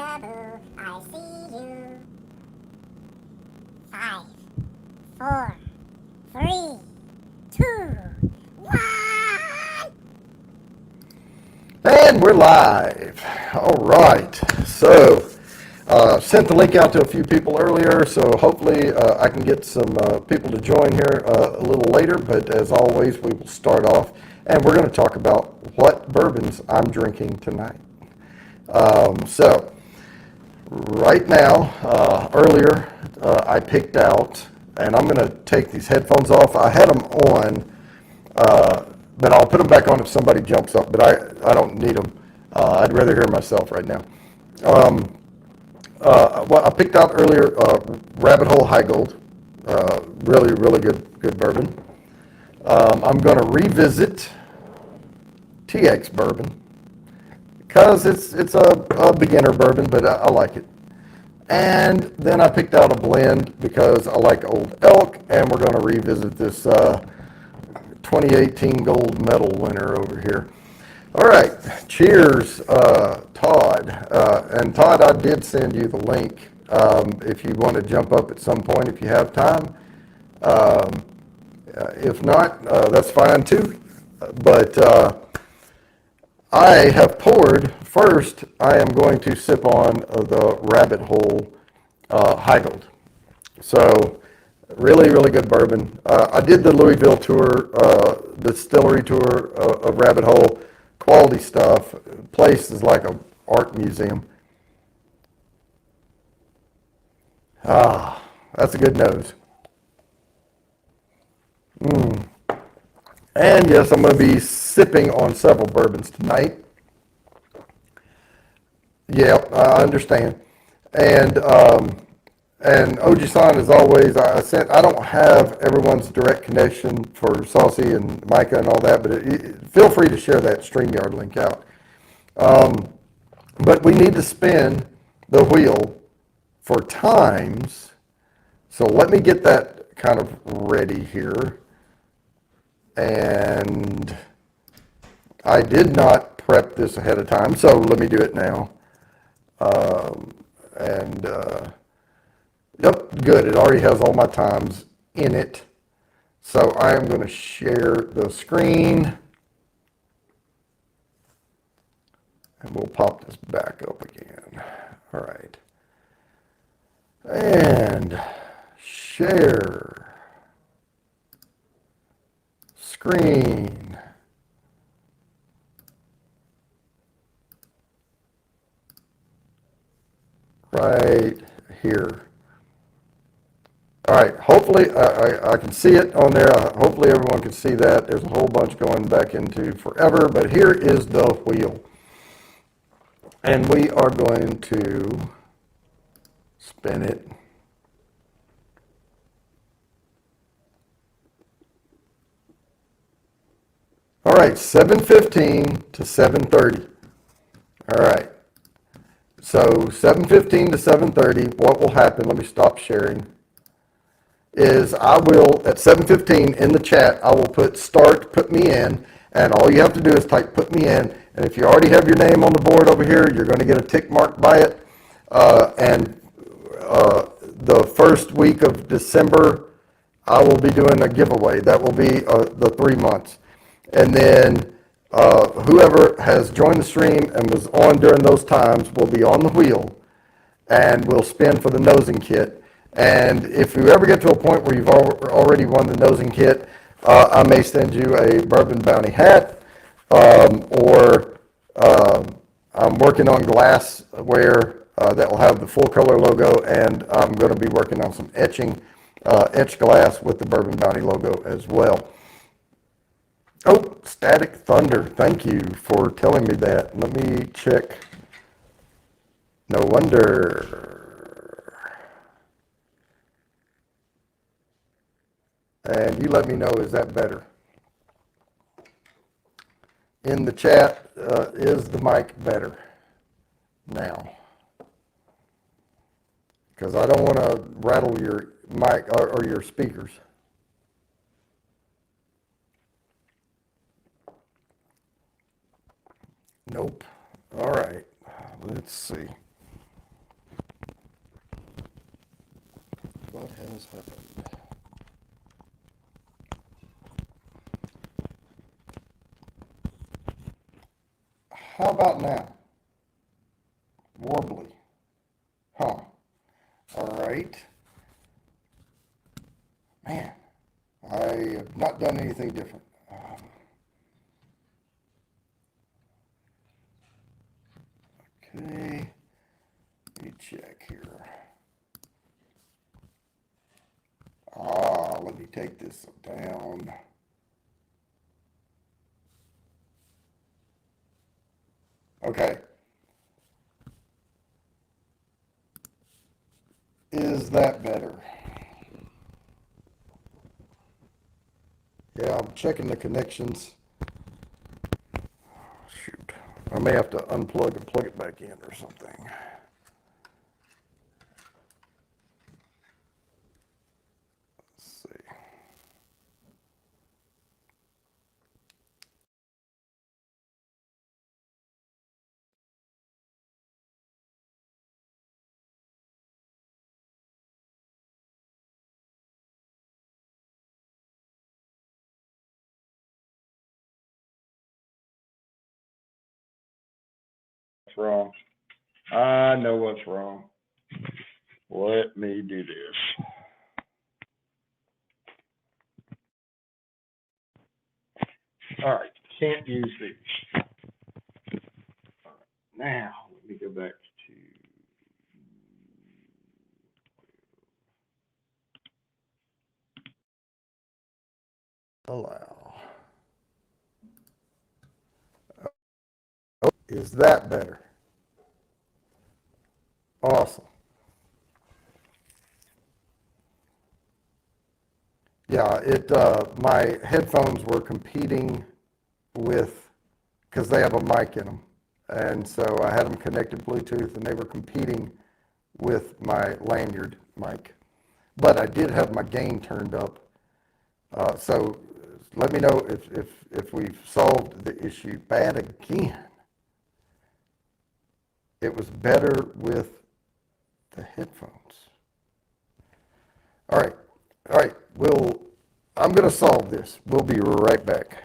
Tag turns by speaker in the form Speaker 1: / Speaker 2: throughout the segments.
Speaker 1: peekaboo, I see you. 5, 4, 3, 2, 1.
Speaker 2: And we're live. All right. So, sent the link out to a few people earlier, so hopefully I can get some people to join here a little later. But as always, we will start off, and we're going to talk about what bourbons I'm drinking tonight. So, right now, earlier, I picked out, and I'm going to take these headphones off. I had them on. But I'll put them back on if somebody jumps up, but I don't need them. I'd rather hear myself right now. Well, I picked out earlier Rabbit Hole High Gold. Really, really good bourbon. I'm going to revisit TX bourbon because it's a beginner bourbon, but I like it. And then I picked out a blend because I like Old Elk, and we're going to revisit this 2018 gold medal winner over here. All right, cheers, Todd. And Todd, I did send you the link if you want to jump up at some point if you have time. If not, that's fine too. But I have poured, first I am going to sip on the Rabbit Hole High Gold. So really, really good bourbon. I did the Louisville tour, distillery tour of Rabbit Hole. Quality stuff. Place is like an art museum. Ah, that's a good nose. And yes, I'm going to be sipping on several bourbons tonight. Yep, I understand. And Oji-san, as always, I don't have everyone's direct connection for Saucy and Micah and all that, but feel free to share that StreamYard link out. But we need to spin the wheel for times. So let me get that kind of ready here. And I did not prep this ahead of time, so let me do it now. Yep, good. It already has all my times in it. So I am going to share the screen. And we'll pop this back up again. All right. And share screen. Right here. All right, hopefully I can see it on there. Hopefully everyone can see that. There's a whole bunch going back into forever, but here is the wheel. And we are going to spin it. All right, 7:15 to 7:30. All right. So 7:15 to 7:30, what will happen, let me stop sharing, is I will, at 7:15 in the chat, I will put start, put me in, and all you have to do is type put me in, and if you already have your name on the board over here, you're going to get a tick mark by it, and the first week of December, I will be doing a giveaway. That will be the 3 months. And then whoever has joined the stream and was on during those times will be on the wheel, and we'll spin for the nosing kit. And if you ever get to a point where you've already won the nosing kit, I may send you a Bourbon Bounty hat, or I'm working on glassware that will have the full color logo, and I'm going to be working on some etched glass with the Bourbon Bounty logo as well. Oh, Static Thunder, thank you for telling me that. Let me check. No wonder. And you let me know, is that better? In the chat, is the mic better now? Because I don't want to rattle your mic or your speakers. Nope. All right. Let's see. What has happened? How about now? Warbly. Huh. All right. Man, I have not done anything different. Okay. Let me check here. Let me take this down. Okay. Is that better? Yeah, I'm checking the connections. Shoot. I may have to unplug and plug it back in or something. Let's see.
Speaker 3: What's wrong? I know what's wrong. Let me do this. All right, can't use these. Now, let me go back to,
Speaker 2: Allow. Oh, is that better? Awesome. Yeah, my headphones were competing with, because they have a mic in them. And so I had them connected Bluetooth and they were competing with my lanyard mic. But I did have my gain turned up. So let me know if we've solved the issue. Bad again. It was better with the headphones. All right. All right. I'm going to solve this. We'll be right back.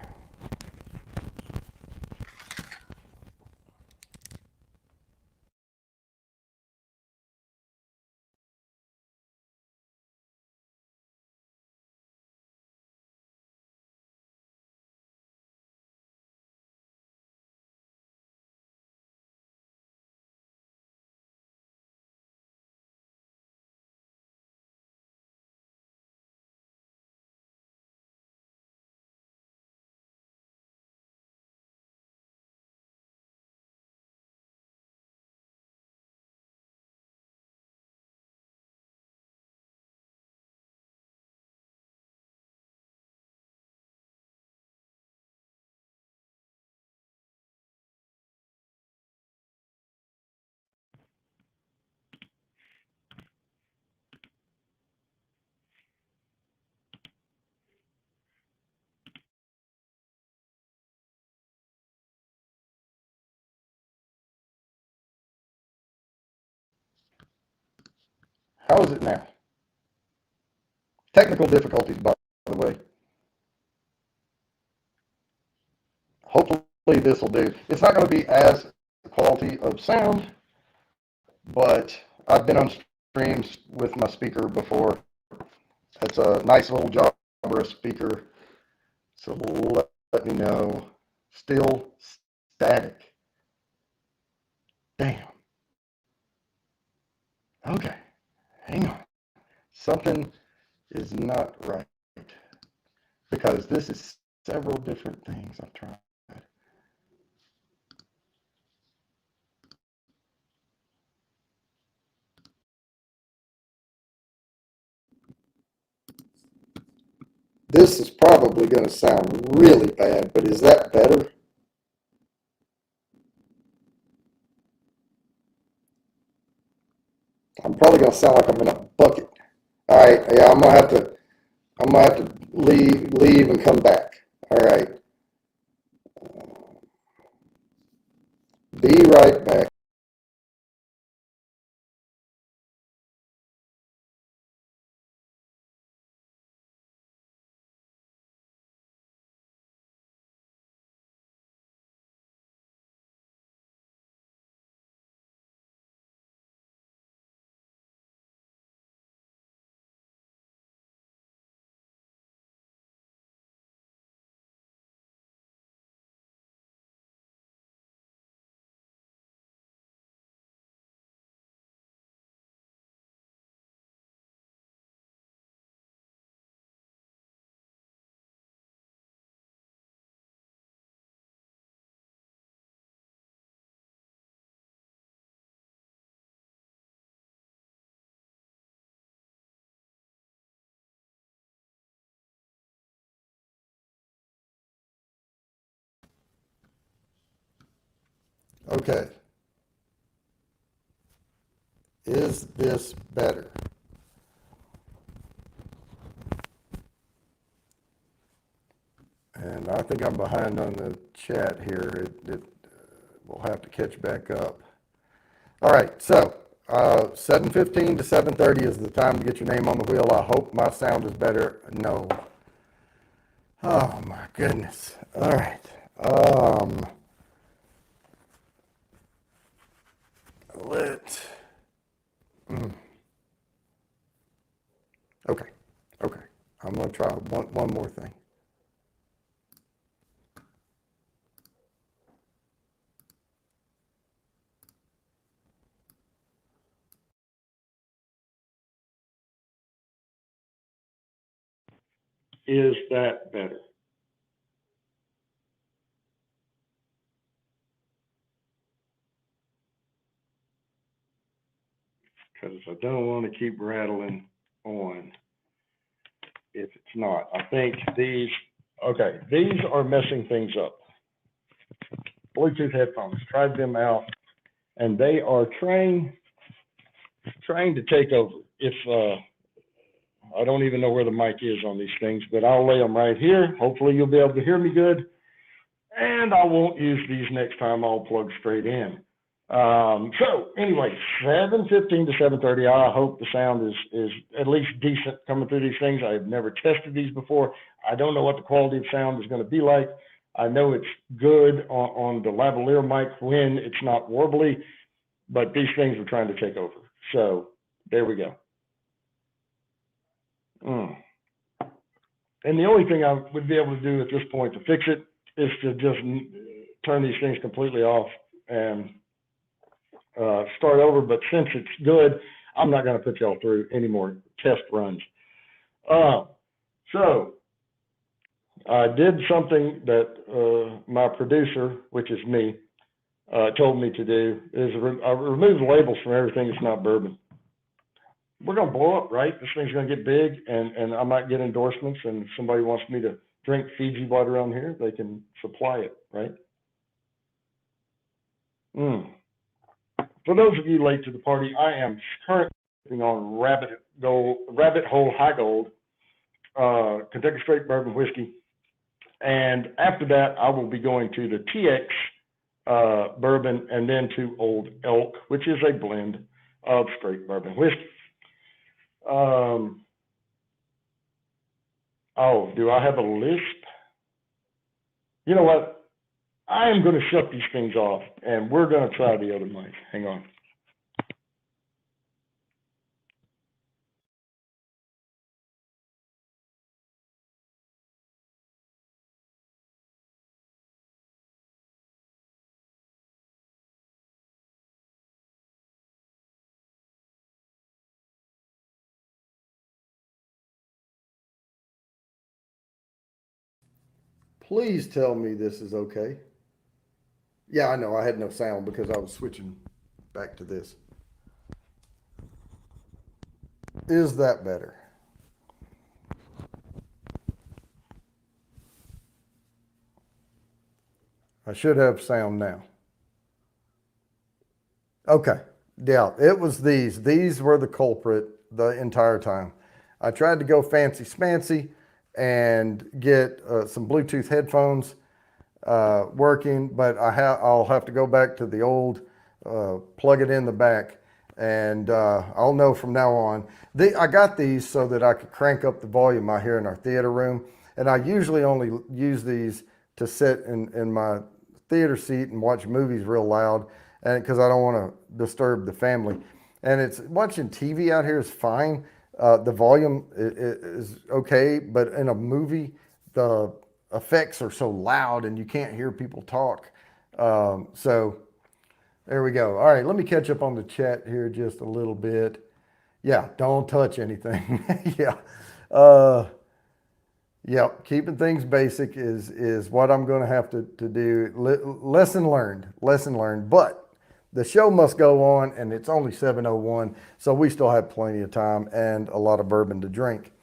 Speaker 2: How is it now? Technical difficulties, by the way. Hopefully this will do. It's not going to be as quality of sound, but I've been on streams with my speaker before. It's a nice little Jabra speaker. So let me know. Still static. Damn. Okay. Hang on. Something is not right because this is several different things I've tried. This is probably going to sound really bad, but is that better? I'm probably going to sound like I'm in a bucket. All right, yeah, I'm gonna have to leave and come back. All right, be right back. Okay. Is this better? And I think I'm behind on the chat here. We'll have to catch back up. All right, so 7:15 to 7:30 is the time to get your name on the wheel. I hope my sound is better. No. Oh my goodness. All right. Let. Okay. Okay. I'm gonna try one more thing.
Speaker 3: Is that better? Because I don't want to keep rattling on if it's not. I think these are messing things up. Bluetooth headphones, tried them out, and they are trying to take over. If I don't even know where the mic is on these things, but I'll lay them right here. Hopefully you'll be able to hear me good, and I won't use these next time. I'll plug straight in. So anyway, 7:15 to 7:30. I hope the sound is at least decent coming through these things. I've never tested these before. I don't know what the quality of sound is going to be like. I know it's good on the lavalier mic when it's not warbly, but these things are trying to take over. So there we go. And the only thing I would be able to do at this point to fix it is to just turn these things completely off and start over. But since it's good, I'm not going to put y'all through any more test runs. So I did something that my producer, which is me, told me to do, is I remove labels from everything that's not bourbon. We're going to blow up, right? This thing's going to get big, and I might get endorsements, and if somebody wants me to drink Fiji water on here, they can supply it, right? For those of you late to the party, I am currently on Rabbit Hole High Gold, Kentucky Straight Bourbon Whiskey. And after that, I will be going to the TX bourbon and then to Old Elk, which is a blend of straight bourbon whiskey. Oh, do I have a lisp? You know what? I am going to shut these things off, and we're going to try the other mic. Hang on.
Speaker 2: Please tell me this is okay. Yeah, I know I had no sound because I was switching back to this. Is that better? I should have sound now. Okay. Yeah, it was these. These were the culprit the entire time. I tried to go fancy smancy and get some Bluetooth headphones working, but I'll have to go back to the old, plug it in the back, and I'll know from now on. I got these so that I could crank up the volume out here in our theater room, and I usually only use these to sit in my theater seat and watch movies real loud, and because I don't want to disturb the family. And it's watching TV out here is fine. The volume is okay, but in a movie, the effects are so loud and you can't hear people talk. So there we go. All right, let me catch up on the chat here just a little bit. Yeah, don't touch anything. Yeah. Yeah, keeping things basic is what I'm going to have to do. Lesson learned, lesson learned. But the show must go on, and it's only 7:01, so we still have plenty of time and a lot of bourbon to drink.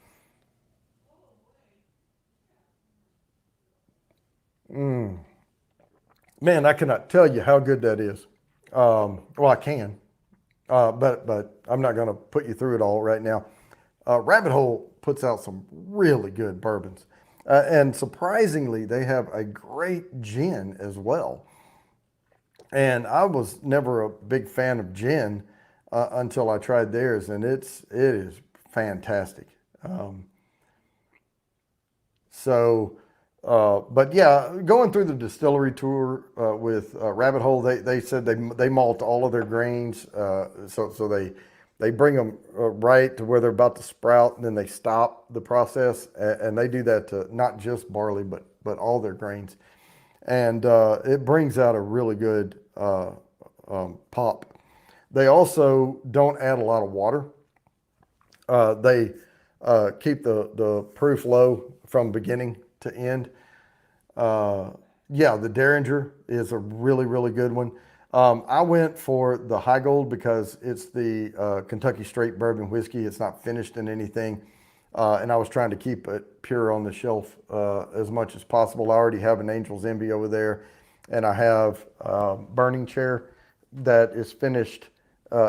Speaker 2: Man, I cannot tell you how good that is. Well, I can, but I'm not going to put you through it all right now. Rabbit Hole puts out some really good bourbons. And surprisingly, they have a great gin as well. And I was never a big fan of gin until I tried theirs, and it is fantastic. Um, but yeah, going through the distillery tour with Rabbit Hole, they said they malt all of their grains, so they bring them right to where they're about to sprout, and then they stop the process, and they do that to not just barley, but all their grains, and it brings out a really good pop. They also don't add a lot of water. They keep the proof low from beginning to end. Uh, yeah, the Derringer is a really, really good one. I went for the High Gold because it's the Kentucky Straight Bourbon Whiskey. It's not finished in anything. And I was trying to keep it pure on the shelf as much as possible. I already have an Angel's Envy over there, and I have Burning Chair that is finished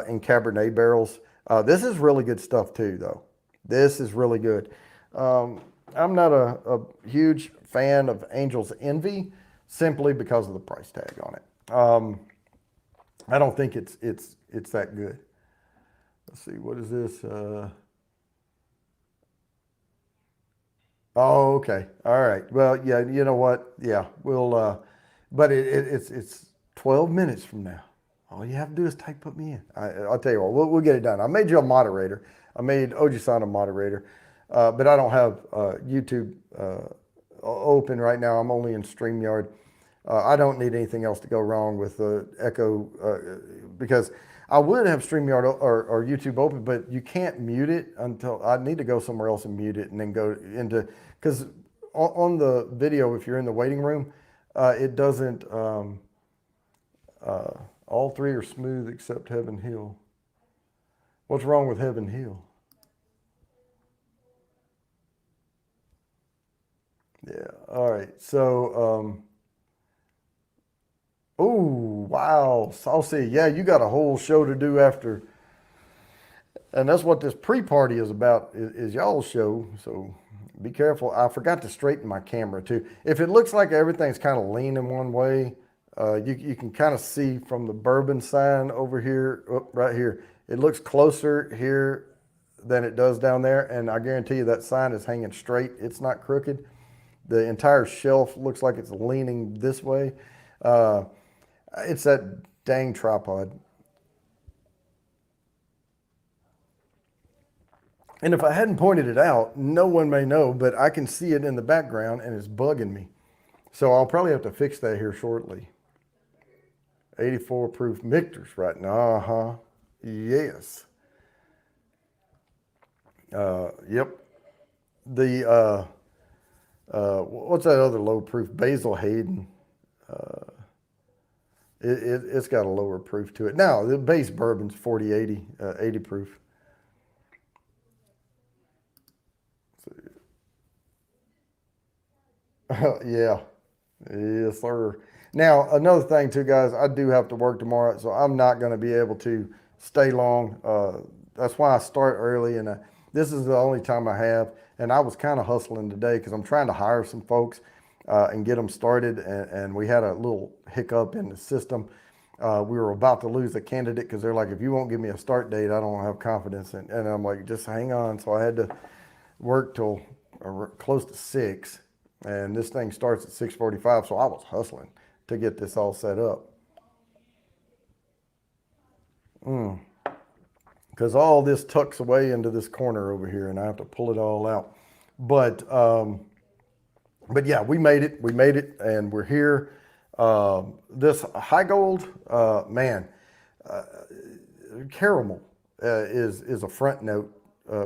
Speaker 2: in Cabernet barrels. This is really good stuff too, though. This is really good. I'm not a huge fan of Angel's Envy simply because of the price tag on it. I don't think it's that good. Let's see, what is this? Oh, okay. All right. Well, yeah, you know what? Yeah, but it's 12 minutes from now. All you have to do is put me in. I'll tell you what, we'll get it done. I made you a moderator. I made Oji-san a moderator, but I don't have YouTube open right now. I'm only in StreamYard. I don't need anything else to go wrong with the Echo because I would have StreamYard or YouTube open, but you can't mute it until I need to go somewhere else and mute it and then go into, because on the video, if you're in the waiting room, it doesn't, all three are smooth except Heaven Hill. What's wrong with Heaven Hill? Yeah, all right. So, oh, wow, Saucy. Yeah, you got a whole show to do after. And that's what this pre-party is about, is y'all's show. So be careful. I forgot to straighten my camera too. If it looks like everything's kind of leaning one way, you can kind of see from the bourbon sign over here, right here. It looks closer here than it does down there. And I guarantee you that sign is hanging straight. It's not crooked. The entire shelf looks like it's leaning this way. It's that dang tripod. And if I hadn't pointed it out, no one may know, but I can see it in the background and it's bugging me. So I'll probably have to fix that here shortly. 84 proof Michter's right now. Uh-huh. Yes. Yep. The, what's that other low proof? Basil Hayden. It's got a lower proof to it. Now, the base bourbon's 4080, 80 proof. Yeah. Yes, sir. Now, another thing too, guys, I do have to work tomorrow, so I'm not going to be able to stay long. That's why I start early, and this is the only time I have. And I was kind of hustling today because I'm trying to hire some folks and get them started. And we had a little hiccup in the system. We were about to lose a candidate because they're like, if you won't give me a start date, I don't have confidence. And I'm like, just hang on. So I had to work till close to 6. And this thing starts at 6:45, so I was hustling to get this all set up. Because all this tucks away into this corner over here, and I have to pull it all out. But yeah, we made it. We made it, and we're here. This High Gold, man, caramel is a front note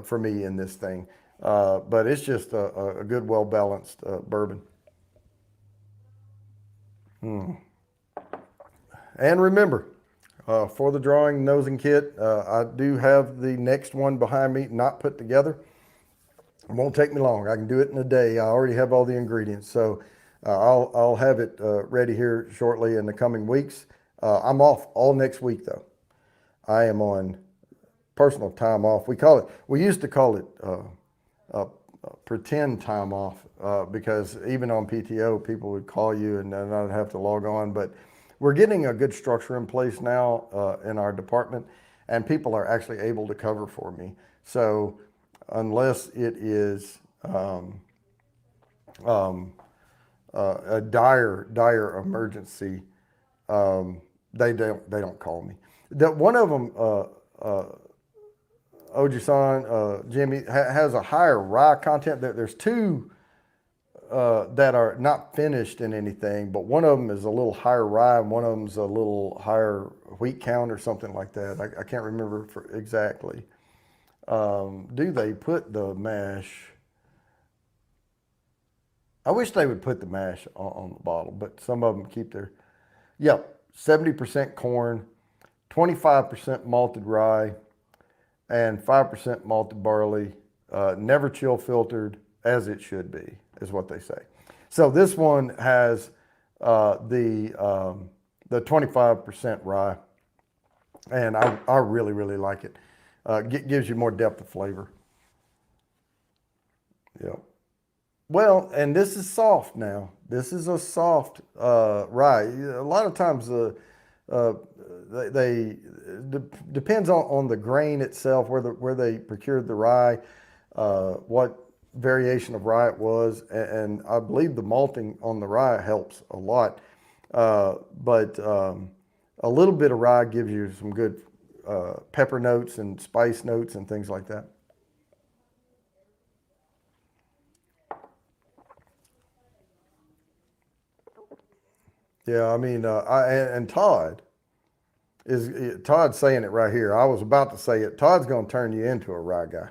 Speaker 2: for me in this thing. But it's just a good, well-balanced bourbon. And remember, for the drawing nosing kit, I do have the next one behind me not put together. It won't take me long. I can do it in a day. I already have all the ingredients. So I'll have it ready here shortly in the coming weeks. I'm off all next week though. I am on personal time off. We used to call it uh, pretend time off because even on PTO, people would call you and then I'd have to log on. But we're getting a good structure in place now in our department, and people are actually able to cover for me. So unless it is a dire emergency, they don't call me. That one of them, Oji-san, Jimmy, has a higher rye content. There's two that are not finished in anything, but one of them is a little higher rye and one of them's a little higher wheat count or something like that. I can't remember exactly. Do they put the mash? I wish they would put the mash on the bottle, but some of them keep their, yep, 70% corn, 25% malted rye, and 5% malted barley, never chill filtered, as it should be, is what they say. So this one has the 25% rye, and I really, really like it. Gives you more depth of flavor. Yep. Well, and this is soft now. This is a soft rye. A lot of times uh, depends on the grain itself, where they procured the rye, what variation of rye it was, and I believe the malting on the rye helps a lot. But a little bit of rye gives you some good pepper notes and spice notes and things like that. Yeah, I mean, and Todd's saying it right here. I was about to say it. Todd's going to turn you into a rye guy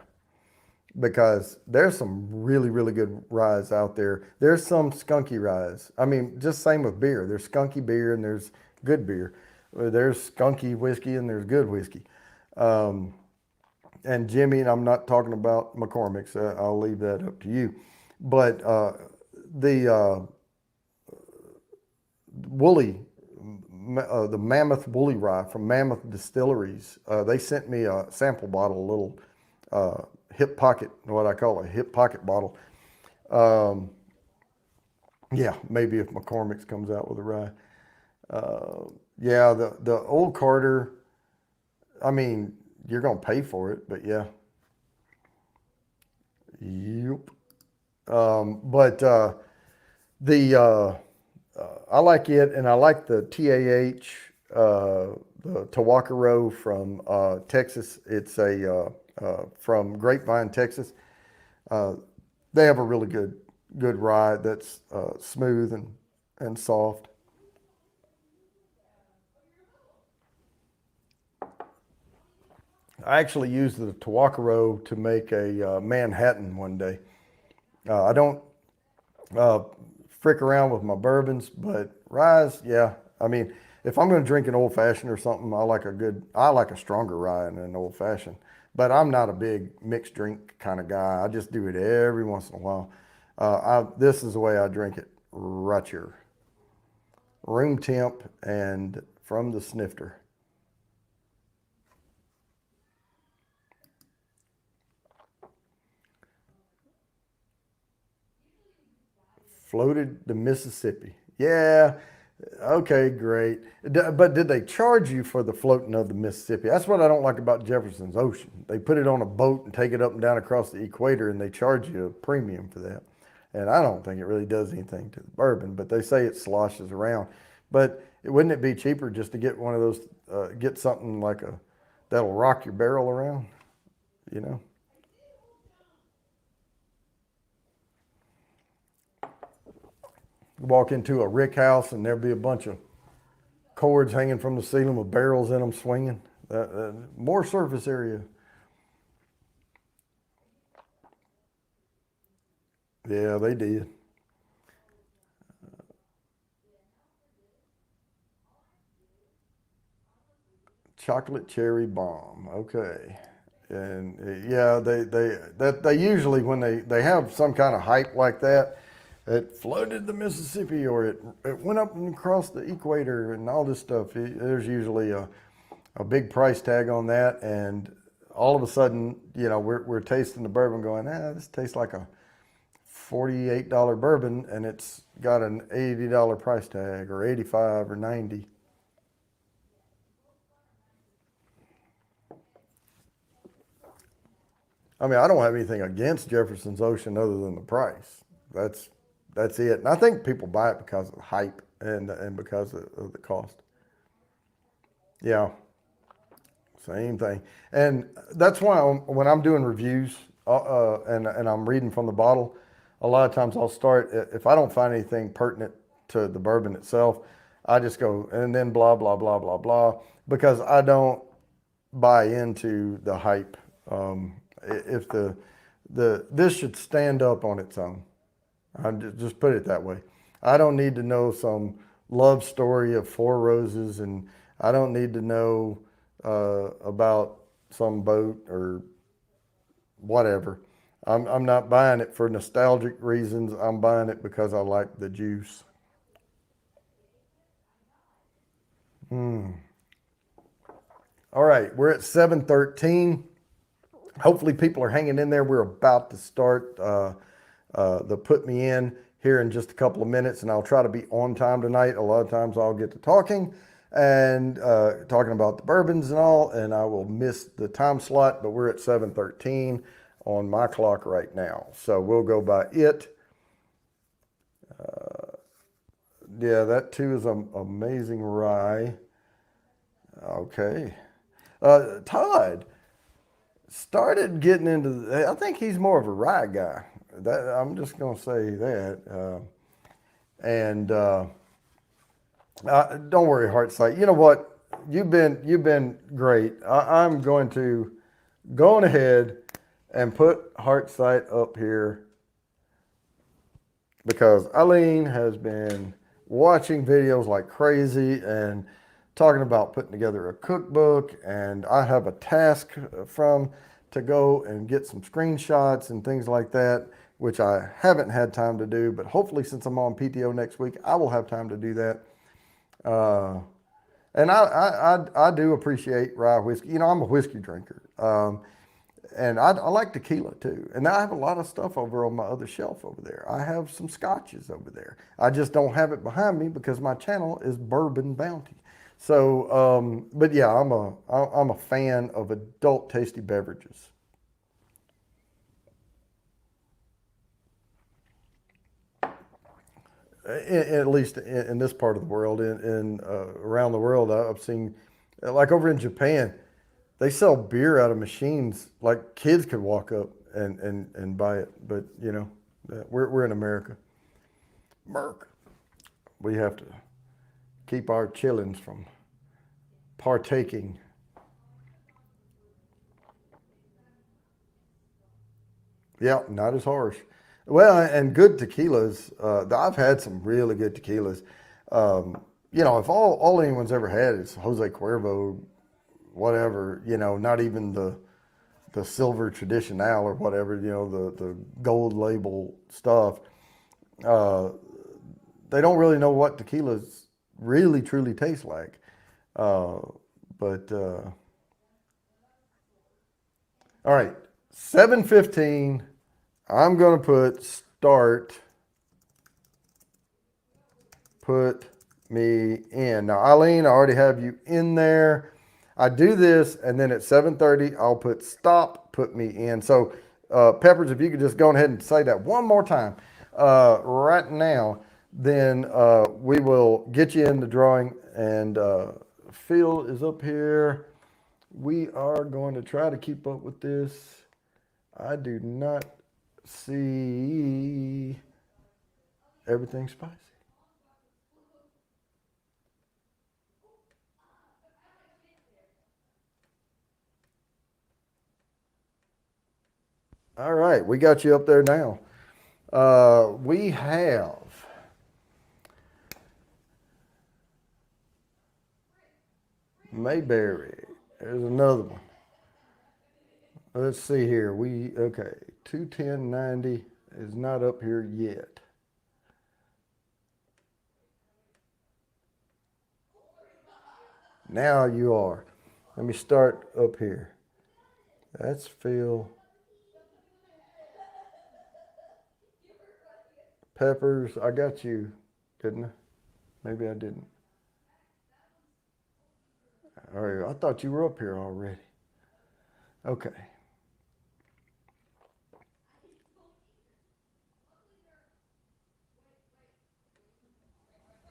Speaker 2: because there's some really, really good ryes out there. There's some skunky ryes. I mean, just same with beer. There's skunky beer and there's good beer. There's skunky whiskey and there's good whiskey. Um, and Jimmy, and I'm not talking about McCormick's. I'll leave that up to you. But the woolly, the Mammoth Woolly Rye from Mammoth Distilleries. They sent me a sample bottle, a little hip pocket, what I call a hip pocket bottle. Um, yeah, maybe if McCormick's comes out with a rye. Yeah, the Old Carter. I mean, you're gonna pay for it, but yeah. Yep. But the I like it, and I like the TAH, the Tawakaro from Texas. It's a from Grapevine, Texas. Uh, they have a really good rye that's smooth and soft. I actually used the Tawakaro to make a Manhattan one day. I don't uh, frick around with my bourbons, but ryes, yeah. I mean, if I'm going to drink an old fashioned or something, I like a stronger rye than an old fashioned. But I'm not a big mixed drink kind of guy. I just do it every once in a while. This is the way I drink it, right here, room temp and from the snifter. Floated the Mississippi. Yeah. Okay, great. But did they charge you for the floating of the Mississippi? That's what I don't like about Jefferson's Ocean. They put it on a boat and take it up and down across the equator, and they charge you a premium for that. And I don't think it really does anything to the bourbon, but they say it sloshes around. But wouldn't it be cheaper just to get one of those, get something like that'll rock your barrel around, you know? Walk into a rick house and there'll be a bunch of cords hanging from the ceiling with barrels in them swinging. More surface area. Yeah, they did. Chocolate cherry bomb. Okay. And yeah, they usually when they have some kind of hype like that, it flooded the Mississippi, or it went up and across the equator, and all this stuff. There's usually a big price tag on that, and all of a sudden, we're tasting the bourbon, going, this tastes like a $48 bourbon, and it's got an $80 price tag, or 85 or 90. I mean, I don't have anything against Jefferson's Ocean other than the price. That's it. And I think people buy it because of the hype and because of the cost. Yeah, same thing. And that's why when I'm doing reviews and I'm reading from the bottle, a lot of times I'll start, if I don't find anything pertinent to the bourbon itself, I just go, and then blah, blah, blah, blah, blah, because I don't buy into the hype. If this should stand up on its own. I just put it that way. I don't need to know some love story of Four Roses, and I don't need to know about some boat or whatever. I'm not buying it for nostalgic reasons. I'm buying it because I like the juice. All right, we're at 7:13. Hopefully people are hanging in there. We're about to start the Put Me In here in just a couple of minutes, and I'll try to be on time tonight. A lot of times I'll get to talking and talking about the bourbons and all, and I will miss the time slot, but we're at 7:13 on my clock right now. So we'll go by it. Yeah, that too is an amazing rye. Okay. Todd started getting into, I think he's more of a rye guy. I'm just going to say that. Don't worry, Heartsight. You know what? You've been great. I'm going to go on ahead and put Heartsight up here because Eileen has been watching videos like crazy and talking about putting together a cookbook, and I have a task to go and get some screenshots and things like that, which I haven't had time to do, but hopefully since I'm on PTO next week, I will have time to do that. And I do appreciate rye whiskey. I'm a whiskey drinker. And I like tequila too. And I have a lot of stuff over on my other shelf over there. I have some scotches over there. I just don't have it behind me because my channel is Bourbon Bounty. So, but yeah, I'm a fan of adult tasty beverages. At least in this part of the world, around the world, I've seen, like over in Japan, they sell beer out of machines. Like kids could walk up and buy it. But we're in America. Merc. We have to keep our chillins from partaking. Yeah, not as harsh. Well, and good tequilas. I've had some really good tequilas. If all anyone's ever had is Jose Cuervo, whatever, not even the Silver Tradicional or whatever, the gold label stuff. They don't really know what tequilas really truly taste like. But all right, 7:15. I'm going to put start, put me in. Now, Eileen, I already have you in there. I do this, and then at 7:30, I'll put stop, put me in. So, Peppers, if you could just go ahead and say that one more time right now, then we will get you in the drawing. And Phil is up here. We are going to try to keep up with this. I do not see everything spicy. All right, we got you up there now. We have Mayberry. There's another one. Let's see here. Okay, 210.90 is not up here yet. Now you are. Let me start up here. That's Phil. Peppers, I got you, didn't I? Maybe I didn't. All right, I thought you were up here already. Okay.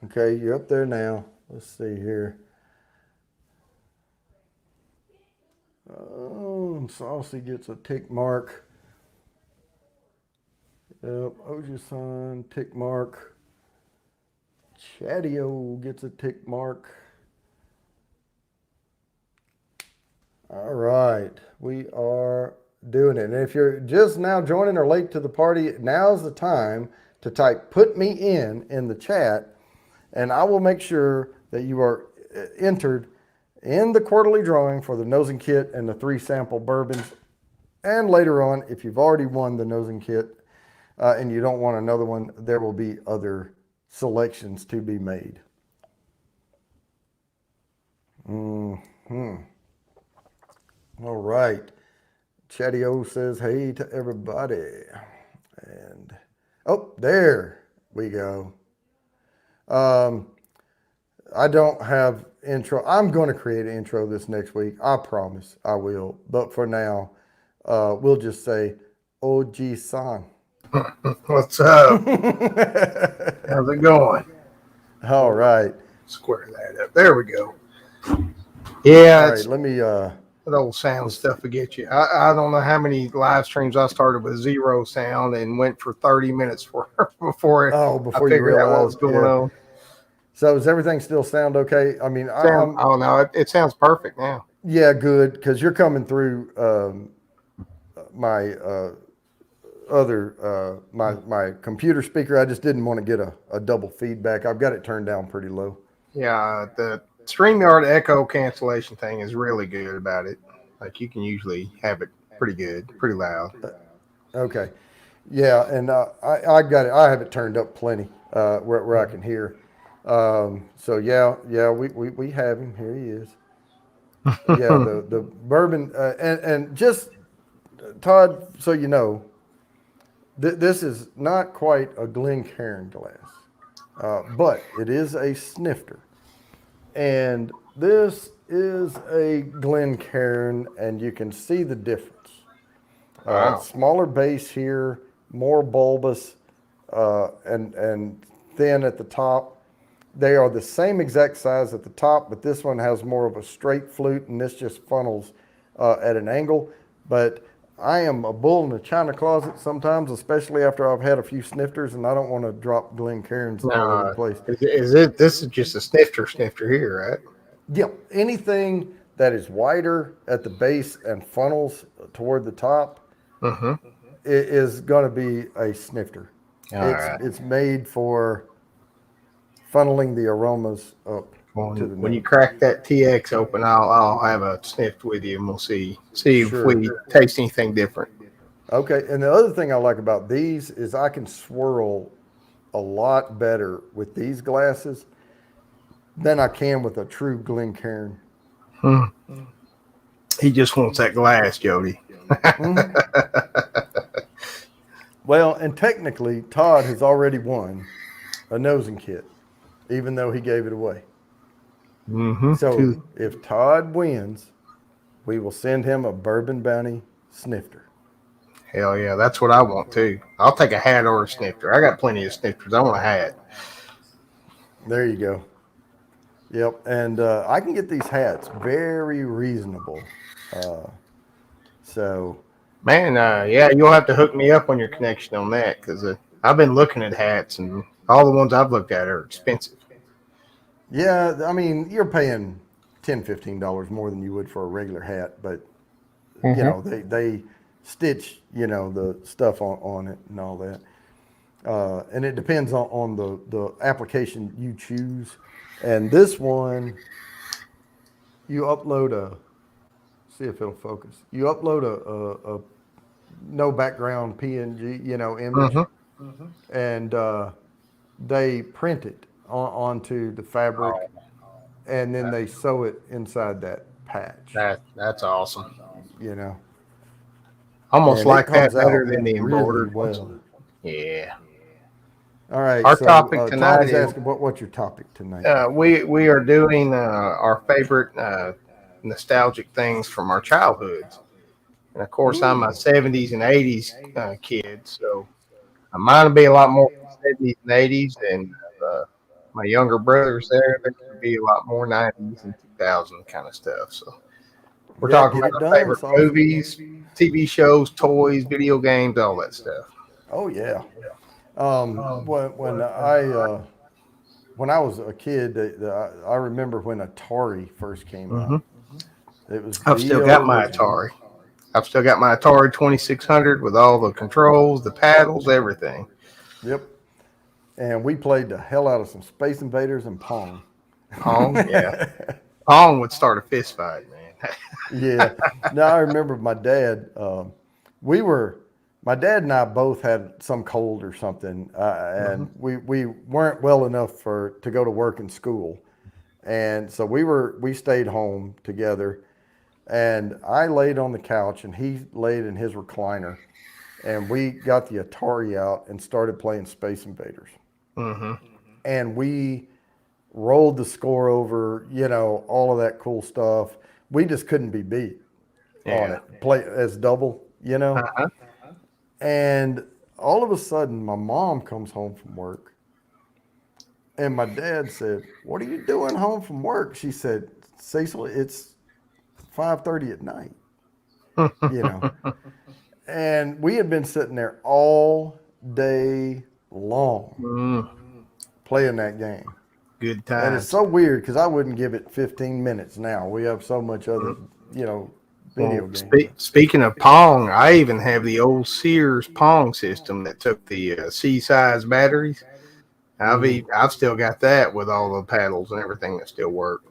Speaker 2: Okay, you're up there now. Let's see here. Saucy gets a tick mark. Yep, Ojusan, tick mark. Chatio gets a tick mark. All right, we are doing it. And if you're just now joining or late to the party, now's the time to type "put me in the chat, and I will make sure that you are entered in the quarterly drawing for the nosing kit and the 3 sample bourbons. And later on, if you've already won the nosing kit and you don't want another one, there will be other selections to be made. All right. Chatty O says, hey to everybody. And, oh, there we go. I don't have intro. I'm going to create an intro this next week. I promise I will. But for now, we'll just say, Oji-san.
Speaker 4: What's up? How's it going?
Speaker 2: All right.
Speaker 4: Square that up. There we go. Yeah,
Speaker 2: All
Speaker 4: it's
Speaker 2: right. Let me,
Speaker 4: that old sound stuff to get you. I don't know how many live streams I started with 0 sound and went for 30 minutes before I
Speaker 2: before you
Speaker 4: figured out what was
Speaker 2: realized,
Speaker 4: going
Speaker 2: yeah.
Speaker 4: on.
Speaker 2: So does everything still sound okay? I mean,
Speaker 4: Oh no, it sounds perfect now.
Speaker 2: yeah, good, because you're coming through my my computer speaker. I just didn't want to get a double feedback. I've got it turned down pretty low.
Speaker 4: Yeah, the StreamYard echo cancellation thing is really good about it. Like you can usually have it pretty good, pretty loud.
Speaker 2: Okay, yeah, and I got it. I have it turned up plenty where I can hear. So yeah, we have him. Here he is. Yeah, the bourbon and just Todd, so you know, this is not quite a Glencairn glass, but it is a snifter, and this is a Glencairn, and you can see the difference.
Speaker 4: Wow.
Speaker 2: Smaller base here, more bulbous, and thin at the top. They are the same exact size at the top, but this one has more of a straight flute, and this just funnels at an angle. But I am a bull in a china closet sometimes, especially after I've had a few snifters, and I don't want to drop Glencairns all over the place.
Speaker 4: Is it? This is just a snifter here, right?
Speaker 2: Yeah, anything that is wider at the base and funnels toward the top is going to be a snifter. It's made for funneling the aromas up to the
Speaker 4: When you
Speaker 2: nose.
Speaker 4: crack that TX open, I'll have a sniff with you, and we'll see
Speaker 2: Sure.
Speaker 4: if we taste anything different.
Speaker 2: Okay, and the other thing I like about these is I can swirl a lot better with these glasses than I can with a true Glencairn.
Speaker 4: He just wants that glass, Jody.
Speaker 2: Well, and technically, Todd has already won a nosing kit, even though he gave it away. So if Todd wins, we will send him a Bourbon Bounty snifter.
Speaker 4: Hell yeah, that's what I want too. I'll take a hat or a snifter. I got plenty of snifters. I want a hat.
Speaker 2: There you go. Yep, and I can get these hats very reasonable. So,
Speaker 4: Man, yeah, you'll have to hook me up on your connection on that because I've been looking at hats and all the ones I've looked at are expensive.
Speaker 2: yeah, I mean, you're paying $10, $15 more than you would for a regular hat, but you know, they stitch, you know, the stuff on it and all that. And it depends on the application you choose. And this one, you upload see if it'll focus. You upload a no background PNG, you know, image, and they print it onto the fabric, and then they sew it inside that patch,
Speaker 4: That's awesome.
Speaker 2: you know,
Speaker 4: Almost
Speaker 2: and it
Speaker 4: like that
Speaker 2: comes
Speaker 4: better
Speaker 2: out
Speaker 4: than the
Speaker 2: really
Speaker 4: embroidered ones.
Speaker 2: well.
Speaker 4: Yeah.
Speaker 2: All right,
Speaker 4: Our
Speaker 2: so
Speaker 4: topic tonight
Speaker 2: Tommy's
Speaker 4: is
Speaker 2: asking what's your topic tonight?
Speaker 4: we are doing our favorite nostalgic things from our childhoods. And of course, I'm a
Speaker 2: Ooh,
Speaker 4: 70s and 80s kid, so mine would be a lot more 70s and 80s, and my younger brothers there would be a lot more 90s and 2000 kind of stuff. So we're
Speaker 2: yeah,
Speaker 4: talking
Speaker 2: get
Speaker 4: about
Speaker 2: it
Speaker 4: our
Speaker 2: done,
Speaker 4: favorite
Speaker 2: Saucy.
Speaker 4: movies, TV shows, toys, video games, all that stuff.
Speaker 2: Oh yeah. When I was a kid, I remember when Atari first came
Speaker 4: Hmm.
Speaker 2: out. It was
Speaker 4: I've
Speaker 2: the
Speaker 4: still got my
Speaker 2: original.
Speaker 4: Atari. I've still got my Atari 2600 with all the controls, the paddles, everything.
Speaker 2: Yep. And we played the hell out of some Space Invaders and Pong.
Speaker 4: Pong, yeah. Pong would start a fist fight, man.
Speaker 2: Yeah. Now I remember my dad. We were my dad and I both had some cold or something,
Speaker 4: Hmm.
Speaker 2: and we weren't well enough to go to work and school, and so we stayed home together. And I laid on the couch, and he laid in his recliner, and we got the Atari out and started playing Space Invaders,
Speaker 4: Hmm.
Speaker 2: and we rolled the score over, all of that cool stuff. We just couldn't be beat on
Speaker 4: Yeah.
Speaker 2: it. Play as double.
Speaker 4: Uh-huh.
Speaker 2: And all of a sudden, my mom comes home from work, and my dad said, "What are you doing home from work?" She said, "Cecil, it's 5:30 at night." You know, and we had been sitting there all day long
Speaker 4: Mm,
Speaker 2: playing that game.
Speaker 4: good
Speaker 2: And it's
Speaker 4: times.
Speaker 2: so weird because I wouldn't give it 15 minutes now. We have so much other, you know,
Speaker 4: Well,
Speaker 2: video games. But
Speaker 4: speaking of Pong, I even have the old Sears Pong system that took the C-size batteries.
Speaker 2: mhm.
Speaker 4: I've still got that with all the paddles and everything that still work.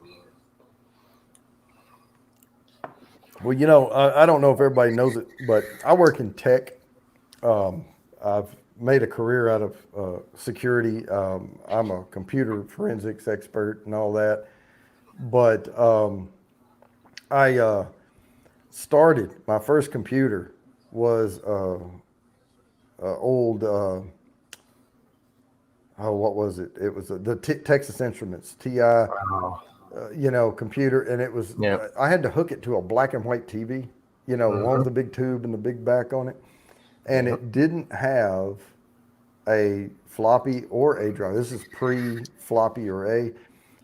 Speaker 2: Well, I don't know if everybody knows it, but I work in tech. Um, I've made a career out of security. I'm a computer forensics expert and all that. But I started my first computer was old. What was it? It was the Texas Instruments TI,
Speaker 4: Oh,
Speaker 2: computer, and it was.
Speaker 4: yeah.
Speaker 2: I had to hook it to a black and white TV. The one with
Speaker 4: Hmm.
Speaker 2: the big tube and the big back on it, and
Speaker 4: Yep.
Speaker 2: it didn't have a floppy or a drive. This is pre floppy or a.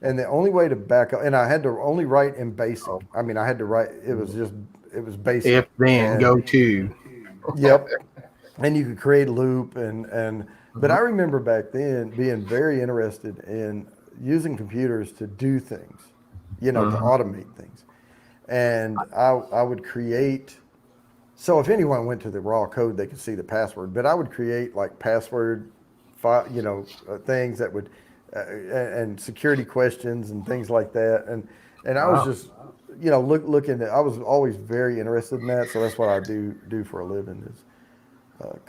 Speaker 2: And the only way to back up, and I had to only write in
Speaker 4: Oh,
Speaker 2: basic. I mean, I had to write, it was basic.
Speaker 4: if then
Speaker 2: And
Speaker 4: go to.
Speaker 2: yep. And you could create loop but
Speaker 4: Mhm.
Speaker 2: I remember back then being very interested in using computers to do things, to
Speaker 4: Mhm.
Speaker 2: automate things. And I would create, so if anyone went to the raw code, they could see the password. But I would create like password, things that would, and security questions and things like that. And I was
Speaker 4: Wow.
Speaker 2: just, looking at. I was always very interested in that. So that's what I do for a living is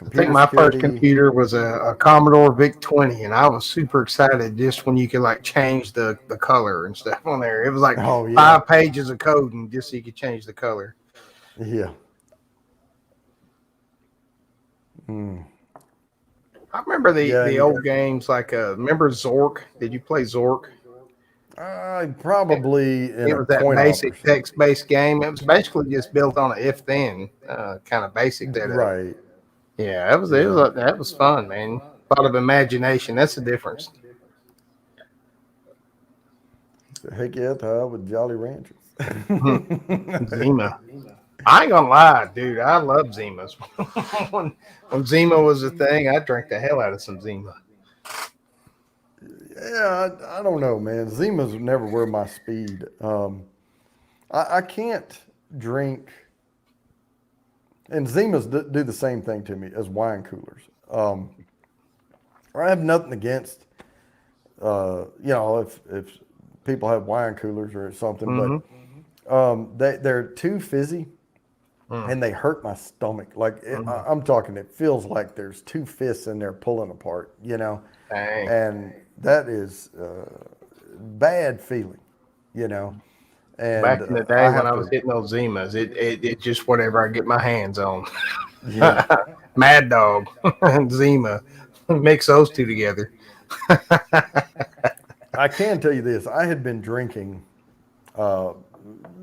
Speaker 4: I think
Speaker 2: computer
Speaker 4: my first
Speaker 2: security.
Speaker 4: computer was a Commodore VIC 20, and I was super excited just when you could like change the color and stuff on there. It was like
Speaker 2: Oh yeah,
Speaker 4: 5 pages of code, and just so you could change the color.
Speaker 2: yeah. Mm.
Speaker 4: I remember
Speaker 2: Yeah,
Speaker 4: the old games like remember Zork? Did you play Zork?
Speaker 2: probably in
Speaker 4: It
Speaker 2: a
Speaker 4: was that
Speaker 2: coin op or
Speaker 4: basic
Speaker 2: something.
Speaker 4: text based game. It was basically just built on an if then kind of basic setup.
Speaker 2: Right.
Speaker 4: Yeah,
Speaker 2: Yeah.
Speaker 4: that was fun, man. A lot of imagination. That's the difference.
Speaker 2: Heck yeah, Todd with Jolly Ranchers.
Speaker 4: Mhm. Zima. I ain't gonna lie, dude. I love Zimas. when Zima was a thing, I drank the hell out of some Zima.
Speaker 2: Yeah, I don't know, man. Zimas never were my speed. I can't drink, and Zimas do the same thing to me as wine coolers. I have nothing against, if people have wine coolers or something,
Speaker 4: Hmm.
Speaker 2: but they're too fizzy
Speaker 4: Mm.
Speaker 2: and they hurt my stomach. Like
Speaker 4: Mm.
Speaker 2: I'm talking, it feels like there's two fists in there pulling apart,
Speaker 4: Dang.
Speaker 2: and that is bad feeling. you know. And
Speaker 4: Back in the day
Speaker 2: I
Speaker 4: when
Speaker 2: have
Speaker 4: I was
Speaker 2: to,
Speaker 4: hitting those Zimas, it just whatever I get my hands on.
Speaker 2: yeah.
Speaker 4: Mad Dog and Zima. Mix those two together.
Speaker 2: I can tell you this: I had been drinking uh,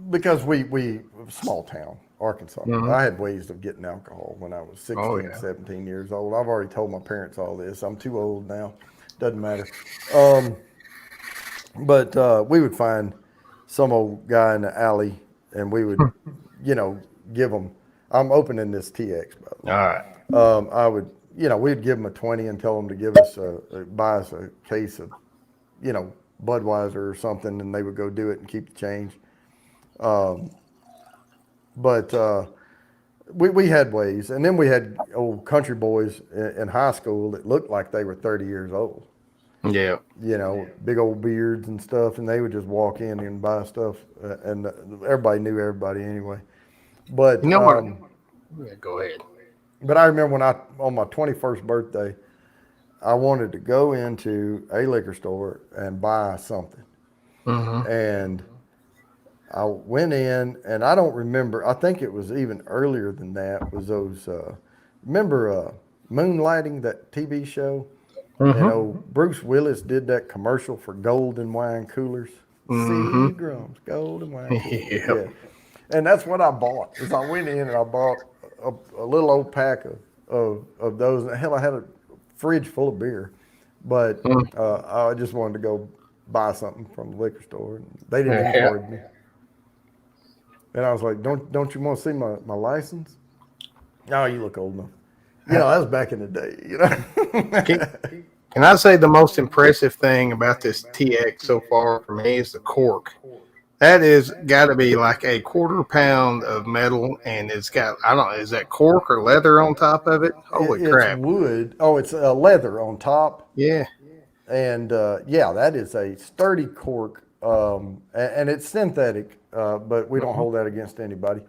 Speaker 2: because we small town Arkansas.
Speaker 4: Hmm.
Speaker 2: I had ways of getting alcohol when I was
Speaker 4: Oh
Speaker 2: 16,
Speaker 4: yeah.
Speaker 2: 17 years old. I've already told my parents all this. I'm too old now. Doesn't matter. Um, but we would find some old guy in the alley, and we would, you know, give them. I'm opening this TX, by the
Speaker 4: All
Speaker 2: way.
Speaker 4: right.
Speaker 2: I would, we'd give them a 20 and tell them to give us buy us a case of, Budweiser or something, and they would go do it and keep the change. But we had ways, and then we had old country boys in high school that looked like they were 30 years old.
Speaker 4: Yeah.
Speaker 2: Big old beards and stuff, and they would just walk in and buy stuff, and everybody knew everybody anyway. But
Speaker 4: You know what? Yeah, go ahead.
Speaker 2: but I remember when on my 21st birthday, I wanted to go into a liquor store and buy something,
Speaker 4: Hmm.
Speaker 2: and I went in, and I don't remember. I think it was even earlier than that. Was those remember Moonlighting, that TV show? And
Speaker 4: Hmm.
Speaker 2: Bruce Willis did that commercial for golden wine coolers.
Speaker 4: Hmm.
Speaker 2: Seagram's golden wine coolers.
Speaker 4: Yep.
Speaker 2: Yeah, and that's what I bought. Is I went in and I bought a little old pack of those. And hell, I had a fridge full of beer, but I just wanted to go buy something from the liquor store. And they didn't even
Speaker 4: Yeah.
Speaker 2: charge me. And I was like, "Don't you want to see my license?" Oh, you look old enough. That was back in the
Speaker 4: Can,
Speaker 2: day.
Speaker 4: can I say the most impressive thing about this TX so far for me is the cork. That is got to be like a quarter pound of metal, and it's got, I don't know, is that cork or leather on top of it? Holy
Speaker 2: It's
Speaker 4: crap!
Speaker 2: wood. Oh, it's leather on top,
Speaker 4: Yeah.
Speaker 2: and yeah, that is a sturdy cork, and it's synthetic. But we don't
Speaker 4: Mhm.
Speaker 2: hold that against anybody.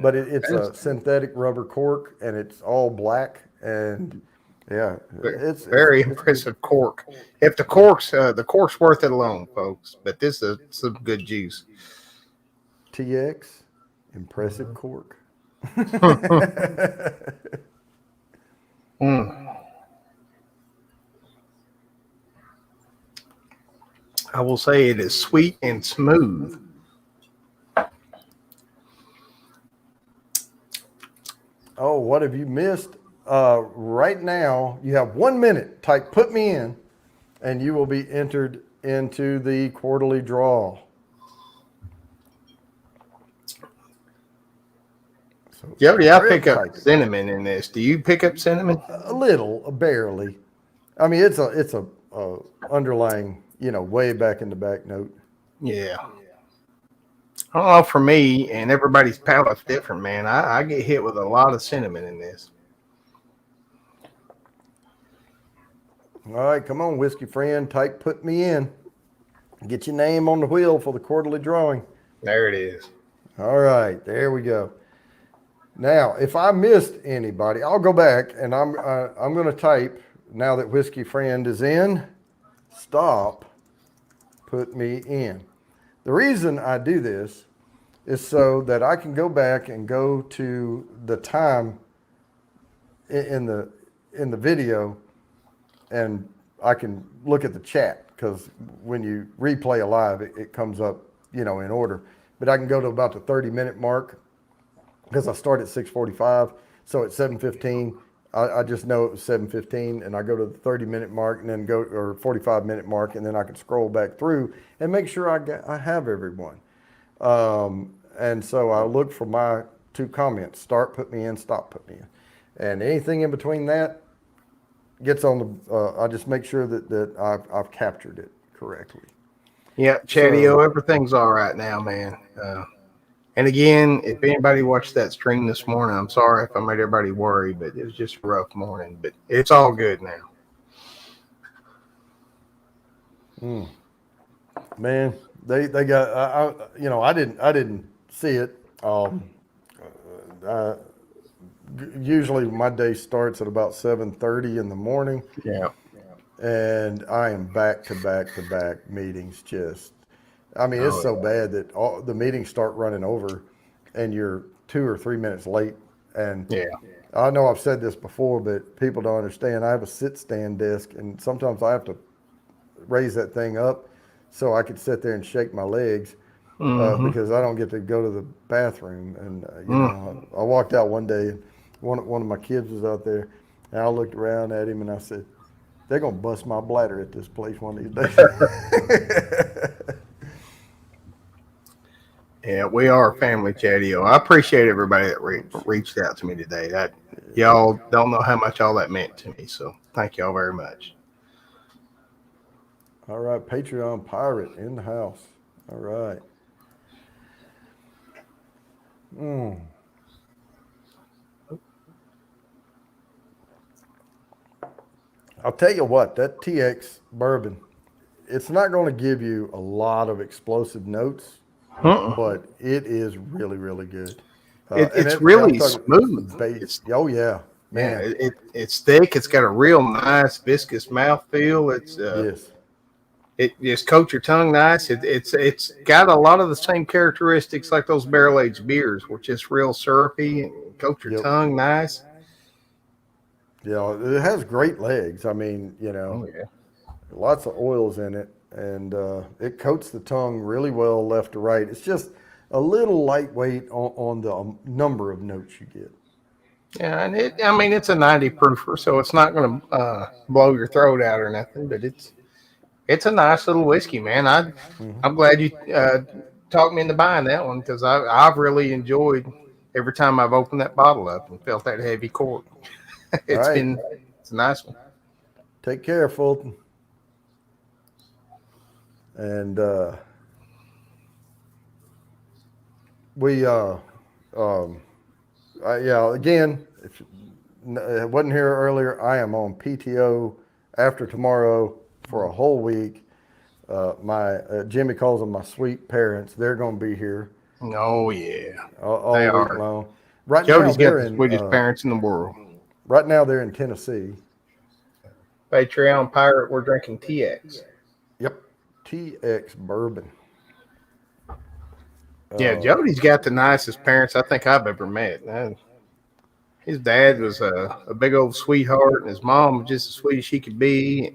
Speaker 2: But
Speaker 4: No,
Speaker 2: it's
Speaker 4: that's
Speaker 2: a synthetic rubber cork, and it's all black, and yeah,
Speaker 4: very
Speaker 2: it's good.
Speaker 4: impressive cork. If the cork's worth it alone, folks. But this is some good juice.
Speaker 2: TX, impressive cork.
Speaker 4: Mm. I will say it is sweet and smooth.
Speaker 2: Oh, what have you missed? Right now, you have 1 minute. Type "put me in," and you will be entered into the quarterly draw. So
Speaker 4: Jody, I
Speaker 2: hurry up
Speaker 4: pick
Speaker 2: and
Speaker 4: up
Speaker 2: type it.
Speaker 4: cinnamon in this. Do you pick up cinnamon?
Speaker 2: A little, barely. I mean, it's a underlying, way back in the back note.
Speaker 4: Yeah. I don't know, for me, and everybody's palate's different, man. I get hit with a lot of cinnamon in this.
Speaker 2: All right, come on, whiskey friend. Type "put me in." Get your name on the wheel for the quarterly drawing.
Speaker 4: There it is.
Speaker 2: All right, there we go. Now, if I missed anybody, I'll go back and I'm going to type, now that whiskey friend is in. Stop. Put me in. The reason I do this is so that I can go back and go to the time in the video, and I can look at the chat, because when you replay a live, it comes up, in order. But I can go to about the 30-minute mark, because I start at 6:45. So at 7:15, I just know it was 7:15, and I go to the 30-minute mark, and then go, or 45-minute mark, and then I can scroll back through and make sure I have everyone. And so I look for my two comments: start, put me in; stop, put me in. And anything in between that gets on the. I just make sure that I've captured it correctly.
Speaker 4: Yeah,
Speaker 2: So
Speaker 4: Chatty-O, everything's all right now, man. And again, if anybody watched that stream this morning, I'm sorry if I made everybody worry, but it was just a rough morning. But it's all good now.
Speaker 2: man, they got. I didn't see it. Uh, Usually my day starts at about 7:30 in the morning,
Speaker 4: Yeah.
Speaker 2: and I am back to back to back meetings, just I mean, it's
Speaker 4: Oh,
Speaker 2: so bad that all the meetings start running over, and you're 2 or 3 minutes late. And
Speaker 4: yeah.
Speaker 2: I know I've said this before, but people don't understand. I have a sit stand desk, and sometimes I have to raise that thing up so I could sit there and shake my legs
Speaker 4: Mm-hmm.
Speaker 2: because I don't get to go to the bathroom. And
Speaker 4: Mm.
Speaker 2: I walked out one day, and one of my kids was out there, and I looked around at him and I said, "They're gonna bust my bladder at this place one of these days."
Speaker 4: Yeah, we are a family, Chatio. I appreciate everybody that reached out to me today. That y'all don't know how much all that meant to me. So thank y'all very much.
Speaker 2: All right, Patreon pirate in the house. All right. Mm. I'll tell you what, that TX bourbon, it's not going to give you a lot of explosive notes,
Speaker 4: Uh-uh.
Speaker 2: but it is really, really good.
Speaker 4: It's
Speaker 2: I'm
Speaker 4: really
Speaker 2: talking, it's
Speaker 4: smooth.
Speaker 2: base.
Speaker 4: It's
Speaker 2: Oh yeah,
Speaker 4: yeah,
Speaker 2: man.
Speaker 4: it's thick. It's got a real nice viscous mouthfeel.
Speaker 2: Yes.
Speaker 4: It just coats your tongue nice. It's got a lot of the same characteristics like those barrel aged beers, which is real syrupy and coat your
Speaker 2: Yep.
Speaker 4: tongue nice.
Speaker 2: Yeah, it has great legs. I mean,
Speaker 4: Oh yeah.
Speaker 2: lots of oils in it, and it coats the tongue really well left to right. It's just a little lightweight on the number of notes you get.
Speaker 4: Yeah, and I mean, it's a 90 proofer, so it's not going to blow your throat out or nothing. But it's a nice little whiskey, man. I'm glad you talked me into buying that one because I've really enjoyed every time I've opened that bottle up and felt that heavy cork.
Speaker 2: All right,
Speaker 4: It's a nice one.
Speaker 2: take care, Fulton. And we, yeah, again, if I wasn't here earlier, I am on PTO after tomorrow for a whole week. My Jimmy calls them my sweet parents. They're going to be here
Speaker 4: Oh yeah, they
Speaker 2: all week
Speaker 4: are.
Speaker 2: long. Right now
Speaker 4: Jody's got
Speaker 2: they're
Speaker 4: the
Speaker 2: in.
Speaker 4: sweetest parents in the world.
Speaker 2: Right now they're in Tennessee.
Speaker 4: Patreon Pirate, we're drinking TX.
Speaker 2: Yep, TX bourbon.
Speaker 4: Yeah,
Speaker 2: Uh,
Speaker 4: Jody's got the nicest parents I think I've ever met. His dad was a big old sweetheart, and his mom was just as sweet as she could be.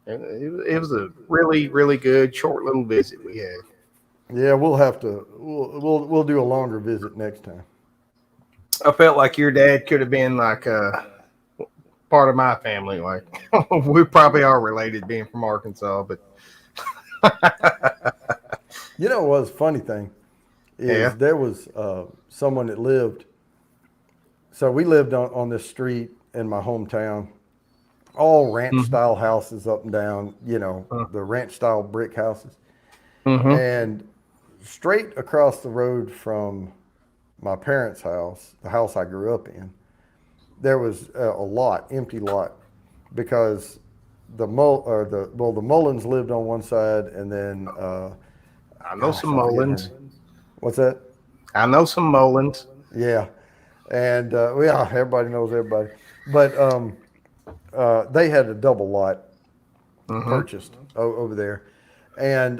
Speaker 4: And it was a really, really good short little visit we had.
Speaker 2: yeah, we'll have to. We'll do a longer visit next time.
Speaker 4: I felt like your dad could have been like part of my family. Like we probably are related, being from Arkansas, but
Speaker 2: You know what was funny thing
Speaker 4: yeah.
Speaker 2: is there was someone that lived. So we lived on this street in my hometown, all ranch
Speaker 4: Mm-hmm.
Speaker 2: style houses up and down. The ranch style brick houses,
Speaker 4: Mm-hmm.
Speaker 2: and straight across the road from my parents' house, the house I grew up in, there was empty lot, because the Mullins lived on one side, and then
Speaker 4: I know some
Speaker 2: gosh, I forget her
Speaker 4: Mullins.
Speaker 2: name. What's that?
Speaker 4: I know some Mullins.
Speaker 2: Yeah, and yeah, everybody knows everybody. But they had a double lot
Speaker 4: Mm-hmm.
Speaker 2: purchased over there, and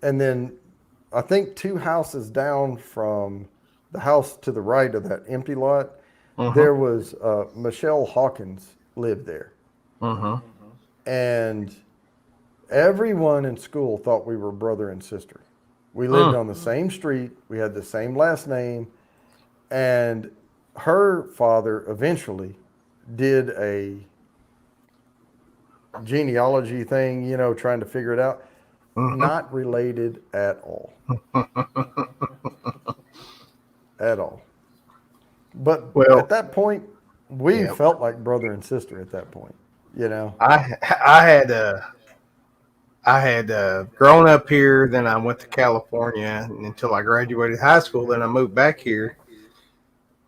Speaker 2: and then I think two houses down from the house to the right of that empty lot,
Speaker 4: Mm-hmm.
Speaker 2: there was Michelle Hawkins lived there,
Speaker 4: Mm-hmm.
Speaker 2: and everyone in school thought we were brother and sister. We lived
Speaker 4: Mm.
Speaker 2: on the same street. We had the same last name, and her father eventually did a genealogy thing, trying to figure it out.
Speaker 4: Mm-hmm.
Speaker 2: Not related at all. At all. But at
Speaker 4: Well,
Speaker 2: that point, we
Speaker 4: yeah.
Speaker 2: felt like brother and sister at that point, you know?
Speaker 4: I had grown up here, then I went to California until I graduated high school. Then I moved back here,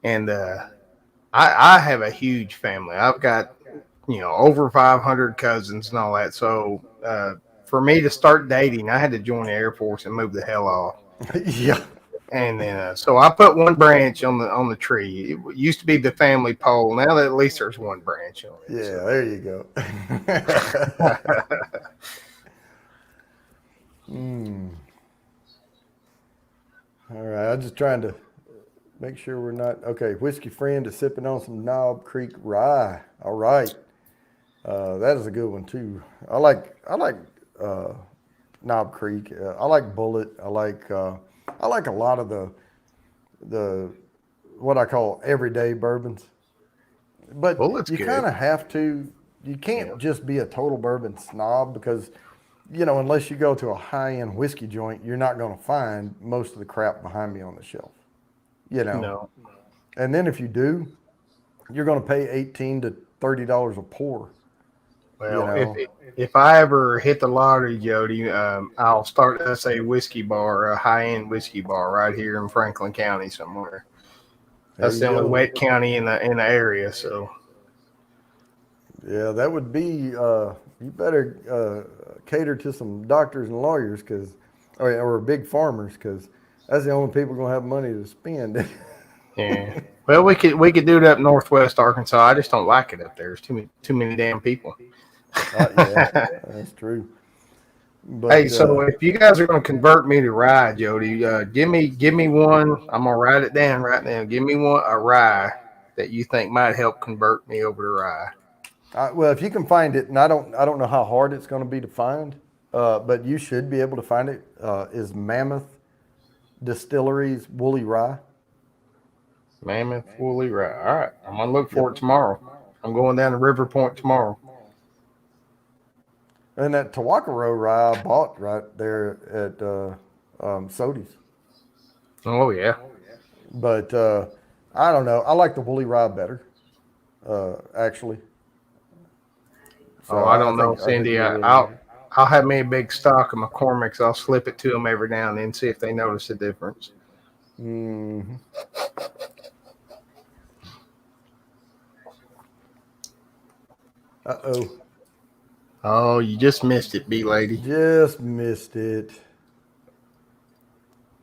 Speaker 4: and I have a huge family. I've got over 500 cousins and all that. So for me to start dating, I had to join the Air Force and move the hell off.
Speaker 2: Yeah.
Speaker 4: And then so I put one branch on the tree. It used to be the family pole. Now that at least there's one branch on it.
Speaker 2: Yeah,
Speaker 4: So.
Speaker 2: there you go. Hmm. All right. I'm just trying to make sure we're not okay. Whiskey friend is sipping on some Knob Creek rye. All right. That is a good one too. I like uh, Knob Creek. I like Bullet. I like a lot of the what I call everyday bourbons. But
Speaker 4: Bullet's
Speaker 2: you kind
Speaker 4: good.
Speaker 2: of have to. You
Speaker 4: Yeah.
Speaker 2: can't just be a total bourbon snob because unless you go to a high end whiskey joint, you're not going to find most of the crap behind me on the shelf. You know,
Speaker 4: No.
Speaker 2: and then if you do, you're going to pay $18 to $30 a pour. You
Speaker 4: Well,
Speaker 2: know,
Speaker 4: if I ever hit the lottery, Jody, I'll start us a whiskey bar, a high end whiskey bar, right here in Franklin County somewhere.
Speaker 2: there
Speaker 4: That's
Speaker 2: you
Speaker 4: the only
Speaker 2: go.
Speaker 4: wet county in the area. So
Speaker 2: Yeah, that would be. You better cater to some doctors and lawyers, or big farmers, because that's the only people going to have money to spend.
Speaker 4: yeah. Well, we could do it up northwest Arkansas. I just don't like it up there. There's too many damn people.
Speaker 2: Yeah, that's true.
Speaker 4: Hey,
Speaker 2: But
Speaker 4: so if you guys are going to convert me to rye, Jody, give me one. I'm gonna write it down right now. Give me one a rye that you think might help convert me over to rye.
Speaker 2: well, if you can find it, and I don't know how hard it's going to be to find, but you should be able to find it. Is Mammoth Distilleries Woolly Rye,
Speaker 4: Mammoth Woolly Rye. All right, I'm gonna look
Speaker 2: yep.
Speaker 4: for it tomorrow. I'm going down to River Point tomorrow.
Speaker 2: And that Tawakaro rye I bought right there at Sodi's.
Speaker 4: Oh yeah.
Speaker 2: But I don't know. I like the Woolly Rye better, actually.
Speaker 4: Oh,
Speaker 2: So
Speaker 4: I
Speaker 2: I
Speaker 4: don't know,
Speaker 2: think
Speaker 4: Cindy.
Speaker 2: you'll
Speaker 4: I,
Speaker 2: really like
Speaker 4: I'll
Speaker 2: it.
Speaker 4: I'll have me a big stock of McCormick's. I'll slip it to them every now and then, see if they notice the difference.
Speaker 2: Hmm. Uh-oh.
Speaker 4: Oh, you just missed it, B lady.
Speaker 2: Just missed it.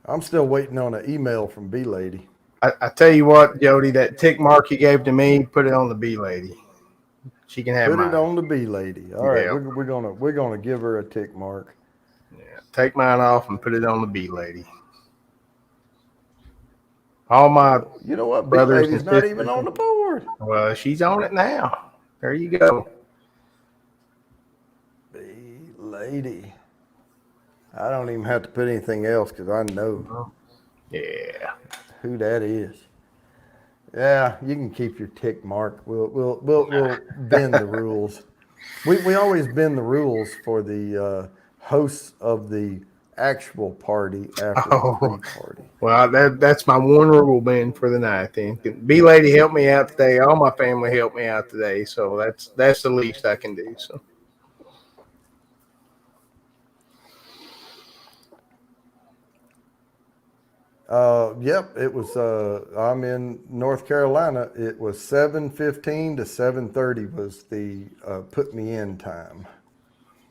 Speaker 2: I'm still waiting on an email from B Lady.
Speaker 4: I tell you what, Jody, that tick mark you gave to me, put it on the B lady. She can have
Speaker 2: Put it
Speaker 4: mine.
Speaker 2: on the B Lady. All right,
Speaker 4: Yeah,
Speaker 2: we're gonna give her a tick mark.
Speaker 4: yeah. Take mine off and put it on the B lady. All my
Speaker 2: You know what? B
Speaker 4: brothers and
Speaker 2: Lady's not even
Speaker 4: sisters.
Speaker 2: on the board.
Speaker 4: Well, she's on it now. There you go.
Speaker 2: B Lady. I don't even have to put anything else because I know
Speaker 4: Yeah.
Speaker 2: who that is. Yeah, you can keep your tick mark. We'll bend the rules. We always bend the rules for the hosts of the actual party after the
Speaker 4: Oh,
Speaker 2: pre-party.
Speaker 4: well, that's my one rule, man, for the night. Then B lady helped me out today. All my family helped me out today, so that's the least I can do. So
Speaker 2: Yep, it was. I'm in North Carolina. It was 7:15 to 7:30 was the put me in time.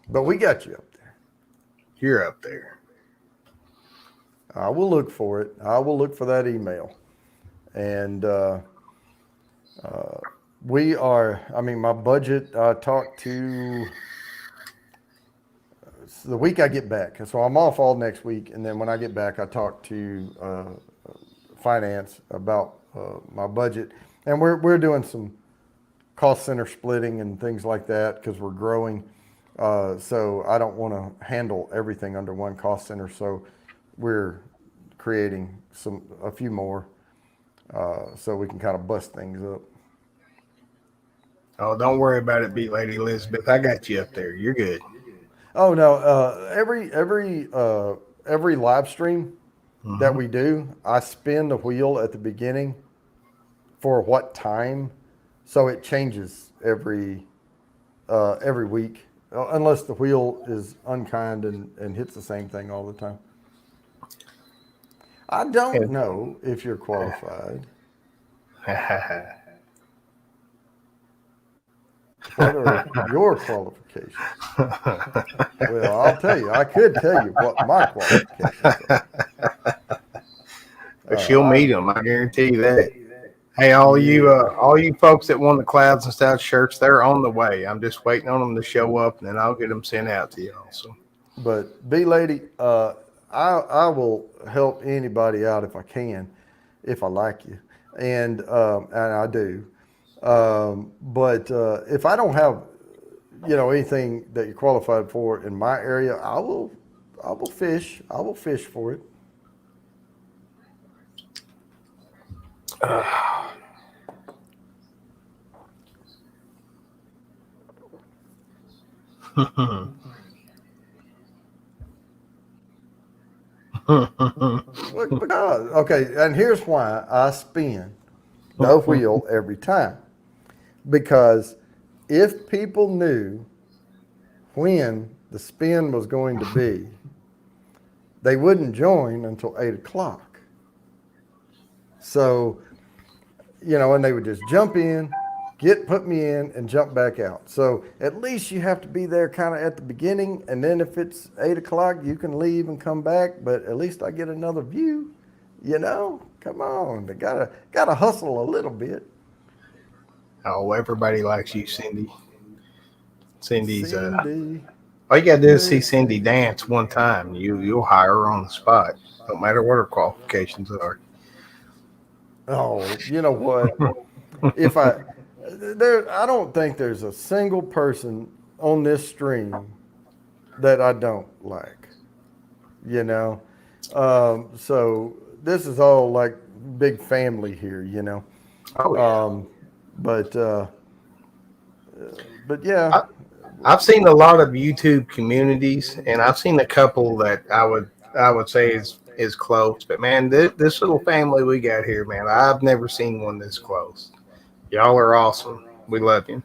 Speaker 2: But we got you up there.
Speaker 4: you're up there.
Speaker 2: I will look for it. I will look for that email. And we are. I mean, my budget. I talked to the week I get back. So I'm off all next week, and then when I get back, I talk to finance about my budget, and we're doing some cost center splitting and things like that because we're growing. So I don't want to handle everything under one cost center. So we're creating a few more, so we can kind of bust things up.
Speaker 4: Oh, don't worry about it, B lady Elizabeth. I got you up there. You're good.
Speaker 2: Oh no! Every live stream that
Speaker 4: Hmm.
Speaker 2: we do, I spin the wheel at the beginning for what time, so it changes every week, unless the wheel is unkind and hits the same thing all the time. I don't know if you're qualified. What are your qualifications? Well, I'll tell you. I could tell you what my qualifications are.
Speaker 4: She'll
Speaker 2: I
Speaker 4: meet them. I guarantee you that. Hey, all you folks that won the Clouds and Stouts shirts, they're on the way. I'm just waiting on them to show up, and then I'll get them sent out to y'all. So,
Speaker 2: But B lady, I will help anybody out if I can, if I like you, and I do. But if I don't have anything that you're qualified for in my area, I will fish. I will fish for it. Because okay, and here's why I spin the wheel every time. Because if people knew when the spin was going to be, they wouldn't join until 8 o'clock. So, and they would just jump in, put me in, and jump back out. So at least you have to be there kind of at the beginning, and then if it's 8 o'clock, you can leave and come back. But at least I get another view. Come on, they gotta hustle a little bit.
Speaker 4: Oh, everybody likes you, Cindy. Cindy's
Speaker 2: Cindy,
Speaker 4: all you gotta do is see
Speaker 2: Miss
Speaker 4: Cindy
Speaker 2: Cindy.
Speaker 4: dance one time. You'll hire her on the spot. No matter what her qualifications are.
Speaker 2: Oh, you know what? If I there, I don't think there's a single person on this stream that I don't like. You know, so this is all like big family here.
Speaker 4: Oh yeah.
Speaker 2: Um, but uh, but yeah,
Speaker 4: I, I've seen a lot of YouTube communities, and I've seen a couple that I would say is close. But man, this little family we got here, man, I've never seen one this close. Y'all are awesome. We love you.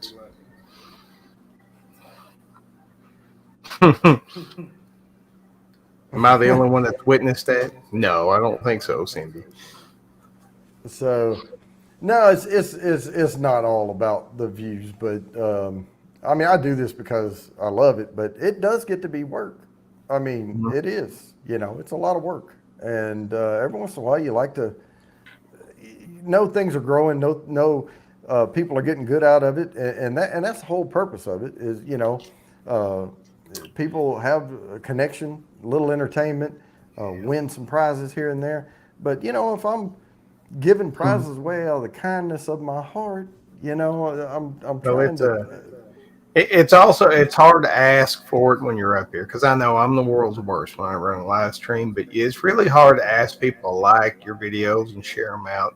Speaker 4: Am I the only one that's witnessed that? No, I don't think so, Cindy.
Speaker 2: so no, it's not all about the views, but I mean, I do this because I love it, but it does get to be work. I mean,
Speaker 4: Mhm.
Speaker 2: it is. It's a lot of work, and every once in a while, you like to know things are growing. People are getting good out of it, and that's the whole purpose of it. Is uh, people have a connection, a little entertainment, win some prizes here and there. But if I'm giving prizes away out of the kindness of my heart, I'm
Speaker 4: So
Speaker 2: trying to.
Speaker 4: it's also it's hard to ask for it when you're up here because I know I'm the world's worst when I run a live stream, but it's really hard to ask people to like your videos and share them out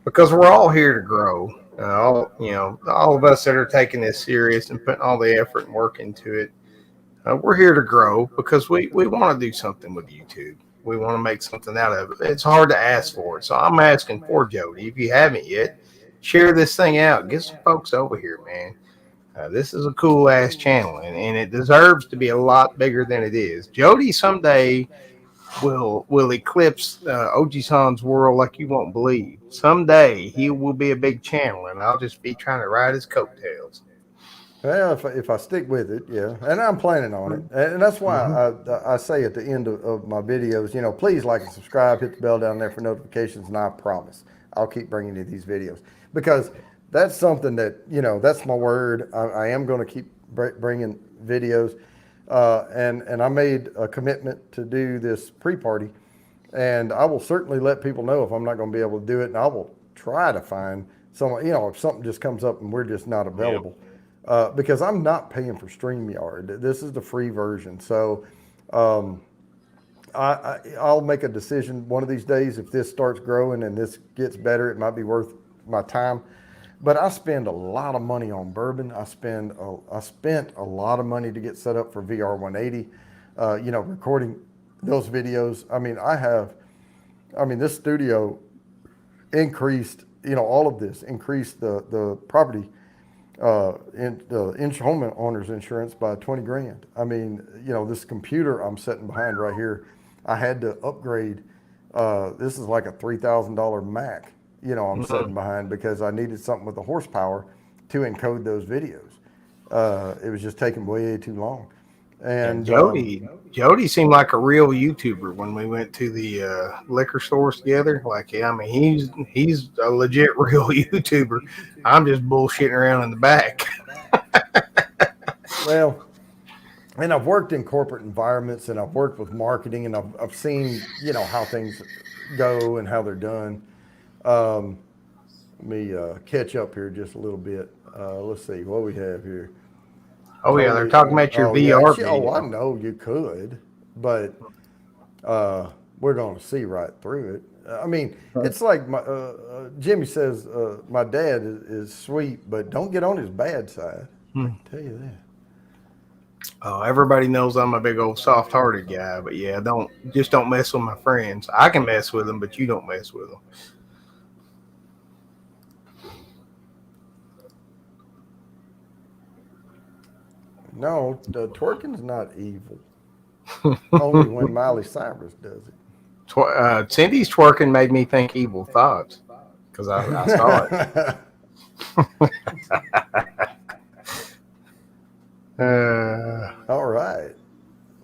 Speaker 4: because we're all here to grow. All of us that are taking this serious and putting all the effort and work into it, we're here to grow because we want to do something with YouTube. We want to make something out of it. It's hard to ask for it, so I'm asking for Jody. If you haven't yet, share this thing out. Get some folks over here, man. This is a cool ass channel, and it deserves to be a lot bigger than it is. Jody someday will eclipse OG San's world like you won't believe. Someday he will be a big channel, and I'll just be trying to ride his coattails.
Speaker 2: Well, if I stick with it, yeah, and I'm planning on it, and that's why
Speaker 4: Mm-hmm.
Speaker 2: I say at the end of my videos, please like and subscribe, hit the bell down there for notifications, and I promise I'll keep bringing you these videos because that's something that that's my word. I am going to keep bringing videos, and I made a commitment to do this pre-party, and I will certainly let people know if I'm not going to be able to do it, and I will try to find someone. If something just comes up and we're just not
Speaker 4: Yep.
Speaker 2: available because I'm not paying for StreamYard. This is the free version. So um, I'll make a decision one of these days if this starts growing and this gets better. It might be worth my time. But I spend a lot of money on bourbon. I spent a lot of money to get set up for VR 180. Recording those videos. This studio increased. All of this increased the property in the homeowner's insurance by 20 grand. This computer I'm sitting behind right here, I had to upgrade. This is like a $3,000 Mac. I'm
Speaker 4: Mhm.
Speaker 2: sitting behind because I needed something with the horsepower to encode those videos. It was just taking way too long,
Speaker 4: And
Speaker 2: and
Speaker 4: Jody seemed like a real YouTuber when we went to the liquor stores together. Like, yeah, I mean, he's a legit real YouTuber. I'm just bullshitting around in the back.
Speaker 2: well, and I've worked in corporate environments, and I've worked with marketing, and I've seen, how things go and how they're done. Um, Let me catch up here just a little bit. Let's see what we have here.
Speaker 4: Oh yeah, they're
Speaker 2: Totally.
Speaker 4: talking about your
Speaker 2: Oh yeah.
Speaker 4: VR
Speaker 2: Oh, I
Speaker 4: video.
Speaker 2: know you could, but we're going to see right through it. I mean, it's like Jimmy says. My dad is sweet, but don't get on his bad side. I can tell you that.
Speaker 4: Oh, everybody knows I'm a big old soft-hearted guy, but yeah, don't mess with my friends. I can mess with them, but you don't mess with them.
Speaker 2: No, twerking's not evil. Only when Miley Cyrus does
Speaker 4: Cindy's twerking made me think evil thoughts because I saw it.
Speaker 2: it. All right.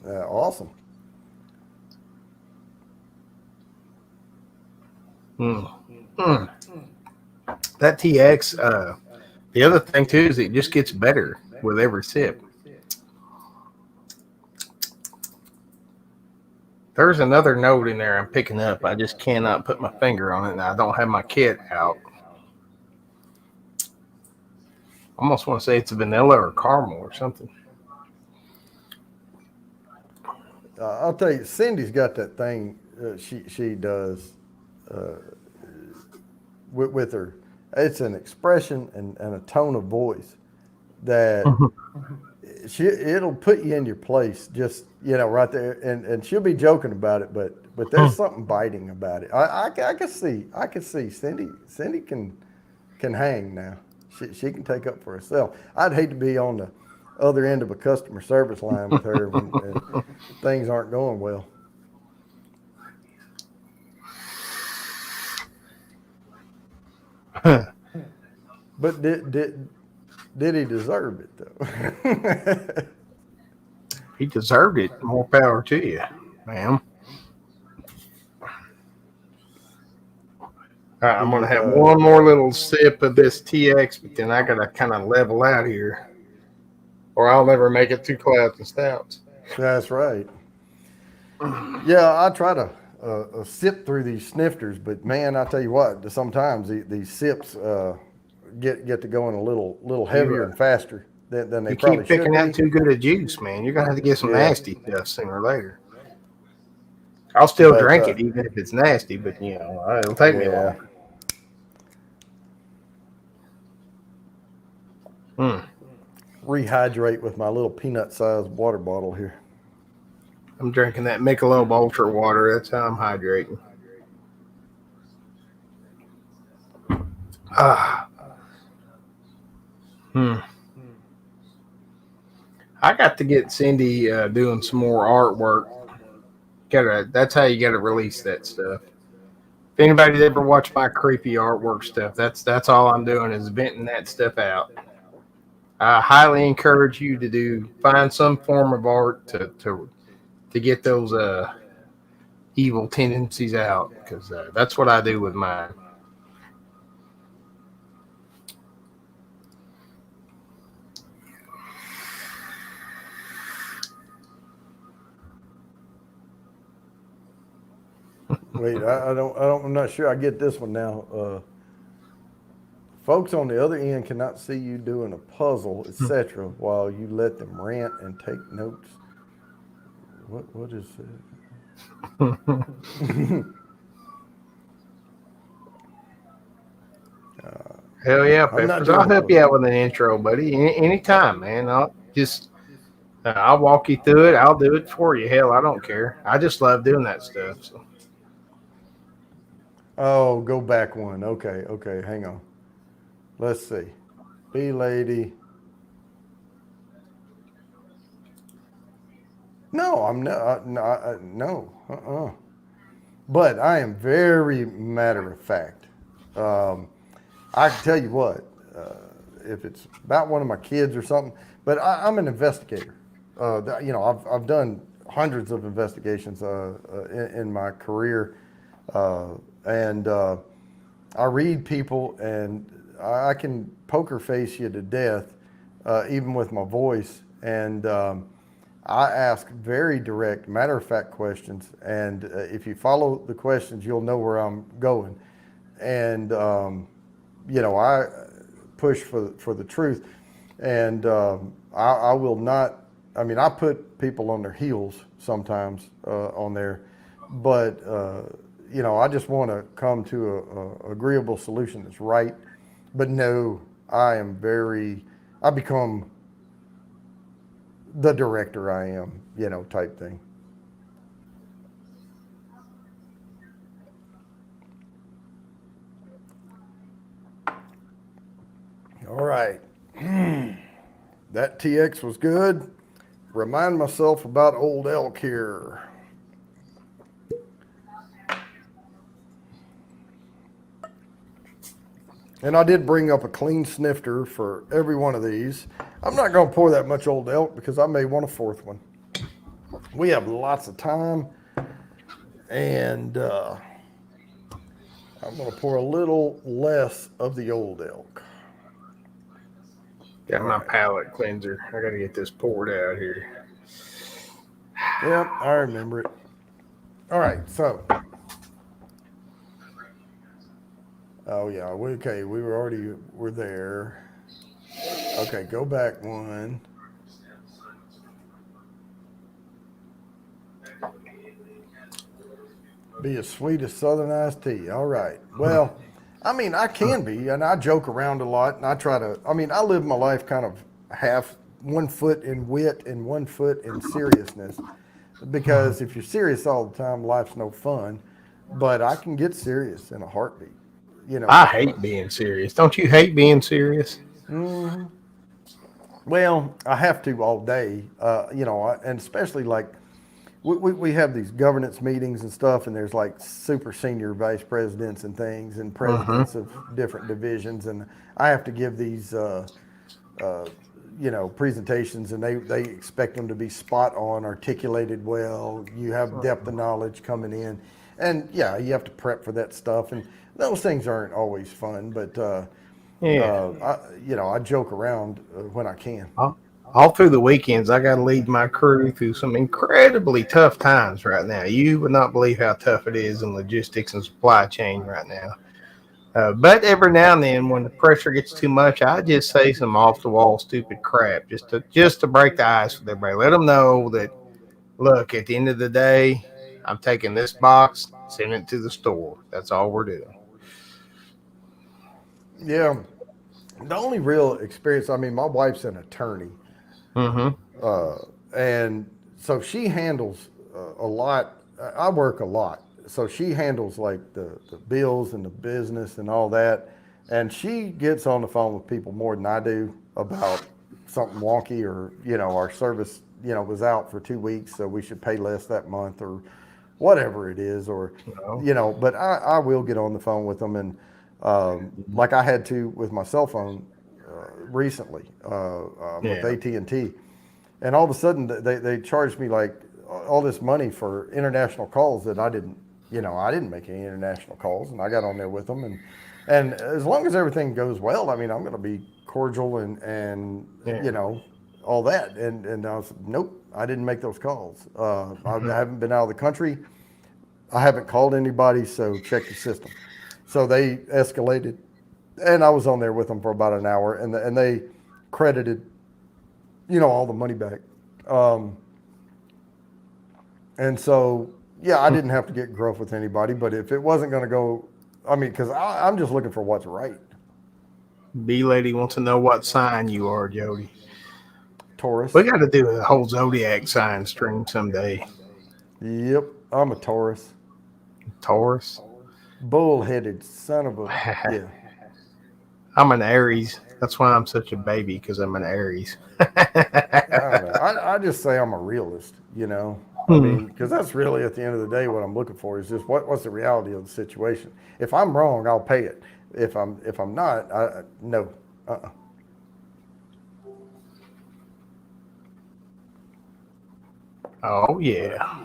Speaker 2: Awesome.
Speaker 4: Mm, mm. That TX. The other thing too is it just gets better with every sip. There's another note in there I'm picking up. I just cannot put my finger on it, and I don't have my kit out. I almost want to say it's vanilla or caramel or something.
Speaker 2: I'll tell you, Cindy's got that thing she does with her. It's an expression and a tone of voice that it'll put you in your place, just right there, and she'll be joking about it, but there's something biting about it. I can see Cindy can hang now. She can take up for herself. I'd hate to be on the other end of a customer service line with her when things aren't going well. But did he deserve it though?
Speaker 4: He deserved it. More power to you, ma'am. All right, I'm
Speaker 2: The
Speaker 4: gonna have one more little sip of this TX, but then I gotta kind of level out here, or I'll never make it through clouds and stouts.
Speaker 2: That's right. Yeah, I try to sip through these snifters, but man, I tell you what, sometimes these sips get to going a little
Speaker 4: You
Speaker 2: heavier and faster than they
Speaker 4: you
Speaker 2: probably
Speaker 4: keep
Speaker 2: should
Speaker 4: picking out
Speaker 2: be.
Speaker 4: too good a juice, man. You're gonna have to get some
Speaker 2: Yeah,
Speaker 4: nasty stuff sooner or later. I'll still
Speaker 2: but
Speaker 4: drink it even if it's nasty, but it'll take me
Speaker 2: yeah,
Speaker 4: longer. Mm.
Speaker 2: rehydrate with my little peanut-sized water bottle here.
Speaker 4: I'm drinking that Michelob Ultra water. That's how I'm hydrating. Ah. Hmm. I got to get Cindy doing some more artwork. That's how you gotta release that stuff. If anybody's ever watched my creepy artwork stuff, that's all I'm doing is venting that stuff out. I highly encourage you to find some form of art to get those evil tendencies out because that's what I do with mine.
Speaker 2: Wait, I'm not sure I get this one now. Folks on the other end cannot see you doing a puzzle, etc., while you let them rant and take notes. What is it?
Speaker 4: Hell yeah,
Speaker 2: I'm not
Speaker 4: Peppers!
Speaker 2: doing
Speaker 4: I'll
Speaker 2: a
Speaker 4: help you
Speaker 2: puzzle.
Speaker 4: out with an intro, buddy. Anytime, man. I'll walk you through it. I'll do it for you. Hell, I don't care. I just love doing that stuff. So.
Speaker 2: Oh, go back one. Okay, hang on. Let's see. Bee lady. No, I'm not. No. But I am very matter of fact. Um, I can tell you what, if it's about one of my kids or something, but I'm an investigator. I've done hundreds of investigations in my career, and I read people, and I can poker face you to death, even with my voice. And I ask very direct, matter of fact questions, and if you follow the questions, you'll know where I'm going. And I push for the truth, and I will not. I mean, I put people on their heels sometimes on there, but I just want to come to a agreeable solution that's right. But no, I am very. I become the director I am, type thing. All right, that TX was good. Remind myself about old elk here. And I did bring up a clean snifter for every one of these. I'm not going to pour that much old elk because I may want a fourth one. We have lots of time, and I'm going to pour a little less of the old elk.
Speaker 4: Got
Speaker 2: All
Speaker 4: my
Speaker 2: right.
Speaker 4: palate cleanser. I got to get this poured out here.
Speaker 2: Yep, I remember it. All right, so. Oh yeah, okay. We're there. Okay, go back one. Be as sweet as Southern iced tea. All right. Well, I mean, I can be, and I joke around a lot, and I try to. I mean, I live my life kind of half 1 foot in wit and 1 foot in seriousness, because if you're serious all the time, life's no fun. But I can get serious in a heartbeat. You know.
Speaker 4: I hate being serious. Don't you hate being serious?
Speaker 2: Mm, well, I have to all day. And especially like we have these governance meetings and stuff, and there's like super senior vice presidents and things, and
Speaker 4: Mm-hmm.
Speaker 2: presidents of different divisions, and I have to give these, presentations, and they expect them to be spot on, articulated well. You have depth of knowledge coming in, and yeah, you have to prep for that stuff, and those things aren't always fun, but
Speaker 4: Yeah.
Speaker 2: I joke around when I can.
Speaker 4: All, all through the weekends, I got to lead my crew through some incredibly tough times right now. You would not believe how tough it is in logistics and supply chain right now. But every now and then, when the pressure gets too much, I just say some off the wall stupid crap just to break the ice with everybody. Let them know that, look, at the end of the day, I'm taking this box, sending it to the store. That's all we're doing.
Speaker 2: Yeah, the only real experience, I mean, my wife's an attorney,
Speaker 4: Mm-hmm.
Speaker 2: uh, and so she handles a lot. I work a lot, so she handles like the bills and the business and all that, and she gets on the phone with people more than I do about something wonky, or our service was out for 2 weeks, so we should pay less that month, or whatever it is, or
Speaker 4: No.
Speaker 2: but I will get on the phone with them, and like I had to with my cell phone recently. I'm with
Speaker 4: Yeah.
Speaker 2: AT&T, and all of a sudden they charged me like all this money for international calls that I didn't make any international calls, and I got on there with them, and as long as everything goes well, I mean, I'm going to be cordial, and
Speaker 4: Yeah.
Speaker 2: all that, and I was, nope, I didn't make those calls. I
Speaker 4: Mm-hmm.
Speaker 2: haven't been out of the country. I haven't called anybody, so check your system. So they escalated, and I was on there with them for about an hour, and they credited, all the money back. Um, and so, yeah, I didn't have to get gruff with anybody, but if it wasn't going to go, I mean, because I'm just looking for what's right.
Speaker 4: B lady wants to know what sign you are, Jody. We
Speaker 2: Taurus.
Speaker 4: got to do a whole zodiac sign stream someday.
Speaker 2: Yep, I'm a Taurus.
Speaker 4: Taurus.
Speaker 2: Bullheaded son of a, yeah.
Speaker 4: I'm an Aries. That's why I'm such a baby because I'm an Aries.
Speaker 2: I don't know. I just say I'm a realist. I
Speaker 4: Hmm.
Speaker 2: mean, because that's really at the end of the day what I'm looking for is just what's the reality of the situation. If I'm wrong, I'll pay it. If I'm not, no. Uh-uh.
Speaker 4: Oh
Speaker 2: But
Speaker 4: yeah.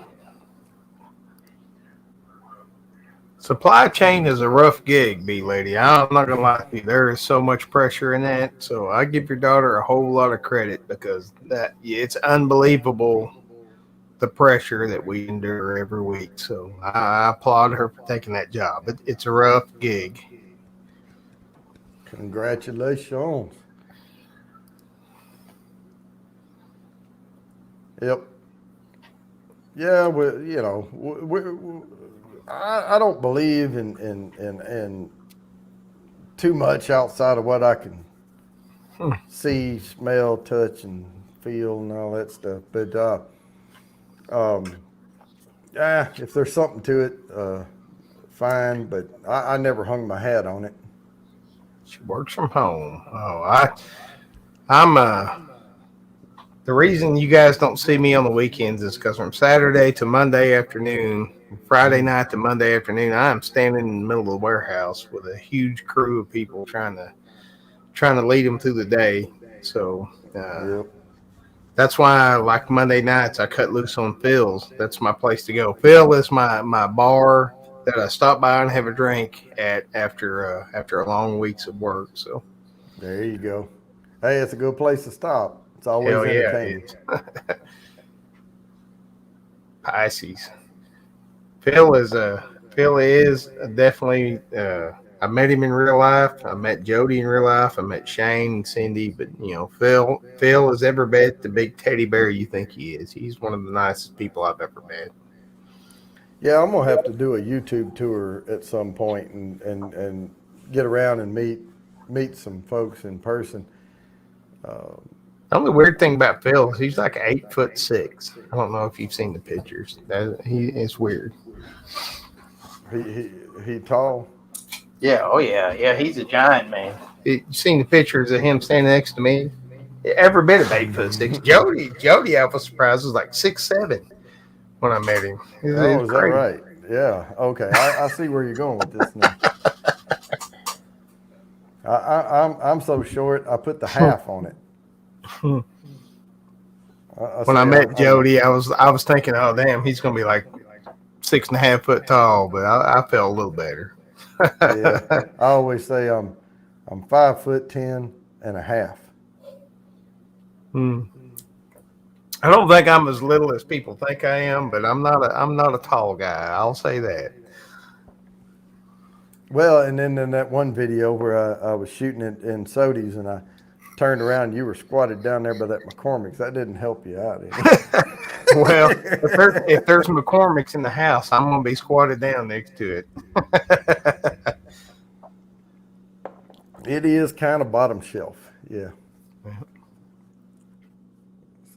Speaker 4: Supply chain is a rough gig, B lady. I'm not gonna lie to you. There is so much pressure in that. So I give your daughter a whole lot of credit because it's unbelievable the pressure that we endure every week. So I applaud her for taking that job. It's a rough gig.
Speaker 2: Congratulations. Yep. Yeah, I don't believe in too much outside of what I can see, smell, touch, and feel, and all that stuff. But um, yeah, if there's something to it, fine. But I never hung my hat on it.
Speaker 4: She works from home. I'm the reason you guys don't see me on the weekends is because from Saturday to Monday afternoon, Friday night to Monday afternoon, I am standing in the middle of the warehouse with a huge crew of people trying to lead them through the day. So
Speaker 2: Yep.
Speaker 4: that's why, like Monday nights, I cut loose on Phil's. That's my place to go. Phil is my bar that I stop by and have a drink at after a long weeks of work. So
Speaker 2: There you go. Hey, it's a good place to stop. It's always
Speaker 4: hell yeah,
Speaker 2: entertaining.
Speaker 4: it's Pisces. Phil is definitely. I met him in real life. I met Jody in real life. I met Shane and Cindy. But Phil is every bit the big teddy bear you think he is. He's one of the nicest people I've ever met.
Speaker 2: Yeah, I'm gonna have to do a YouTube tour at some point and get around and meet some folks in person.
Speaker 4: The only weird thing about Phil is he's like 8'6". I don't know if you've seen the pictures. It's weird.
Speaker 2: He tall.
Speaker 4: Yeah, oh yeah. He's a giant man. You seen the pictures of him standing next to me? Every bit of 8'6". Jody, I was surprised was like 6'7" when I met him.
Speaker 2: Oh,
Speaker 4: It's
Speaker 2: is that
Speaker 4: crazy.
Speaker 2: right? Yeah. Okay. I see where you're going with this now. I'm so short. I put the half on it. I
Speaker 4: When I
Speaker 2: say
Speaker 4: met
Speaker 2: I'm
Speaker 4: Jody, I was thinking, oh damn, he's gonna be like 6.5 foot tall, but I felt a little better.
Speaker 2: yeah. I always say I'm 5'10" and a half.
Speaker 4: Hmm. I don't think I'm as little as people think I am, but I'm not a tall guy. I'll say that.
Speaker 2: Well, and then in that one video where I was shooting it in Sodies and I turned around, you were squatted down there by that McCormick's. That didn't help you out any.
Speaker 4: Well, if there's McCormick's in the house, I'm gonna be squatted down next to it.
Speaker 2: It is kind of bottom shelf. Yeah.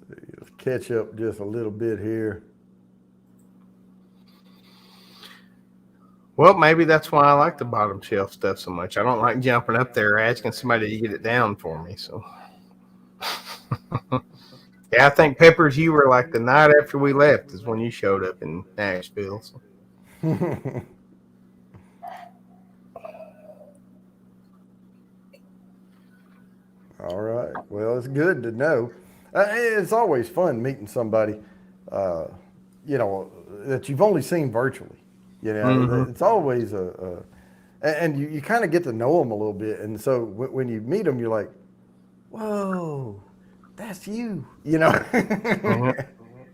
Speaker 2: Let's catch up just a little bit here.
Speaker 4: Well, maybe that's why I like the bottom shelf stuff so much. I don't like jumping up there asking somebody to get it down for me. So, yeah, I think Peppers, you were like the night after we left is when you showed up in Nashville. So.
Speaker 2: All right. Well, it's good to know. It's always fun meeting somebody, uh, that you've only seen virtually.
Speaker 4: Mm-hmm.
Speaker 2: It's always and you kind of get to know them a little bit. And so when you meet them, you're like, whoa, that's you,
Speaker 4: Yeah.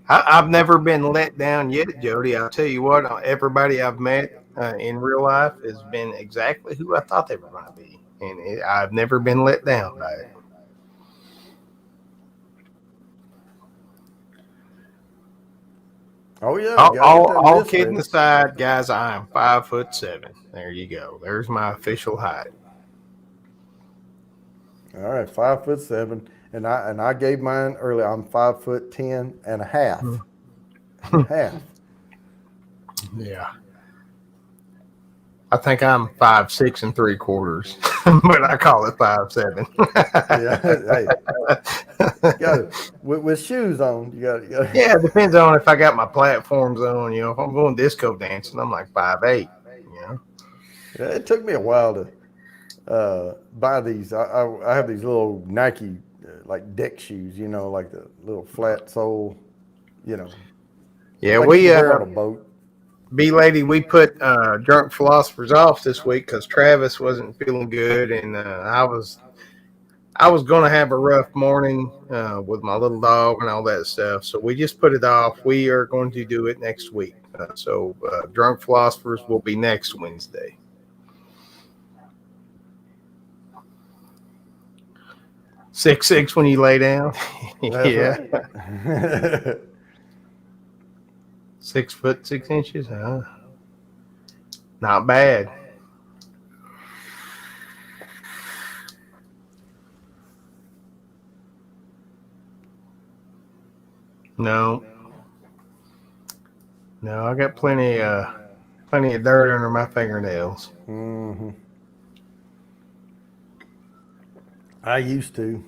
Speaker 4: I've never been let down yet, Jody. I'll tell you what, everybody I've met in real life has been exactly who I thought they were going to be. And I've never been let down by it.
Speaker 2: Oh, yeah.
Speaker 4: All,
Speaker 2: Got to get
Speaker 4: all,
Speaker 2: that
Speaker 4: all
Speaker 2: list
Speaker 4: kidding
Speaker 2: ready.
Speaker 4: aside, guys, I am 5'7". There you go. There's my official height.
Speaker 2: All right. 5'7". And I gave mine earlier. I'm 5'10" and a half. And a half.
Speaker 4: Yeah. I think I'm 5'6 3/4", but I call it 5'7".
Speaker 2: Yeah. Hey, you got it. With shoes on, you got it.
Speaker 4: Yeah, it depends on if I got my platforms on. If I'm going disco dancing, I'm like 5'8".
Speaker 2: Yeah, it took me a while to buy these. I have these little Nike like deck shoes, like the little flat sole,
Speaker 4: Yeah,
Speaker 2: like you
Speaker 4: we
Speaker 2: can wear on a boat.
Speaker 4: B lady, we put drunk philosophers off this week because Travis wasn't feeling good, and I was gonna have a rough morning with my little dog and all that stuff. So we just put it off. We are going to do it next week. So drunk philosophers will be next Wednesday. 6'6" when you lay down.
Speaker 2: That's
Speaker 4: Yeah,
Speaker 2: right.
Speaker 4: 6'6". Not bad. No, no, I got plenty of dirt under my fingernails.
Speaker 2: Hmm. I used to.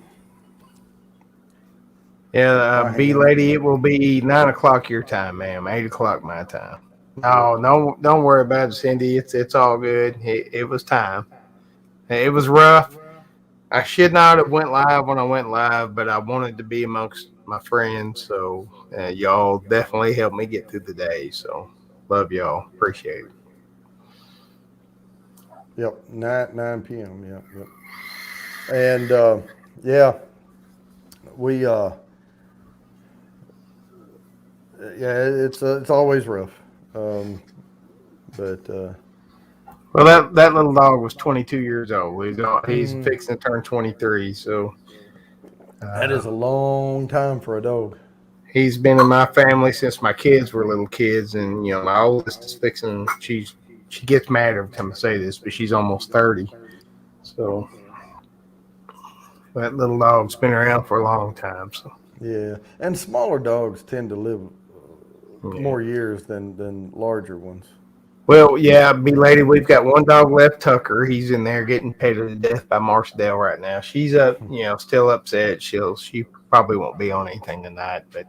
Speaker 4: Yeah,
Speaker 2: My
Speaker 4: B
Speaker 2: hand.
Speaker 4: lady, it will be 9 o'clock your time, ma'am. 8 o'clock my time. No, don't worry about it, Cindy. It's all good. It was time. It was rough. I should not have went live when I went live, but I wanted to be amongst my friends. So y'all definitely helped me get through the day. So love y'all. Appreciate it.
Speaker 2: Yep, 9 p.m. Yep, yep. And yeah, we yeah, it's always rough. Um, but
Speaker 4: Well, that little dog was 22 years old. He's
Speaker 2: mm,
Speaker 4: fixing to turn 23. So
Speaker 2: that
Speaker 4: uh,
Speaker 2: is a long time for a dog.
Speaker 4: he's been in my family since my kids were little kids, and my oldest is fixing. She gets mad every time I say this, but she's almost 30. So that little dog's been around for a long time. So
Speaker 2: Yeah, and smaller dogs tend to live
Speaker 4: yeah.
Speaker 2: more years than larger ones.
Speaker 4: Well, yeah, B lady, we've got one dog left, Tucker. He's in there getting petted to death by Marchdale right now. She's up, still upset. She probably won't be on anything tonight, but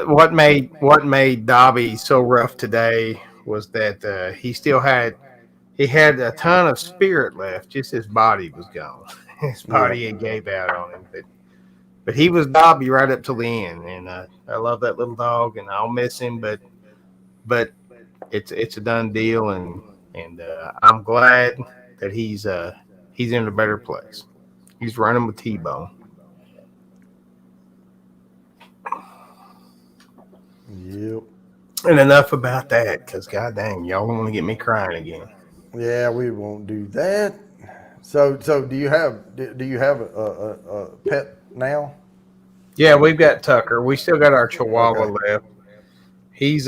Speaker 4: what made Dobby so rough today was that he had a ton of spirit left, just his body was gone. His
Speaker 2: Yeah,
Speaker 4: body had gave out on him, but he was Dobby right up till the end, and I love that little dog, and I'll miss him, but it's a done deal, and I'm glad that he's in a better place. He's running with T-Bone.
Speaker 2: yep,
Speaker 4: And enough about that, because god dang, y'all don't want to get me crying again.
Speaker 2: yeah. We won't do that. So do you have a pet now?
Speaker 4: Yeah, we've got Tucker. We still got our
Speaker 2: Okay.
Speaker 4: Chihuahua left. He's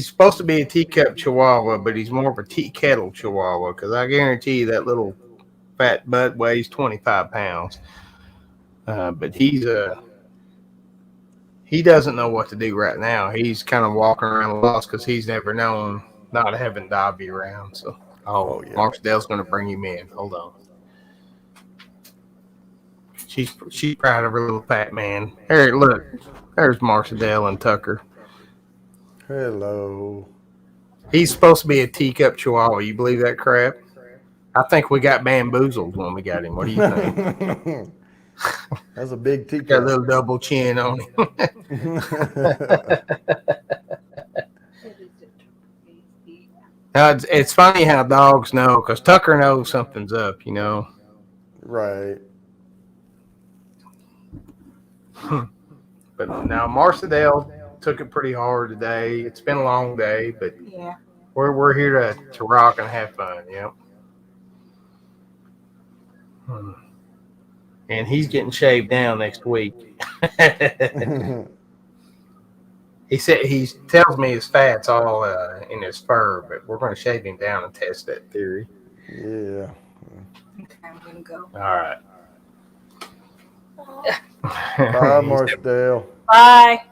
Speaker 4: supposed to be a teacup Chihuahua, but he's more of a tea kettle Chihuahua, because I guarantee you that little fat butt weighs 25 pounds. But he doesn't know what to do right now. He's kind of walking around lost because he's never known not having Dobby around. So,
Speaker 2: Oh yeah.
Speaker 4: Marchdale's going to bring him in. Hold on. She's proud of her little fat man. Here, look. There's Marchdale and Tucker.
Speaker 2: Hello.
Speaker 4: He's supposed to be a teacup Chihuahua. You believe that crap? I think we got bamboozled when we got him. What do you think?
Speaker 2: That's a big
Speaker 4: Got a
Speaker 2: teacup.
Speaker 4: little double chin on him. Now, it's funny how dogs know, because Tucker knows something's up.
Speaker 2: Right.
Speaker 4: But now Marchdale took it pretty hard today. It's been a long day, but we're here to rock and have fun. Yep. And he's getting shaved down next week. He tells me his fat's all in his fur, but we're going to shave him down and test that theory.
Speaker 2: Yeah.
Speaker 5: Okay, I'm gonna go.
Speaker 4: All right.
Speaker 2: Bye, Marchdale.
Speaker 5: Bye.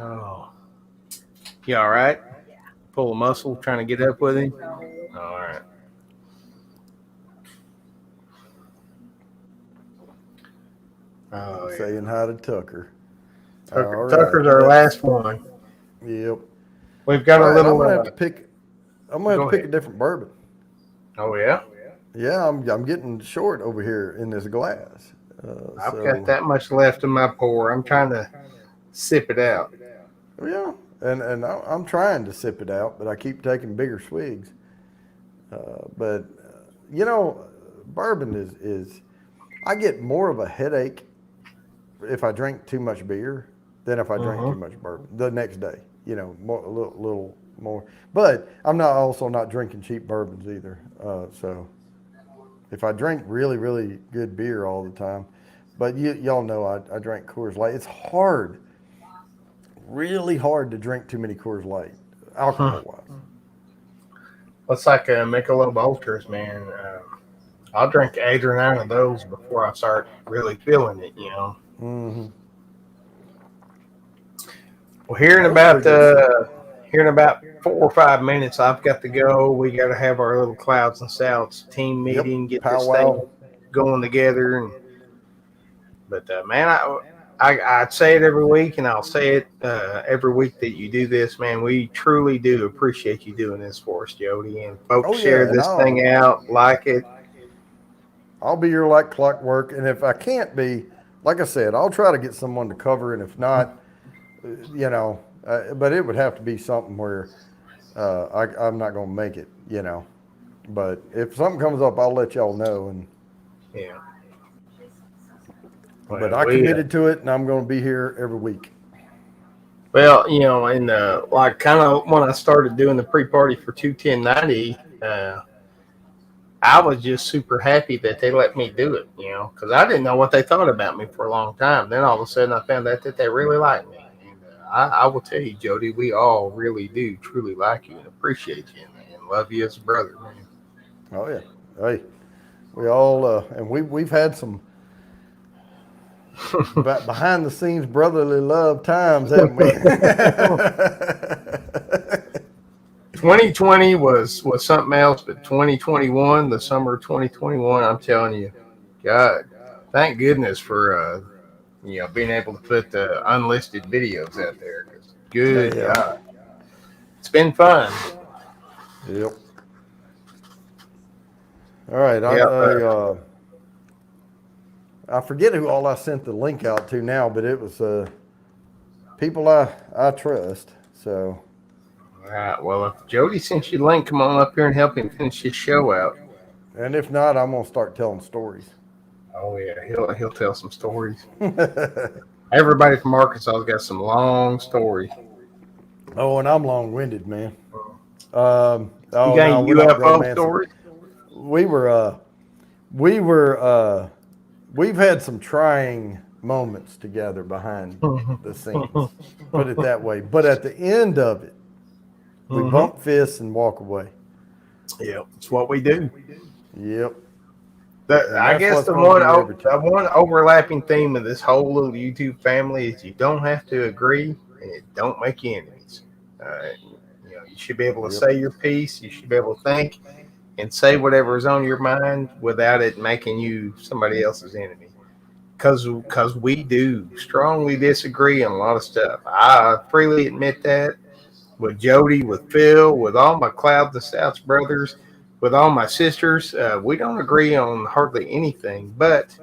Speaker 4: Oh, you all right? Pull a muscle trying to get up with him.
Speaker 5: No.
Speaker 4: All right. Oh, yeah.
Speaker 2: Saying hi to Tucker. All right.
Speaker 4: Tucker's our last one.
Speaker 2: Yep.
Speaker 4: We've got
Speaker 2: All
Speaker 4: a
Speaker 2: right,
Speaker 4: little.
Speaker 2: I'm gonna have to pick. I'm gonna have
Speaker 4: Go
Speaker 2: to pick
Speaker 4: ahead.
Speaker 2: a different bourbon.
Speaker 4: Oh yeah.
Speaker 2: Yeah, I'm getting short over here in this glass.
Speaker 4: I've got that much left in my pour. I'm trying to sip it out.
Speaker 2: Yeah, and I'm trying to sip it out, but I keep taking bigger swigs. But you know, bourbon is I get more of a headache if I drink too much beer than if I drink
Speaker 4: Mm-hmm.
Speaker 2: too much bourbon the next day. You know, more, a little more. But I'm not also not drinking cheap bourbons either. So if I drink really really good beer all the time, but y'all know I drink Coors Light. It's hard, really hard to drink too many Coors Light, alcohol wise.
Speaker 4: It's like Michelob Ultras, man. I'll drink 8 or 9 of those before I start really feeling it.
Speaker 2: Mm-hmm.
Speaker 4: Well, here in
Speaker 2: That's pretty
Speaker 4: about
Speaker 2: good stuff.
Speaker 4: 4 or 5 minutes, I've got to go. We got to have our little Clouds and Stouts team
Speaker 2: Yep,
Speaker 4: meeting, get this
Speaker 2: powwow.
Speaker 4: thing going together. But man, I'd say it every week, and I'll say it every week that you do this, man. We truly do appreciate you doing this for us, Jody. And folks,
Speaker 2: Oh
Speaker 4: share
Speaker 2: yeah, and
Speaker 4: this thing out, like it.
Speaker 2: I'll be here like clockwork. And if I can't be, like I said, I'll try to get someone to cover. And if not, you know, but it would have to be something where I'm not going to make it, you know. But if something comes up, I'll let y'all know. And
Speaker 4: Yeah.
Speaker 2: but
Speaker 4: Well,
Speaker 2: I committed to it, and I'm going to be here every week.
Speaker 4: well, and like kind of when I started doing the pre-party for 21090, I was just super happy that they let me do it, because I didn't know what they thought about me for a long time. Then all of a sudden I found out that they really like me. And I will tell you, Jody, we all really do truly like you and appreciate you and love you as a brother, man.
Speaker 2: Oh yeah, hey, we all and we've had some behind the scenes brotherly love times, haven't we?
Speaker 4: 2020 was something else, but 2021, the summer of 2021, I'm telling you, God, thank goodness for being able to put the unlisted videos out there. 'Cause good
Speaker 2: Yeah.
Speaker 4: God, it's been fun.
Speaker 2: Yep. All right.
Speaker 4: Yeah,
Speaker 2: I forget who all I sent the link out to now, but it was people I trust. So
Speaker 4: all right. Well, if Jody sent you the link, come on up here and help him finish his show out.
Speaker 2: and if not, I'm gonna start telling stories.
Speaker 4: Oh yeah, he'll tell some stories. Everybody from Arkansas's got some long stories.
Speaker 2: Oh, and I'm long winded, man.
Speaker 4: You
Speaker 2: Oh
Speaker 4: got
Speaker 2: no,
Speaker 4: any
Speaker 2: we're not
Speaker 4: UFO
Speaker 2: romancing.
Speaker 4: stories?
Speaker 2: We were we were we've had some trying moments together behind the scenes. Put it that way. But at the end of it, we
Speaker 4: Mm-hmm.
Speaker 2: bump fists and walk away.
Speaker 4: Yeah, it's what we do.
Speaker 2: Yep. And
Speaker 4: I
Speaker 2: that's
Speaker 4: guess
Speaker 2: what's going to be every
Speaker 4: the
Speaker 2: time.
Speaker 4: one overlapping theme of this whole little YouTube family is you don't have to agree, and it don't make you enemies. You should be able to
Speaker 2: Yep.
Speaker 4: say your piece. You should be able to think and say whatever is on your mind without it making you somebody else's enemy. Because we do strongly disagree on a lot of stuff. I freely admit that with Jody, with Phil, with all my Clouds and Stouts brothers, with all my sisters. We don't agree on hardly anything, but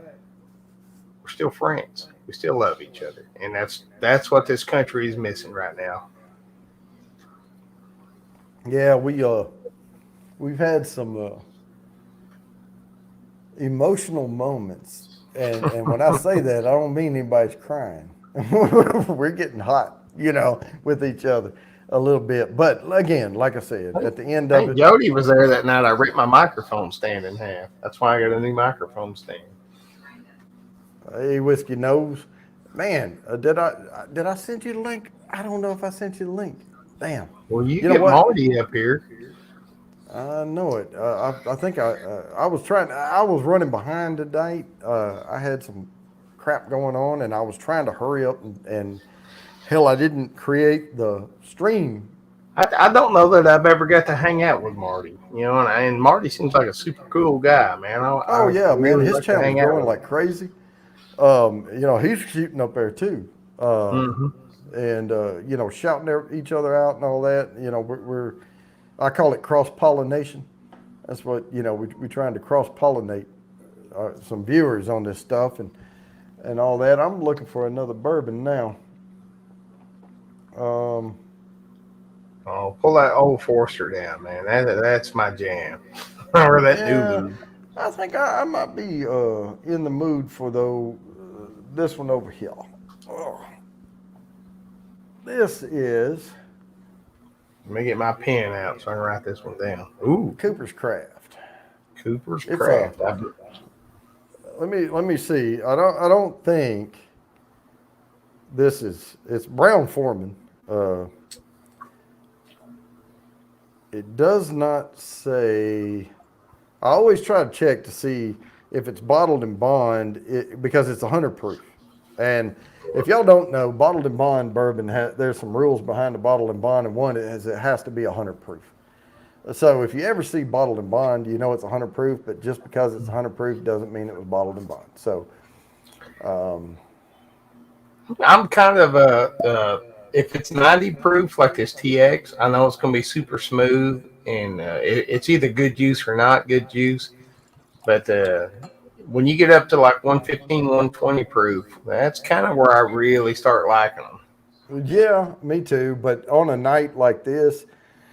Speaker 4: we're still friends. We still love each other, and that's what this country is missing right now.
Speaker 2: Yeah, we've had some emotional moments. And when I say that, I don't mean anybody's crying. We're getting hot, with each other a little bit. But again, like I said, at the end
Speaker 4: I
Speaker 2: of
Speaker 4: think
Speaker 2: it,
Speaker 4: Jody was there that night. I ripped my microphone stand in half. That's why I got a new microphone stand.
Speaker 2: hey, whiskey nose, man, did I send you the link? I don't know if I sent you the link. Damn.
Speaker 4: Well, you
Speaker 2: You know
Speaker 4: get
Speaker 2: what?
Speaker 4: Marty up here.
Speaker 2: I know it. I think I was trying. I was running behind today. I had some crap going on, and I was trying to hurry up and hell, I didn't create the stream.
Speaker 4: I don't know that I've ever got to hang out with Marty. And Marty seems like a super cool guy, man.
Speaker 2: Oh
Speaker 4: I
Speaker 2: yeah, man,
Speaker 4: really
Speaker 2: his
Speaker 4: like to
Speaker 2: channel's
Speaker 4: hang out
Speaker 2: growing
Speaker 4: with
Speaker 2: like
Speaker 4: him.
Speaker 2: crazy. He's shooting up there too,
Speaker 4: Hmm.
Speaker 2: and shouting each other out and all that. We're I call it cross pollination. That's what we're trying to cross pollinate some viewers on this stuff and all that. I'm looking for another bourbon now.
Speaker 4: Oh, pull that old Forester down, man. That's my jam. Or that
Speaker 2: Yeah,
Speaker 4: Nulu.
Speaker 2: I think I might be in the mood for this one over here. Oh, this is
Speaker 4: Let me get my pen out so I can write this one down. Ooh,
Speaker 2: Cooper's Craft.
Speaker 4: Cooper's
Speaker 2: It's a
Speaker 4: Craft.
Speaker 2: let me see. I don't think it's Brown Foreman. Uh, it does not say. I always try to check to see if it's bottled in bond because it's 100 proof. And if y'all don't know, bottled in bond bourbon, there's some rules behind the bottled in bond, and one is it has to be 100 proof. So if you ever see bottled in bond, you know it's 100 proof, but just because it's 100 proof doesn't mean it was bottled in bond. So,
Speaker 4: I'm kind of if it's 90 proof like this TX, I know it's going to be super smooth and it's either good juice or not good juice. But when you get up to like 115, 120 proof, that's kind of where I really start liking them.
Speaker 2: yeah, me too. But on a night like this,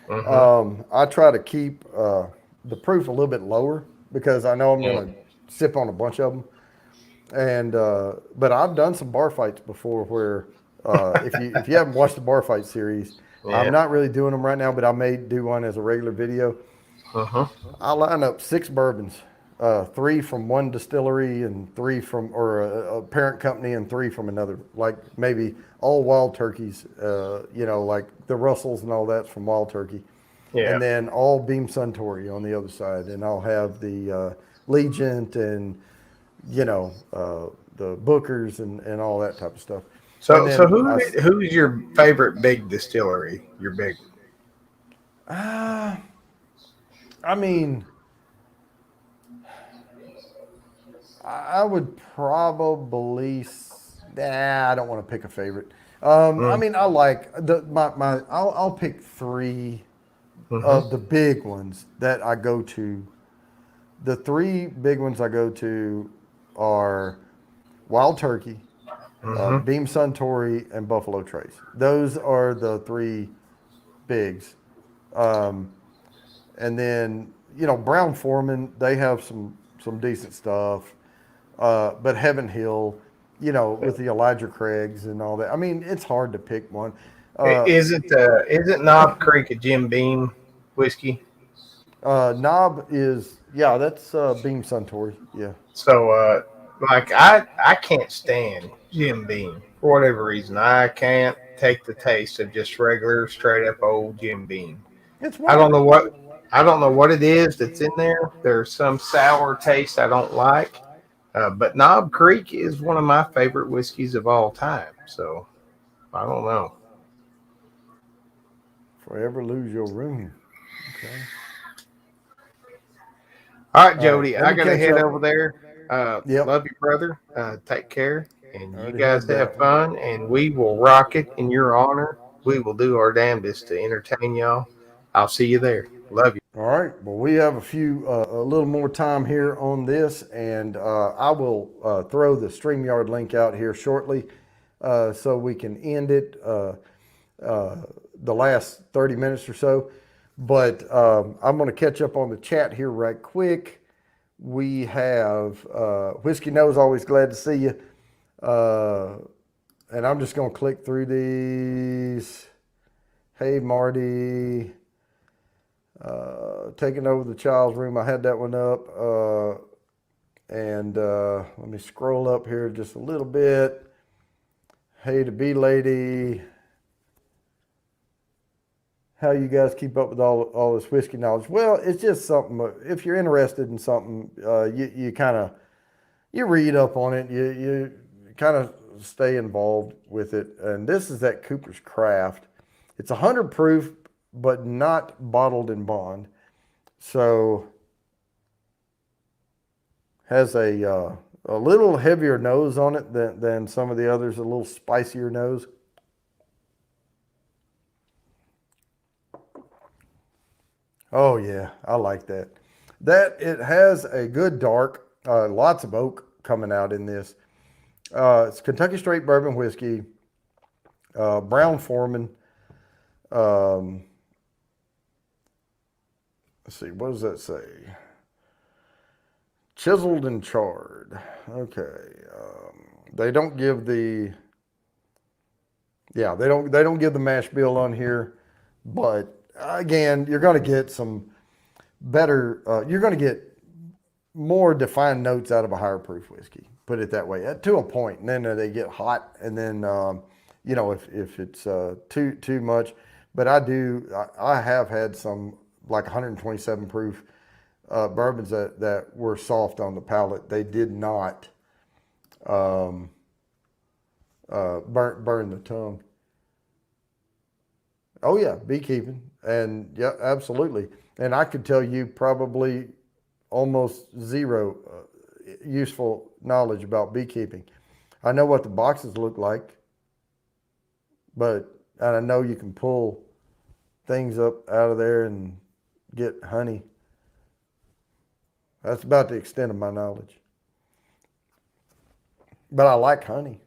Speaker 4: Mm-hmm.
Speaker 2: I try to keep the proof a little bit lower because I know I'm
Speaker 4: Yeah.
Speaker 2: going to sip on a bunch of them. And but I've done some bar fights before where if you haven't watched the bar fight series, I'm
Speaker 4: Yeah.
Speaker 2: not really doing them right now, but I may do one as a regular video.
Speaker 4: Uh-huh.
Speaker 2: I line up 6 bourbons, 3 from one distillery and 3 from or a parent company and 3 from another, like maybe all Wild Turkeys, like the Russells and all that's from Wild Turkey,
Speaker 4: Yeah.
Speaker 2: and then all Beam Suntory on the other side, and I'll have the Legent and the Bookers and all that type of stuff. And
Speaker 4: So
Speaker 2: then
Speaker 4: who's your favorite big distillery? Your big
Speaker 2: uh, I mean, I would probably, I don't want to pick a favorite. I
Speaker 4: one?
Speaker 2: mean, I like I'll pick 3
Speaker 4: Mm-hmm.
Speaker 2: of the big ones that I go to. The 3 big ones I go to are Wild Turkey,
Speaker 4: Mm-hmm.
Speaker 2: Beam Suntory, and Buffalo Trace. Those are the 3 bigs. Um, and then Brown Foreman, they have some decent stuff. But Heaven Hill, with the Elijah Craigs and all that. I mean, it's hard to pick one. Uh,
Speaker 4: Is it Knob Creek a Jim Beam whiskey?
Speaker 2: Knob is, yeah, that's Beam Suntory. Yeah.
Speaker 4: So like I can't stand Jim Beam for whatever reason. I can't take the taste of just regular straight up old Jim Beam.
Speaker 2: It's
Speaker 4: I don't know
Speaker 2: wonderful.
Speaker 4: what I don't know what it is that's in there. There's some sour taste I don't like. But Knob Creek is one of my favorite whiskeys of all time. So I don't know.
Speaker 2: Forever lose your room. Okay.
Speaker 4: All right,
Speaker 2: All right.
Speaker 4: Jody,
Speaker 2: Let
Speaker 4: I
Speaker 2: me
Speaker 4: got to
Speaker 2: catch
Speaker 4: head
Speaker 2: up.
Speaker 4: over there.
Speaker 2: Yep.
Speaker 4: Love you, brother. Take care.
Speaker 2: I
Speaker 4: And you
Speaker 2: already
Speaker 4: guys
Speaker 2: had
Speaker 4: have
Speaker 2: that one.
Speaker 4: fun, and we will rock it in your honor. We will do our damnedest to entertain y'all. I'll see you there. Love you.
Speaker 2: All right. Well, we have a little more time here on this, and I will throw the StreamYard link out here shortly so we can end it the last 30 minutes or so. But I'm going to catch up on the chat here right quick. We have Whiskey Nose, always glad to see you. And I'm just going to click through these. Hey, Marty. Taking over the child's room. I had that one up. And let me scroll up here just a little bit. Hey, to B Lady. How you guys keep up with all this whiskey knowledge? Well, it's just something. If you're interested in something, you kind of you read up on it. You kind of stay involved with it. And this is that Cooper's Craft. It's 100 proof, but not bottled in bond. So has a little heavier nose on it than some of the others. A little spicier nose. Oh yeah, I like that. That it has a good dark, lots of oak coming out in this. It's Kentucky straight bourbon whiskey. Brown Foreman. Let's see, what does that say? Chiseled and charred. Okay. They don't give the, yeah, they don't give the mash bill on here, but again, you're going to get some better, you're going to get more defined notes out of a higher proof whiskey. Put it that way, to a point, and then they get hot, and then you know, if it's too much. But I have had some like 127 proof bourbons that were soft on the palate. They did not burn the tongue. Oh yeah, beekeeping, and yeah, absolutely. And I could tell you probably almost zero useful knowledge about beekeeping. I know what the boxes look like, but and I know you can pull things up out of there and get honey. That's about the extent of my knowledge. But I like honey,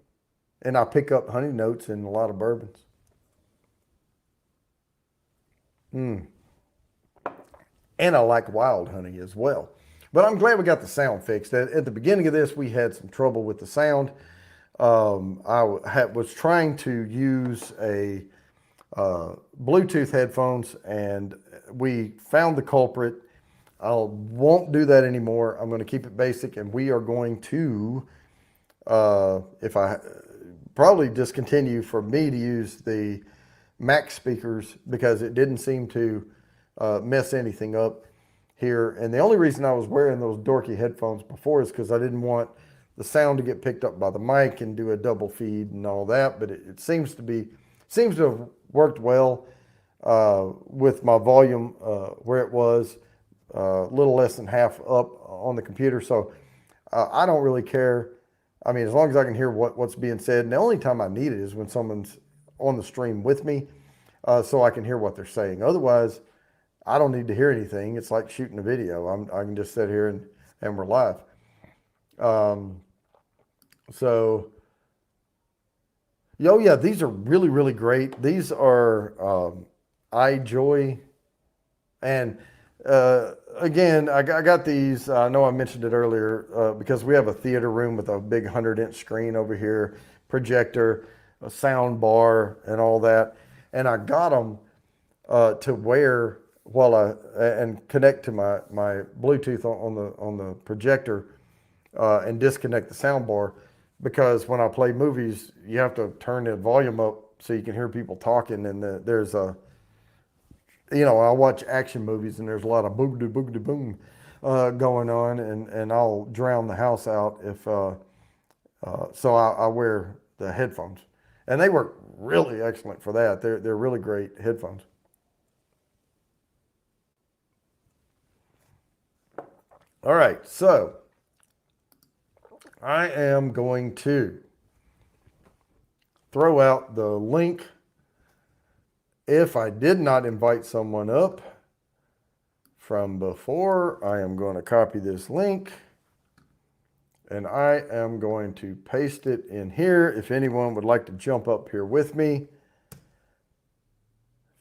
Speaker 2: and I pick up honey notes in a lot of bourbons. And I like wild honey as well. But I'm glad we got the sound fixed. At the beginning of this, we had some trouble with the sound. Was trying to use a Bluetooth headphones, and we found the culprit. I won't do that anymore. I'm going to keep it basic, and we are going to, if I probably discontinue for me to use the Mac speakers because it didn't seem to mess anything up here. And the only reason I was wearing those dorky headphones before is because I didn't want the sound to get picked up by the mic and do a double feed and all that. But it seems to have worked well with my volume where it was a little less than half up on the computer. So I don't really care. I mean, as long as I can hear what's being said. And the only time I need it is when someone's on the stream with me, so I can hear what they're saying. Otherwise, I don't need to hear anything. It's like shooting a video. I can just sit here and we're live. So, oh yeah, these are really, really great. These are iJoy. And again, I got these. I know I mentioned it earlier because we have a theater room with a big 100-inch screen over here, projector, a sound bar, and all that. And I got them to wear and connect to my Bluetooth on the projector and disconnect the sound bar, because when I play movies, you have to turn the volume up so you can hear people talking. And there's a, you know, I watch action movies and there's a lot of boogity boogity boom going on, and I'll drown the house out if so I wear the headphones, and they work really excellent for that. They're really great headphones. All right, so I am going to throw out the link. If I did not invite someone up from before, I am going to copy this link and I am going to paste it in here. If anyone would like to jump up here with me,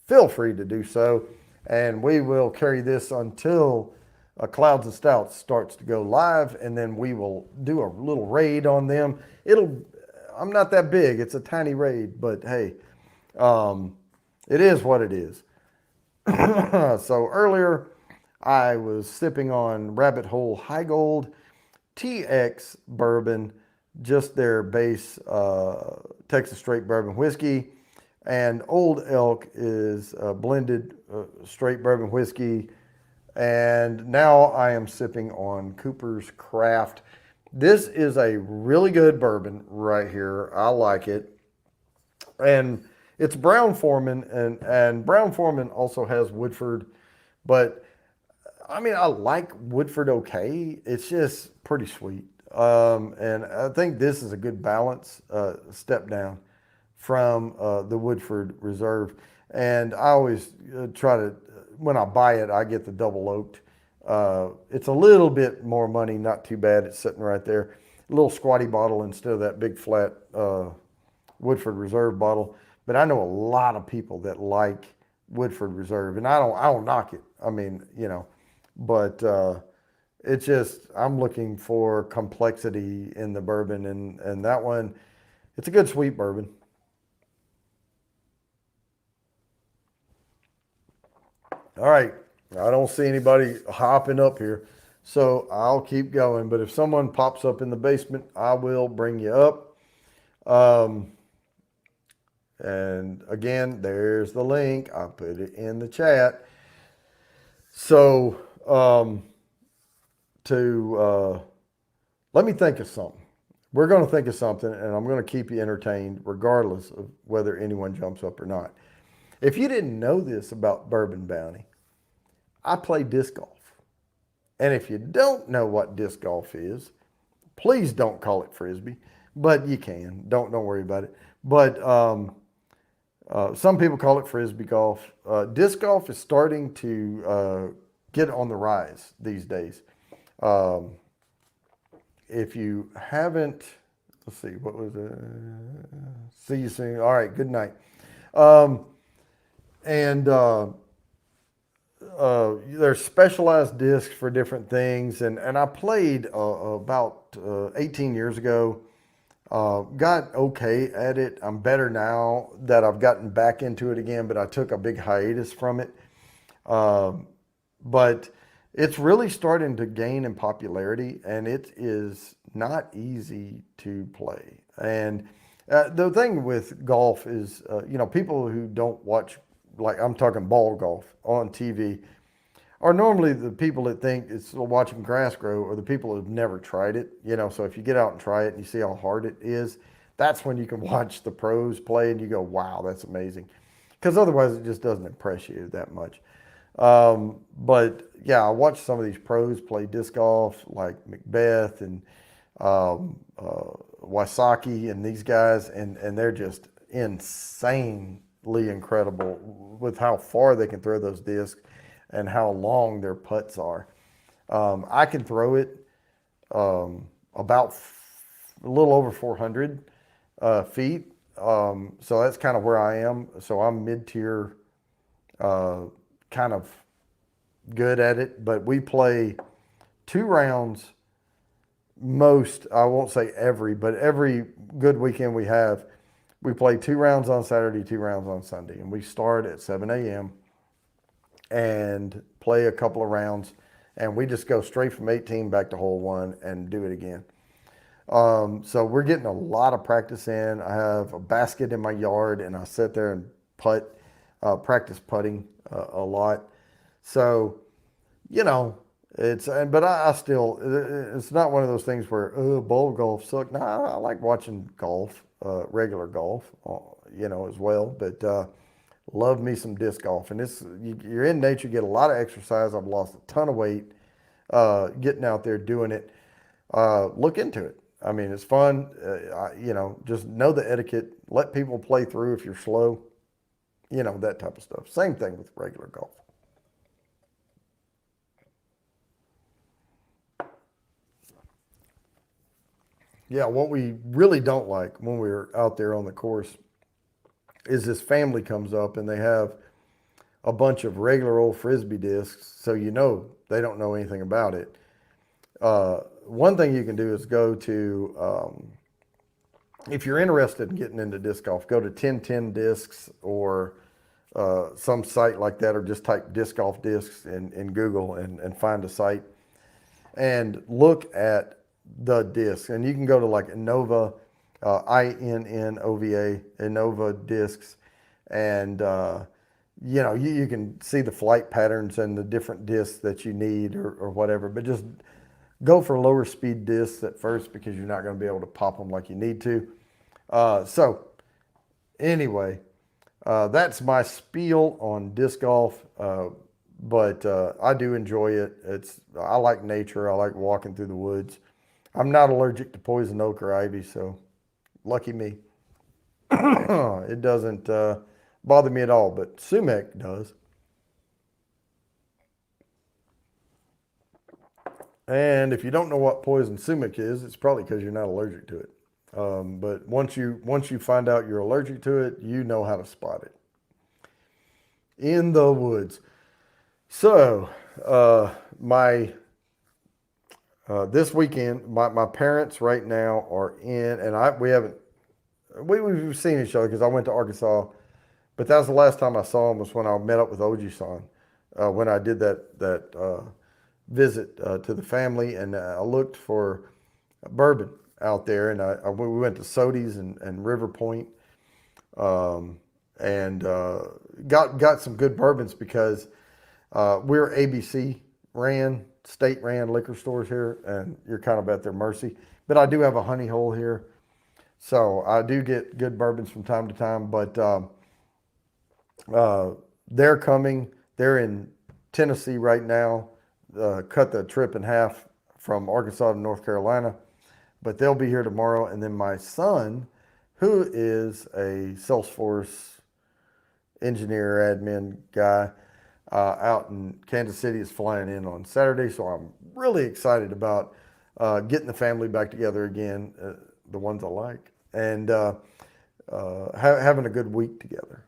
Speaker 2: feel free to do so. And we will carry this until Clouds and Stouts starts to go live, and then we will do a little raid on them. I'm not that big. It's a tiny raid, but hey, it is what it is. So earlier, I was sipping on Rabbit Hole High Gold TX bourbon, just their base Texas straight bourbon whiskey. And Old Elk is blended straight bourbon whiskey. And now I am sipping on Cooper's Craft. This is a really good bourbon right here. I like it. And it's Brown Foreman, and Brown Foreman also has Woodford. But, I mean, I like Woodford okay. It's just pretty sweet. And I think this is a good balance step down from the Woodford Reserve. And I always try to, when I buy it, I get the double oaked. It's a little bit more money, not too bad. It's sitting right there. A little squatty bottle instead of that big flat Woodford Reserve bottle. But I know a lot of people that like Woodford Reserve, and I don't knock it. I mean, but it's just I'm looking for complexity in the bourbon, and that one, it's a good sweet bourbon. All right, I don't see anybody hopping up here, so I'll keep going. But if someone pops up in the basement, I will bring you up. Um, and again, there's the link. I put it in the chat. So to let me think of something. We're going to think of something, and I'm going to keep you entertained regardless of whether anyone jumps up or not. If you didn't know this about Bourbon Bounty, I play disc golf. And if you don't know what disc golf is, please don't call it frisbee, but you can. Don't worry about it. But some people call it frisbee golf. Disc golf is starting to get on the rise these days. Um, if you haven't, let's see, what was it? See you soon. All right, good night. Um, and there's specialized discs for different things. And I played about 18 years ago. Got okay at it. I'm better now that I've gotten back into it again, but I took a big hiatus from it. Um, but it's really starting to gain in popularity, and it is not easy to play. And the thing with golf is, people who don't watch, like I'm talking ball golf on TV, are normally the people that think it's watching grass grow, or the people who've never tried it. So if you get out and try it and you see how hard it is, that's when you can watch the pros play and you go, wow, that's amazing. Because otherwise it just doesn't impress you that much. But yeah, I watched some of these pros play disc golf, like Macbeth and Wysocki and these guys, and they're just insanely incredible with how far they can throw those discs and how long their putts are. I can throw it about a little over 400 feet. So that's kind of where I am. So I'm mid-tier, kind of good at it. But we play 2 rounds most, I won't say every, but every good weekend we play 2 rounds on Saturday, 2 rounds on Sunday. And we start at 7 a.m. and play a couple of rounds, and we just go straight from 18 back to hole 1 and do it again. So we're getting a lot of practice in. I have a basket in my yard, and I sit there and putt, practice putting a lot. So, but I still, it's not one of those things where, bowl golf sucks. No, I like watching golf, regular golf, as well. But love me some disc golf. And you're in nature, get a lot of exercise. I've lost a ton of weight getting out there doing it. Look into it. I mean, it's fun. Just know the etiquette. Let people play through if you're slow. That type of stuff. Same thing with regular golf. Yeah, what we really don't like when we're out there on the course is this family comes up and they have a bunch of regular old frisbee discs, so they don't know anything about it. One thing you can do is go to, if you're interested in getting into disc golf, go to 1010 Discs or some site like that, or just type disc golf discs in Google and find a site and look at the discs. And you can go to like Innova, INNOVA, Innova discs, and you can see the flight patterns and the different discs that you need or whatever. But just go for lower speed discs at first, because you're not going to be able to pop them like you need to. So anyway, that's my spiel on disc golf. But I do enjoy it. I like nature. I like walking through the woods. I'm not allergic to poison oak or ivy, so lucky me. It doesn't bother me at all, but sumac does. And if you don't know what poison sumac is, it's probably because you're not allergic to it. But once you find out you're allergic to it, you know how to spot it. In the woods. So, my this weekend, my parents right now are in, and we've seen each other because I went to Arkansas, but that was the last time I saw him was when I met up with Oji-san, when I did that visit to the family, and I looked for bourbon out there, and we went to Sodi's and River Point, and got some good bourbons because we're ABC state ran liquor stores here, and you're kind of at their mercy. But I do have a honey hole here, so I do get good bourbons from time to time. But they're coming. They're in Tennessee right now. Cut the trip in half from Arkansas to North Carolina, but they'll be here tomorrow. And then my son, who is a Salesforce engineer, admin guy, out in Kansas City, is flying in on Saturday. So I'm really excited about getting the family back together again, the ones I like, and having a good week together.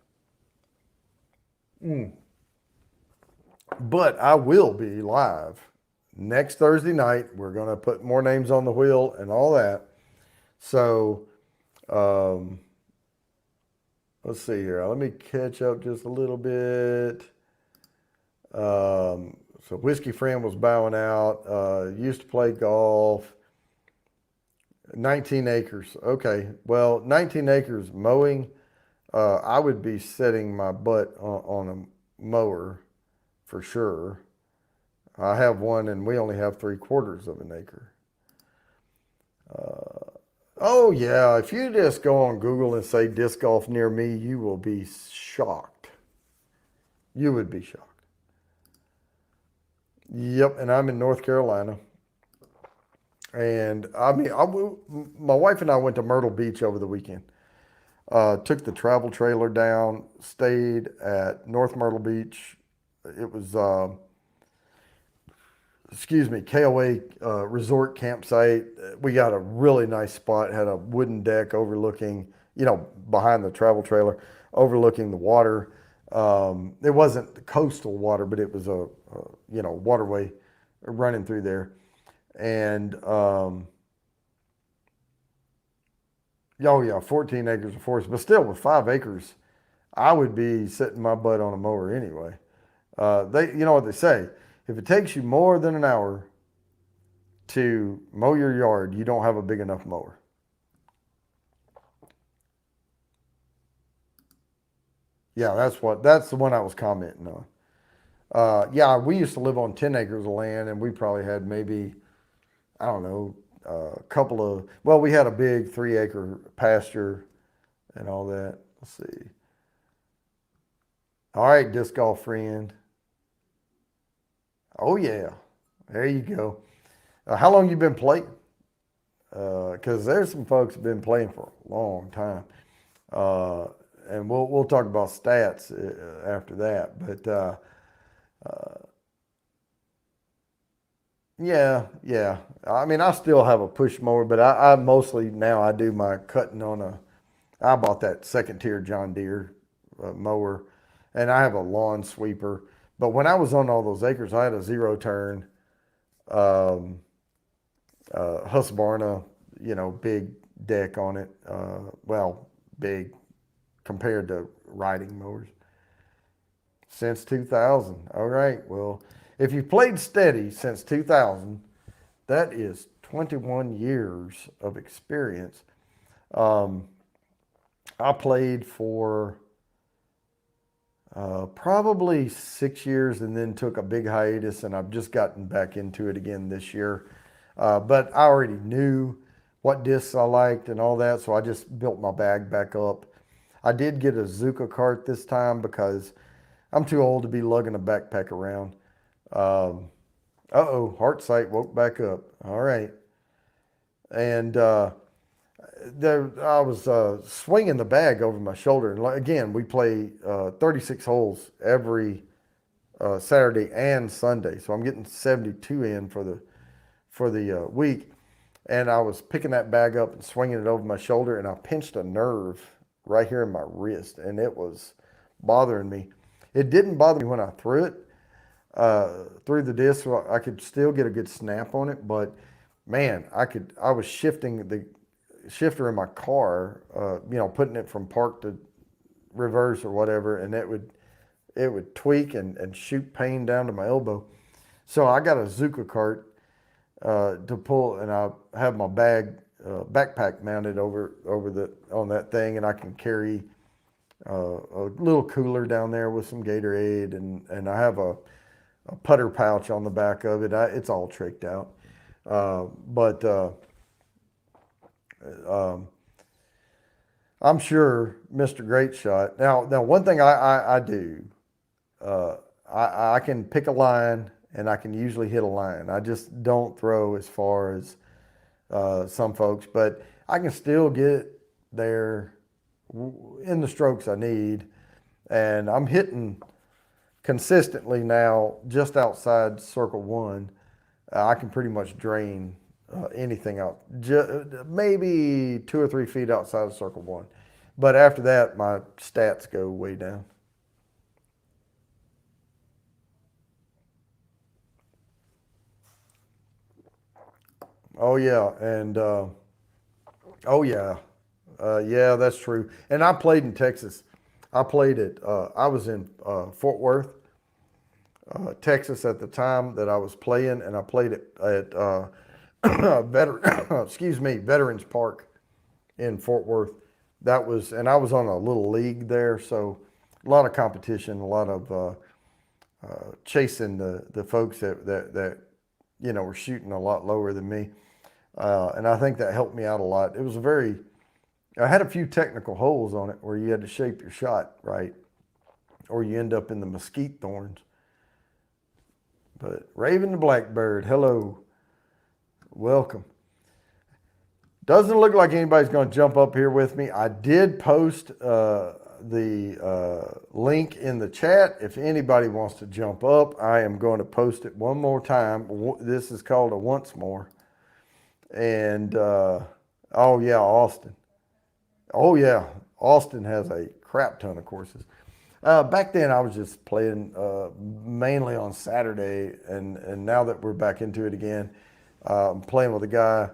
Speaker 2: But I will be live next Thursday night. We're going to put more names on the wheel and all that. So let's see here. Let me catch up just a little bit. So Whiskey Friend was bowing out. Used to play golf. 19 acres. Okay. Well, 19 acres mowing. I would be setting my butt on a mower for sure. I have one, and we only have 3/4 of an acre. Oh yeah, if you just go on Google and say disc golf near me, you will be shocked. You would be shocked. Yep, and I'm in North Carolina. And I mean, my wife and I went to Myrtle Beach over the weekend. Took the travel trailer down, stayed at North Myrtle Beach. It was, KOA resort campsite. We got a really nice spot. Had a wooden deck overlooking, behind the travel trailer, overlooking the water. It wasn't coastal water, but it was a waterway running through there. And, 14 acres of forest, but still with 5 acres, I would be setting my butt on a mower anyway. You know what they say, if it takes you more than an hour to mow your yard, you don't have a big enough mower. Yeah, that's the one I was commenting on. We used to live on 10 acres of land, and we probably had maybe, I don't know, we had a big 3-acre pasture and all that. Let's see. All right, disc golf friend. Oh yeah, there you go. How long you been playing? Because there's some folks have been playing for a long time. And we'll talk about stats after that. But yeah. I mean, I still have a push mower, but I mostly now I do my cutting I bought that second tier John Deere mower, and I have a lawn sweeper. But when I was on all those acres, I had a 0-turn Husqvarna, big deck on it. Big compared to riding mowers. Since 2000. All right. Well, if you've played steady since 2000, that is 21 years of experience. I played for probably 6 years and then took a big hiatus, and I've just gotten back into it again this year. But I already knew what discs I liked and all that, so I just built my bag back up. I did get a Zuka cart this time because I'm too old to be lugging a backpack around. Heart sight woke back up. All right. And I was swinging the bag over my shoulder. And again, we play 36 holes every Saturday and Sunday. So I'm getting 72 in for the week. and I was picking that bag up and swinging it over my shoulder, and I pinched a nerve right here in my wrist, and it was bothering me. It didn't bother me when I threw it through the disc, so I could still get a good snap on it. But man, I was shifting the shifter in my car, putting it from park to reverse or whatever, and it would tweak and shoot pain down to my elbow. So I got a Zuka cart to pull, and I have my backpack mounted over the on that thing, and I can carry a little cooler down there with some Gatorade, and I have a putter pouch on the back of it. It's all tricked out, but um, I'm sure Mr. Great Shot. Now one thing I do, I can pick a line and I can usually hit a line. I just don't throw as far as some folks, but I can still get there in the strokes I need, and I'm hitting consistently now just outside circle one. I can pretty much drain anything out, maybe 2 or 3 feet outside of circle one. But after that, my stats go way down. Oh yeah, and oh yeah, yeah, that's true. And I played in Texas. I played at I was in Fort Worth, Texas at the time that I was playing, and I played at Veterans Park in Fort Worth. And I was on a little league there, so a lot of competition, a lot of chasing the folks that were shooting a lot lower than me, and I think that helped me out a lot. I had a few technical holes on it where you had to shape your shot right, or you end up in the mesquite thorns. But Raven the Blackbird, hello, welcome. Doesn't look like anybody's going to jump up here with me. I did post the link in the chat. If anybody wants to jump up, I am going to post it one more time. This is called a once more. And oh yeah, Austin. Oh yeah, Austin has a crap ton of courses. Back then, I was just playing mainly on Saturday, and now that we're back into it again, I'm playing with a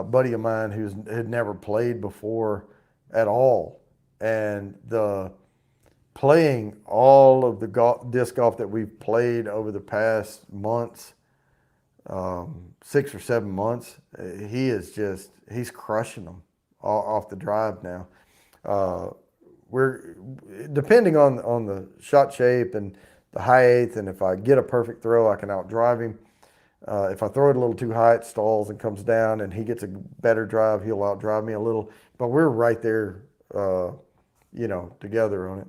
Speaker 2: buddy of mine who had never played before at all, and the playing all of the disc golf that we've played over the past months, 6 or 7 months, he's crushing them off the drive now. We're depending on the shot shape and the height, and if I get a perfect throw, I can outdrive him. If I throw it a little too high, it stalls and comes down, and he gets a better drive, he'll outdrive me a little. But we're right there, together on it.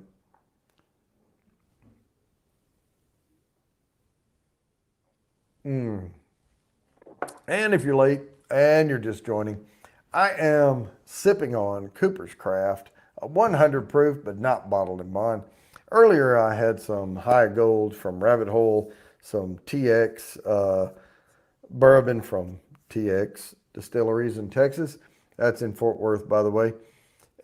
Speaker 2: And if you're late and you're just joining, I am sipping on Cooper's Craft, a 100 proof, but not bottled in bond. Earlier, I had some high gold from Rabbit Hole, some TX bourbon from TX Distilleries in Texas. That's in Fort Worth, by the way.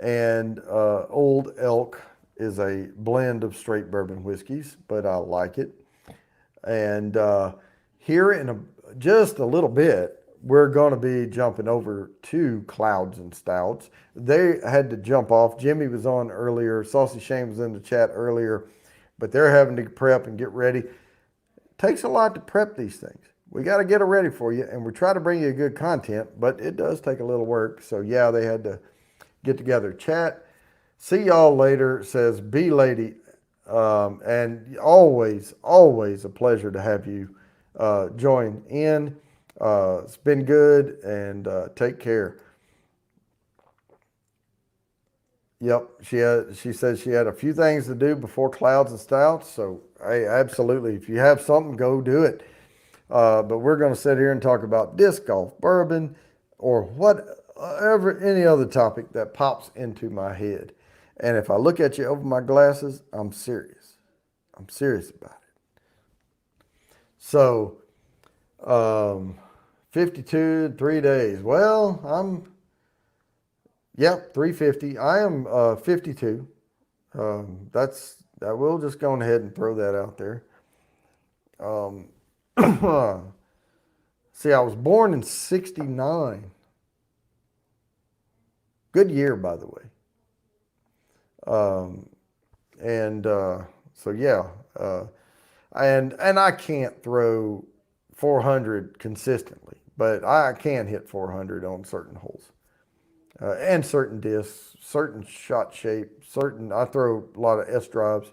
Speaker 2: And Old Elk is a blend of straight bourbon whiskeys, but I like it. And here in just a little bit, we're going to be jumping over to Clouds and Stouts. They had to jump off. Jimmy was on earlier. Saucy Shane was in the chat earlier, but they're having to prep and get ready. It takes a lot to prep these things. We got to get it ready for you, and we try to bring you good content, but it does take a little work. So yeah, they had to get together, chat. See y'all later, says B Lady. And always a pleasure to have you join in. It's been good, and take care. Yep, she said she had a few things to do before Clouds and Stouts. So hey, absolutely, if you have something, go do it. But we're going to sit here and talk about disc golf, bourbon, or whatever, any other topic that pops into my head. And if I look at you over my glasses, I'm serious. I'm serious about it. So, 52 in 3 days. Well, yep, 350. I am 52. We'll just go ahead and throw that out there. See, I was born in 69. Good year, by the way. So yeah, and I can't throw 400 consistently, but I can hit 400 on certain holes, and certain discs, certain shot shape, I throw a lot of S drives,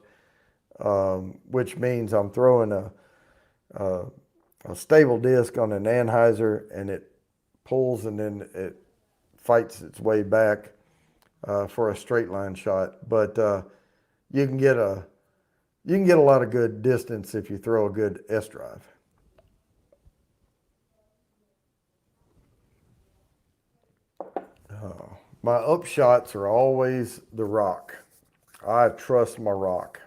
Speaker 2: which means I'm throwing a stable disc on an anhyzer, and it pulls and then it fights its way back for a straight line shot. But you can get a lot of good distance if you throw a good S drive. My upshots are always the rock. I trust my rock.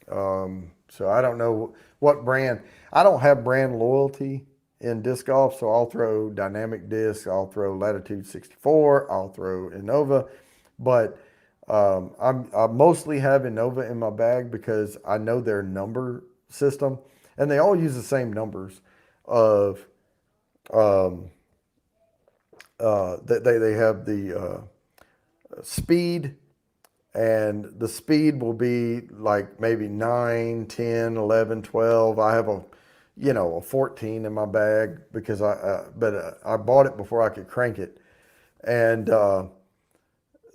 Speaker 2: So I don't know what brand. I don't have brand loyalty in disc golf, so I'll throw Dynamic Disc, I'll throw Latitude 64, I'll throw Innova, but I mostly have Innova in my bag because I know their number system, and they all use the same numbers of they have the speed, and the speed will be like maybe 9, 10, 11, 12. I have a 14 in my bag because I bought it before I could crank it, and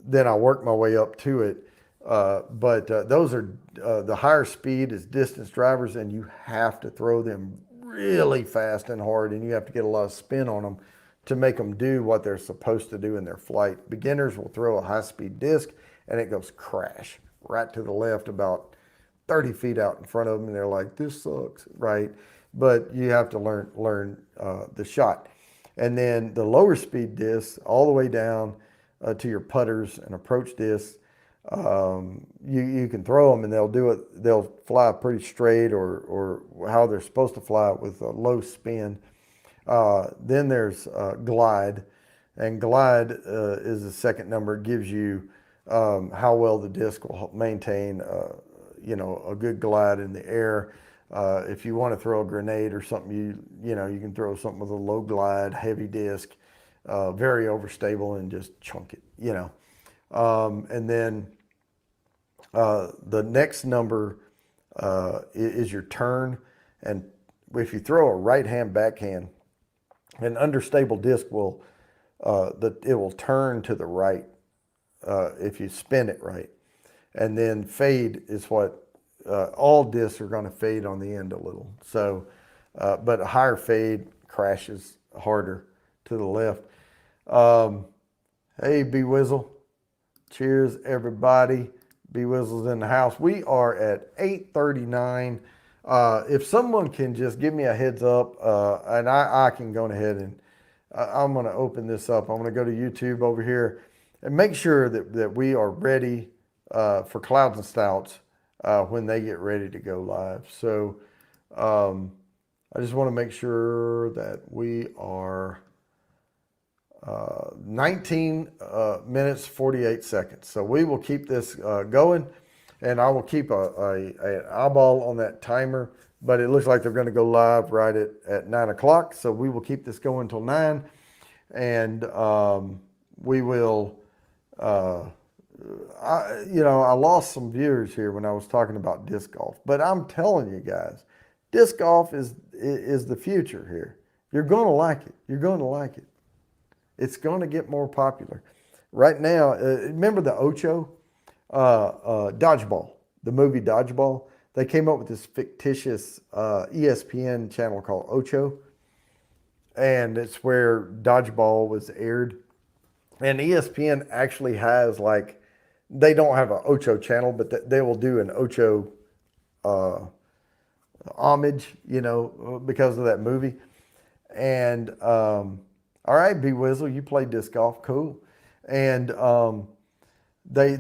Speaker 2: then I worked my way up to it. But those are the higher speed is distance drivers, and you have to throw them really fast and hard, and you have to get a lot of spin on them to make them do what they're supposed to do in their flight. Beginners will throw a high-speed disc, and it goes crash right to the left about 30 feet out in front of them, and they're like, this sucks, right? But you have to learn the shot. And then the lower speed discs all the way down to your putters and approach discs, you can throw them and they'll fly pretty straight or how they're supposed to fly with a low spin. Then there's glide, and glide is the second number. It gives you how well the disc will maintain a good glide in the air. If you want to throw a grenade or something, you can throw something with a low glide, heavy disc, very overstable, and just chunk it. And then the next number is your turn, and if you throw a right hand backhand, an understable disc it will turn to the right if you spin it right. And then fade is what all discs are going to fade on the end a little. So, but a higher fade crashes harder to the left. Hey, B Wizzle. Cheers, everybody. B Wizzle's in the house. We are at 8:39. If someone can just give me a heads up, and I can go ahead and I'm going to open this up. I'm going to go to YouTube over here and make sure that we are ready for Clouds and Stouts when they get ready to go live. So I just want to make sure that we are 19 minutes, 48 seconds. So we will keep this going, and I will keep an eyeball on that timer, but it looks like they're going to go live right at 9 o'clock. So we will keep this going until 9, and we will, I lost some viewers here when I was talking about disc golf, but I'm telling you guys, disc golf is the future here. You're going to like it. You're going to like it. It's going to get more popular. Right now, remember the Ocho? Dodgeball, the movie Dodgeball? They came up with this fictitious ESPN channel called Ocho, and it's where Dodgeball was aired. And ESPN actually has, like, they don't have an Ocho channel, but they will do an Ocho homage, because of that movie. And all right, B Wizzle, you play disc golf, cool. And they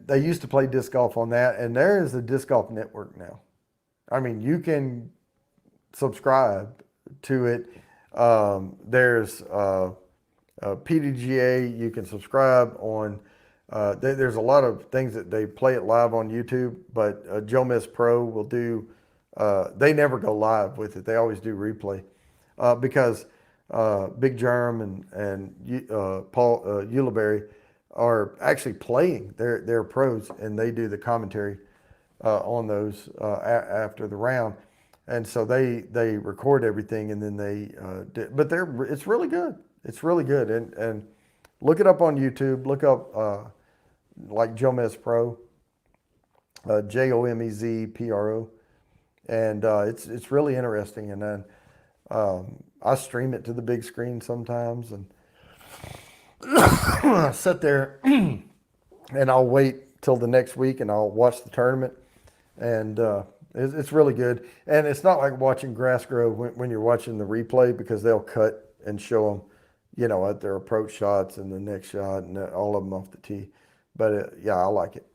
Speaker 2: used to play disc golf on that, and there is a disc golf network now. I mean, you can subscribe to it. There's PDGA. You can subscribe on. There's a lot of things that they play it live on YouTube, but Joe Miss Pro will do. They never go live with it. They always do replay because Big Germ and Paul Ulibarri are actually playing. They're pros and they do the commentary on those after the round, and so they record everything and then they but it's really good. It's really good and look it up on YouTube. Look up like Jomez Pro, JOMEZPRO, and it's really interesting. And then I stream it to the big screen sometimes, and I sit there and I'll wait till the next week and I'll watch the tournament, and it's really good. And it's not like watching grass grow when you're watching the replay because they'll cut and show them, at their approach shots and the next shot and all of them off the tee. But yeah, I like it.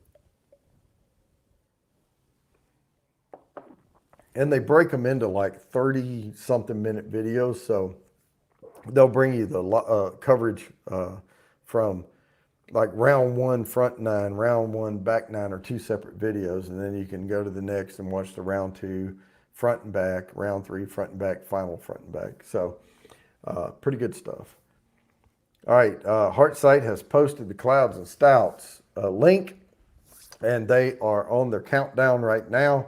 Speaker 2: And they break them into like 30 something minute videos. So they'll bring you the coverage from like round one, front nine, round one, back nine are two separate videos. And then you can go to the next and watch the round two, front and back, round three, front and back, final front and back. So pretty good stuff. All right, Heartsight has posted the Clouds and Stouts link, and they are on their countdown right now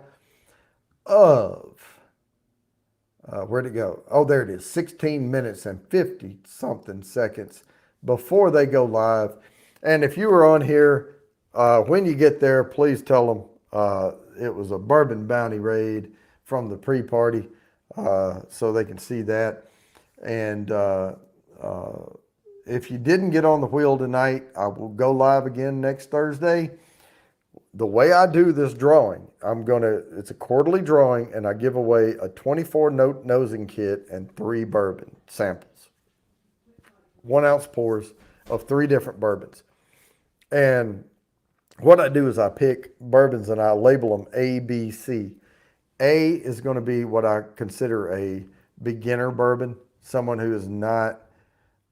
Speaker 2: of, where'd it go? Oh, there it is, 16 minutes and 50 something seconds before they go live. And if you were on here, when you get there, please tell them it was a bourbon bounty raid from the pre-party so they can see that. And if you didn't get on the wheel tonight, I will go live again next Thursday. The way I do this drawing, it's a quarterly drawing, and I give away a 24 note nosing kit and 3 bourbon samples. 1 ounce pours of 3 different bourbons. And what I do is I pick bourbons and I label them A, B, C. A is going to be what I consider a beginner bourbon, someone who is not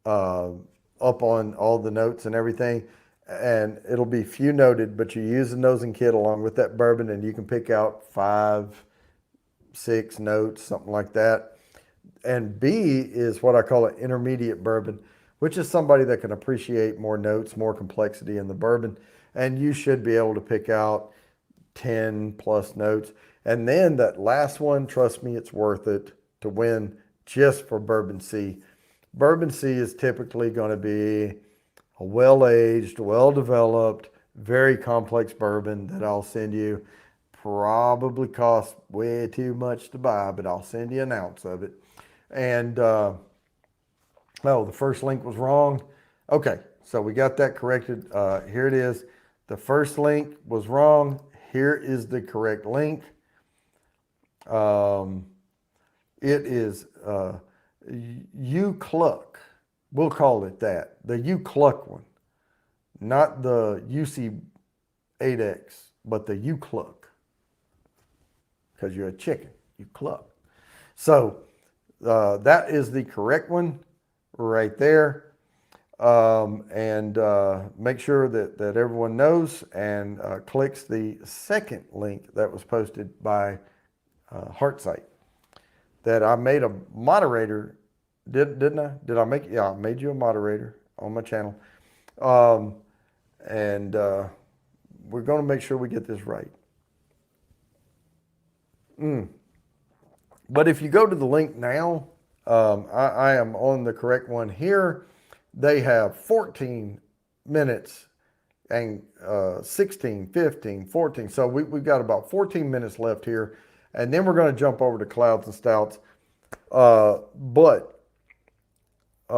Speaker 2: up on all the notes and everything, and it'll be few noted, but you use the nosing kit along with that bourbon and you can pick out 5, 6 notes, something like that. And B is what I call an intermediate bourbon, which is somebody that can appreciate more notes, more complexity in the bourbon, and you should be able to pick out 10 plus notes. And then that last one, trust me, it's worth it to win just for Bourbon C. Bourbon C is typically going to be a well-aged, well-developed, very complex bourbon that I'll send you. Probably costs way too much to buy, but I'll send you an ounce of it. And, oh, the first link was wrong. Okay, so we got that corrected. Here it is. The first link was wrong. Here is the correct link. It is You Cluck. We'll call it that. The You Cluck one. Not the UC8X, but the You Cluck. Because you're a chicken. You cluck. So that is the correct one right there. And make sure that everyone knows and clicks the second link that was posted by Heartsight. That I made a moderator, didn't I? Did I make it? Yeah, I made you a moderator on my channel. And we're going to make sure we get this right. But if you go to the link now, I am on the correct one here. They have 14 minutes and 16, 15, 14. So we've got about 14 minutes left here. And then we're going to jump over to Clouds and Stouts. But we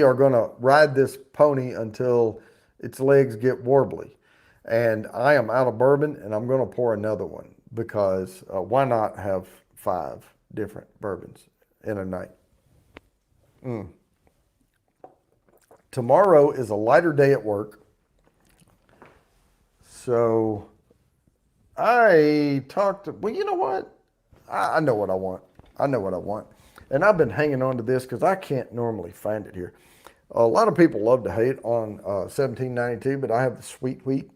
Speaker 2: are going to ride this pony until its legs get warbly. And I am out of bourbon, and I'm going to pour another one because why not have 5 different bourbons in a night? Tomorrow is a lighter day at work. So I talked to, well, you know what? I know what I want. I know what I want. And I've been hanging on to this because I can't normally find it here. A lot of people love to hate on 1792, but I have the sweet wheat.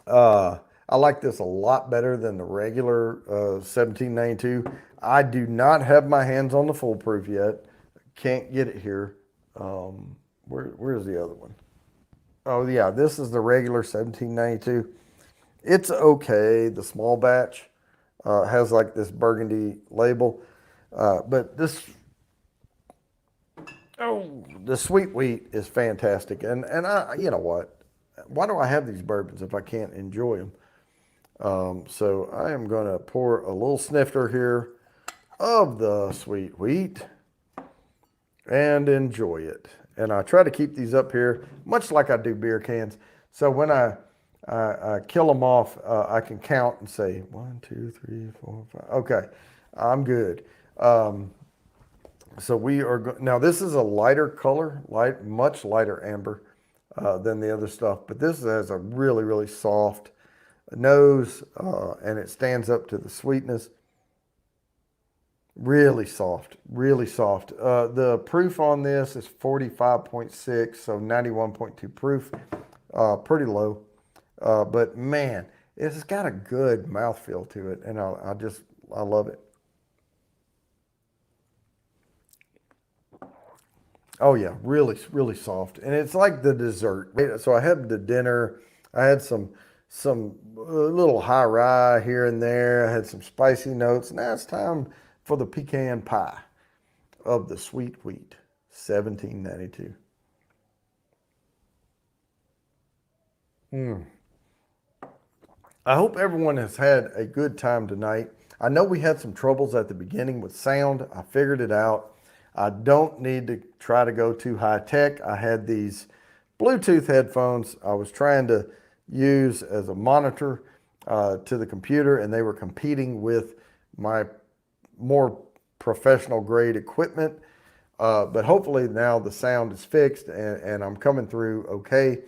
Speaker 2: I like this a lot better than the regular 1792. I do not have my hands on the foolproof yet. Can't get it here. Where's the other one? Oh yeah, this is the regular 1792. It's okay. The small batch has like this burgundy label, but the sweet wheat is fantastic. And you know what? Why do I have these bourbons if I can't enjoy them? So I am going to pour a little snifter here of the sweet wheat and enjoy it. And I try to keep these up here, much like I do beer cans. So when I kill them off, I can count and say 1, 2, 3, 4, 5. Okay, I'm good. So we are now. This is a lighter color, much lighter amber than the other stuff. But this has a really, really soft nose, and it stands up to the sweetness. Really soft, really soft. The proof on this is 45.6, so 91.2 proof. Pretty low. But man, it's got a good mouthfeel to it, and I love it. Oh yeah, really, really soft, and it's like the dessert. So I had the dinner. I had some little high rye here and there. I had some spicy notes. Now it's time for the pecan pie of the sweet wheat, 1792. I hope everyone has had a good time tonight. I know we had some troubles at the beginning with sound. I figured it out. I don't need to try to go too high tech. I had these Bluetooth headphones I was trying to use as a monitor to the computer, and they were competing with my more professional grade equipment. But hopefully now the sound is fixed and I'm coming through okay.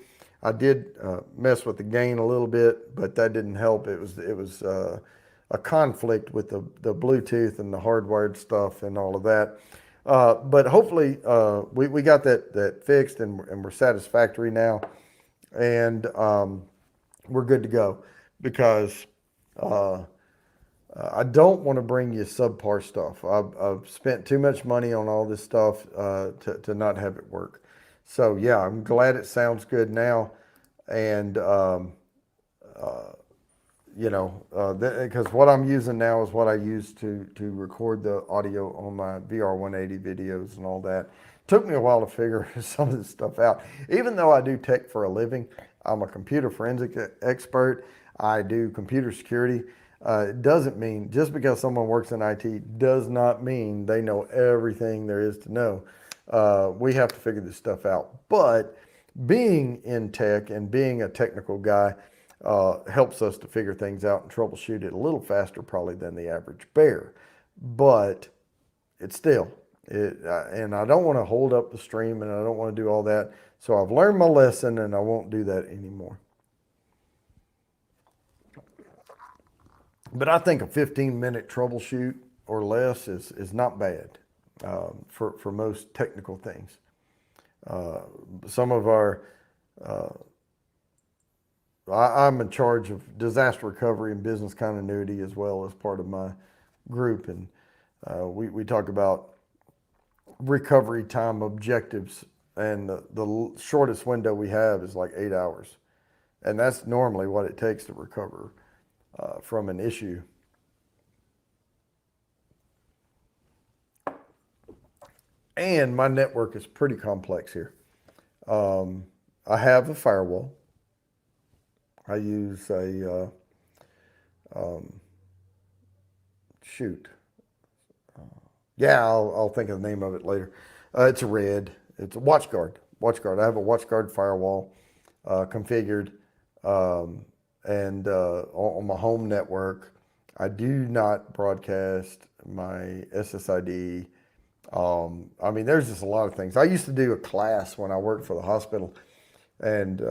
Speaker 2: I did mess with the gain a little bit, but that didn't help. It was a conflict with the Bluetooth and the hardwired stuff and all of that. But hopefully we got that fixed and we're satisfactory now, and we're good to go because I don't want to bring you subpar stuff. I've spent too much money on all this stuff to not have it work. So yeah, I'm glad it sounds good now, and because what I'm using now is what I use to record the audio on my VR 180 videos and all that. Took me a while to figure some of this stuff out. Even though I do tech for a living, I'm a computer forensic expert. I do computer security. It doesn't mean just because someone works in IT does not mean they know everything there is to know. We have to figure this stuff out. But being in tech and being a technical guy helps us to figure things out and troubleshoot it a little faster probably than the average bear. But it's still, and I don't want to hold up the stream and I don't want to do all that. So I've learned my lesson and I won't do that anymore. But I think a 15-minute troubleshoot or less is not bad for most technical things. Some of our, I'm in charge of disaster recovery and business continuity as well as part of my group. And we talk about recovery time objectives. And the shortest window we have is like 8 hours. And that's normally what it takes to recover from an issue. And my network is pretty complex here. I have a firewall. I use a, I'll think of the name of it later. It's a red. It's a WatchGuard. WatchGuard. I have a WatchGuard firewall configured. And on my home network, I do not broadcast my SSID. I mean, there's just a lot of things. I used to do a class when I worked for the hospital, and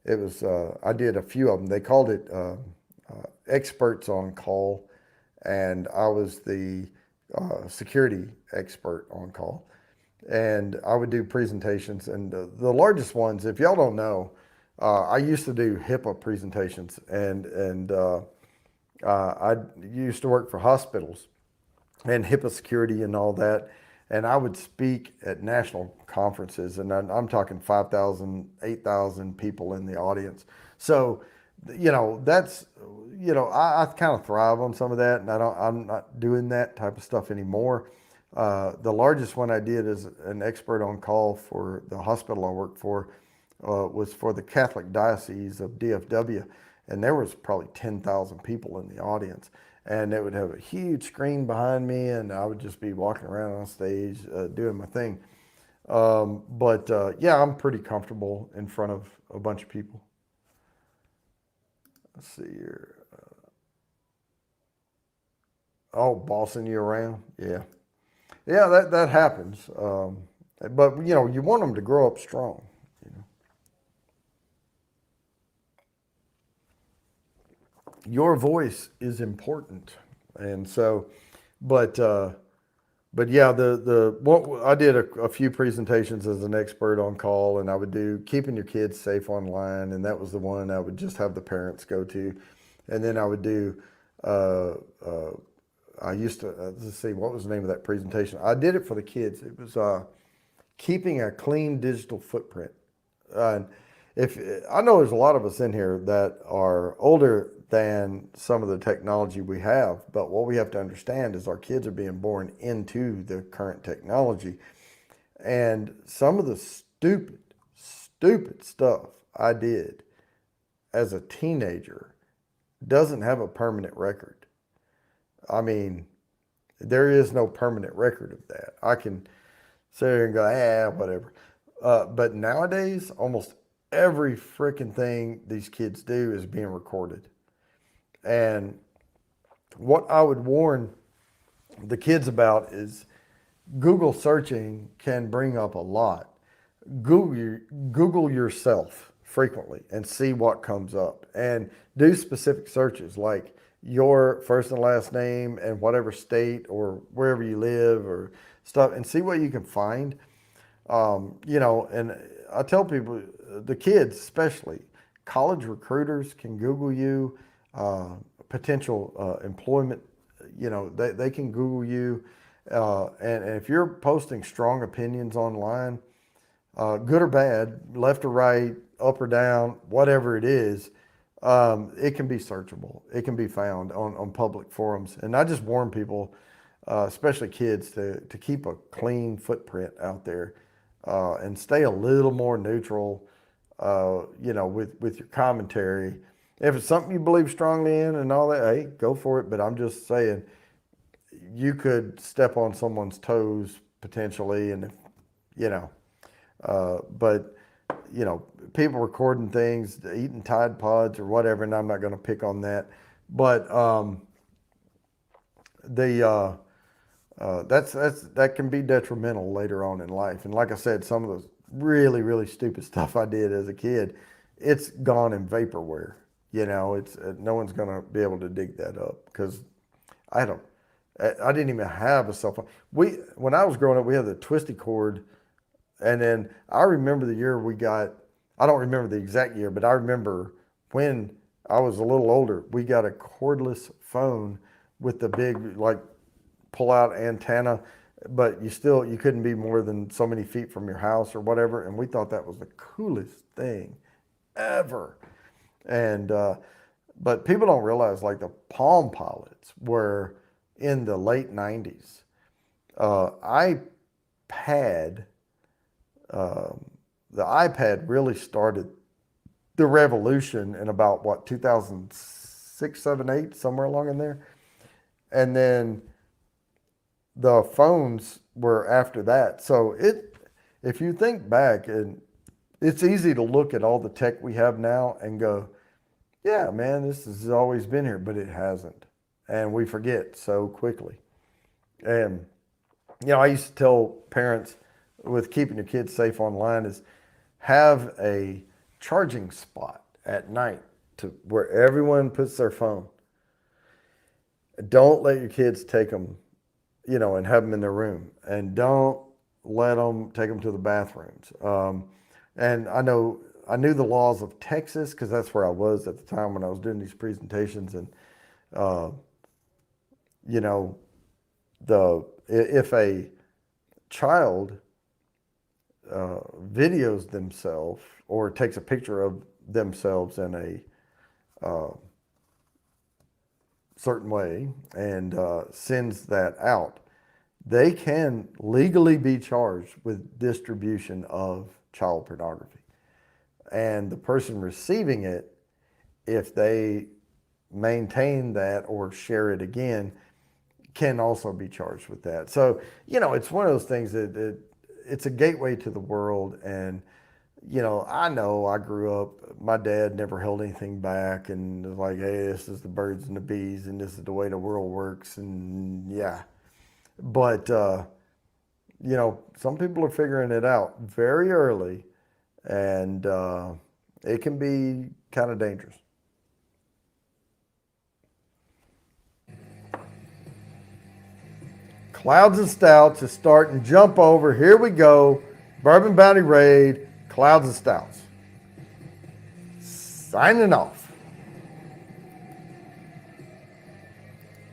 Speaker 2: it was I did a few of them. They called it experts on call, and I was the security expert on call. And I would do presentations. And the largest ones, if y'all don't know, I used to do HIPAA presentations, and I used to work for hospitals and HIPAA security and all that. And I would speak at national conferences, and I'm talking 5,000, 8,000 people in the audience. So, that's, I kind of thrive on some of that, and I'm not doing that type of stuff anymore. The largest one I did as an expert on call for the hospital I worked for was for the Catholic Diocese of DFW, and there was probably 10,000 people in the audience. And it would have a huge screen behind me, and I would just be walking around on stage doing my thing. But yeah, I'm pretty comfortable in front of a bunch of people. Let's see here. Oh, bossing you around? Yeah. Yeah, that happens. But, you want them to grow up strong. Your voice is important. And so, but, uh, but yeah, the what I did a few presentations as an expert on call, and I would do keeping your kids safe online, and that was the one I would just have the parents go to, and then I would do. Uh, uh, I used to let's see what was the name of that presentation. I did it for the kids. It was keeping a clean digital footprint. And if I know there's a lot of us in here that are older than some of the technology we have, but what we have to understand is our kids are being born into the current technology. And some of the stupid, stupid stuff I did as a teenager doesn't have a permanent record. I mean, there is no permanent record of that. I can sit there and go, whatever. But nowadays, almost every freaking thing these kids do is being recorded. And what I would warn the kids about is Google searching can bring up a lot. Google yourself frequently and see what comes up, and do specific searches like your first and last name and whatever state or wherever you live or stuff, and see what you can find. And I tell people, the kids especially, college recruiters can Google you, potential employment, they can Google you. And if you're posting strong opinions online, good or bad, left or right, up or down, whatever it is, it can be searchable. It can be found on public forums. And I just warn people, especially kids, to keep a clean footprint out there, and stay a little more neutral, with your commentary. If it's something you believe strongly in and all that, hey, go for it. But I'm just saying, you could step on someone's toes potentially, and but people recording things, eating Tide Pods or whatever, and I'm not going to pick on that. But the that can be detrimental later on in life. And like I said, some of the really, really stupid stuff I did as a kid, it's gone in vaporware. It's no one's going to be able to dig that up because I don't. I didn't even have a cell phone. When I was growing up, we had the twisty cord, and then I remember the year we got. I don't remember the exact year, but I remember when I was a little older, we got a cordless phone with the big pull out antenna, but you couldn't be more than so many feet from your house or whatever, and we thought that was the coolest thing ever. And but people don't realize the Palm Pilots were in the late 90s. iPad, the iPad really started the revolution in about 2006, 7, 8, somewhere along in there. And then the phones were after that. So if you think back, and it's easy to look at all the tech we have now and go, yeah, man, this has always been here, but it hasn't. And we forget so quickly. And, I used to tell parents with keeping your kids safe online is have a charging spot at night to where everyone puts their phone. Don't let your kids take them, and have them in their room, and don't let them take them to the bathrooms. And I knew the laws of Texas because that's where I was at the time when I was doing these presentations, and uh, you know, if a child videos themselves or takes a picture of themselves in a certain way and sends that out, they can legally be charged with distribution of child pornography. And the person receiving it, if they maintain that or share it again, can also be charged with that. So, it's one of those things that it's a gateway to the world. And, I know I grew up, my dad never held anything back and was like, hey, this is the birds and the bees and this is the way the world works. And yeah. But, some people are figuring it out very early, and it can be kind of dangerous. Clouds and Stouts is starting. Jump over. Here we go. Bourbon Bounty Raid. Clouds and Stouts. Signing off.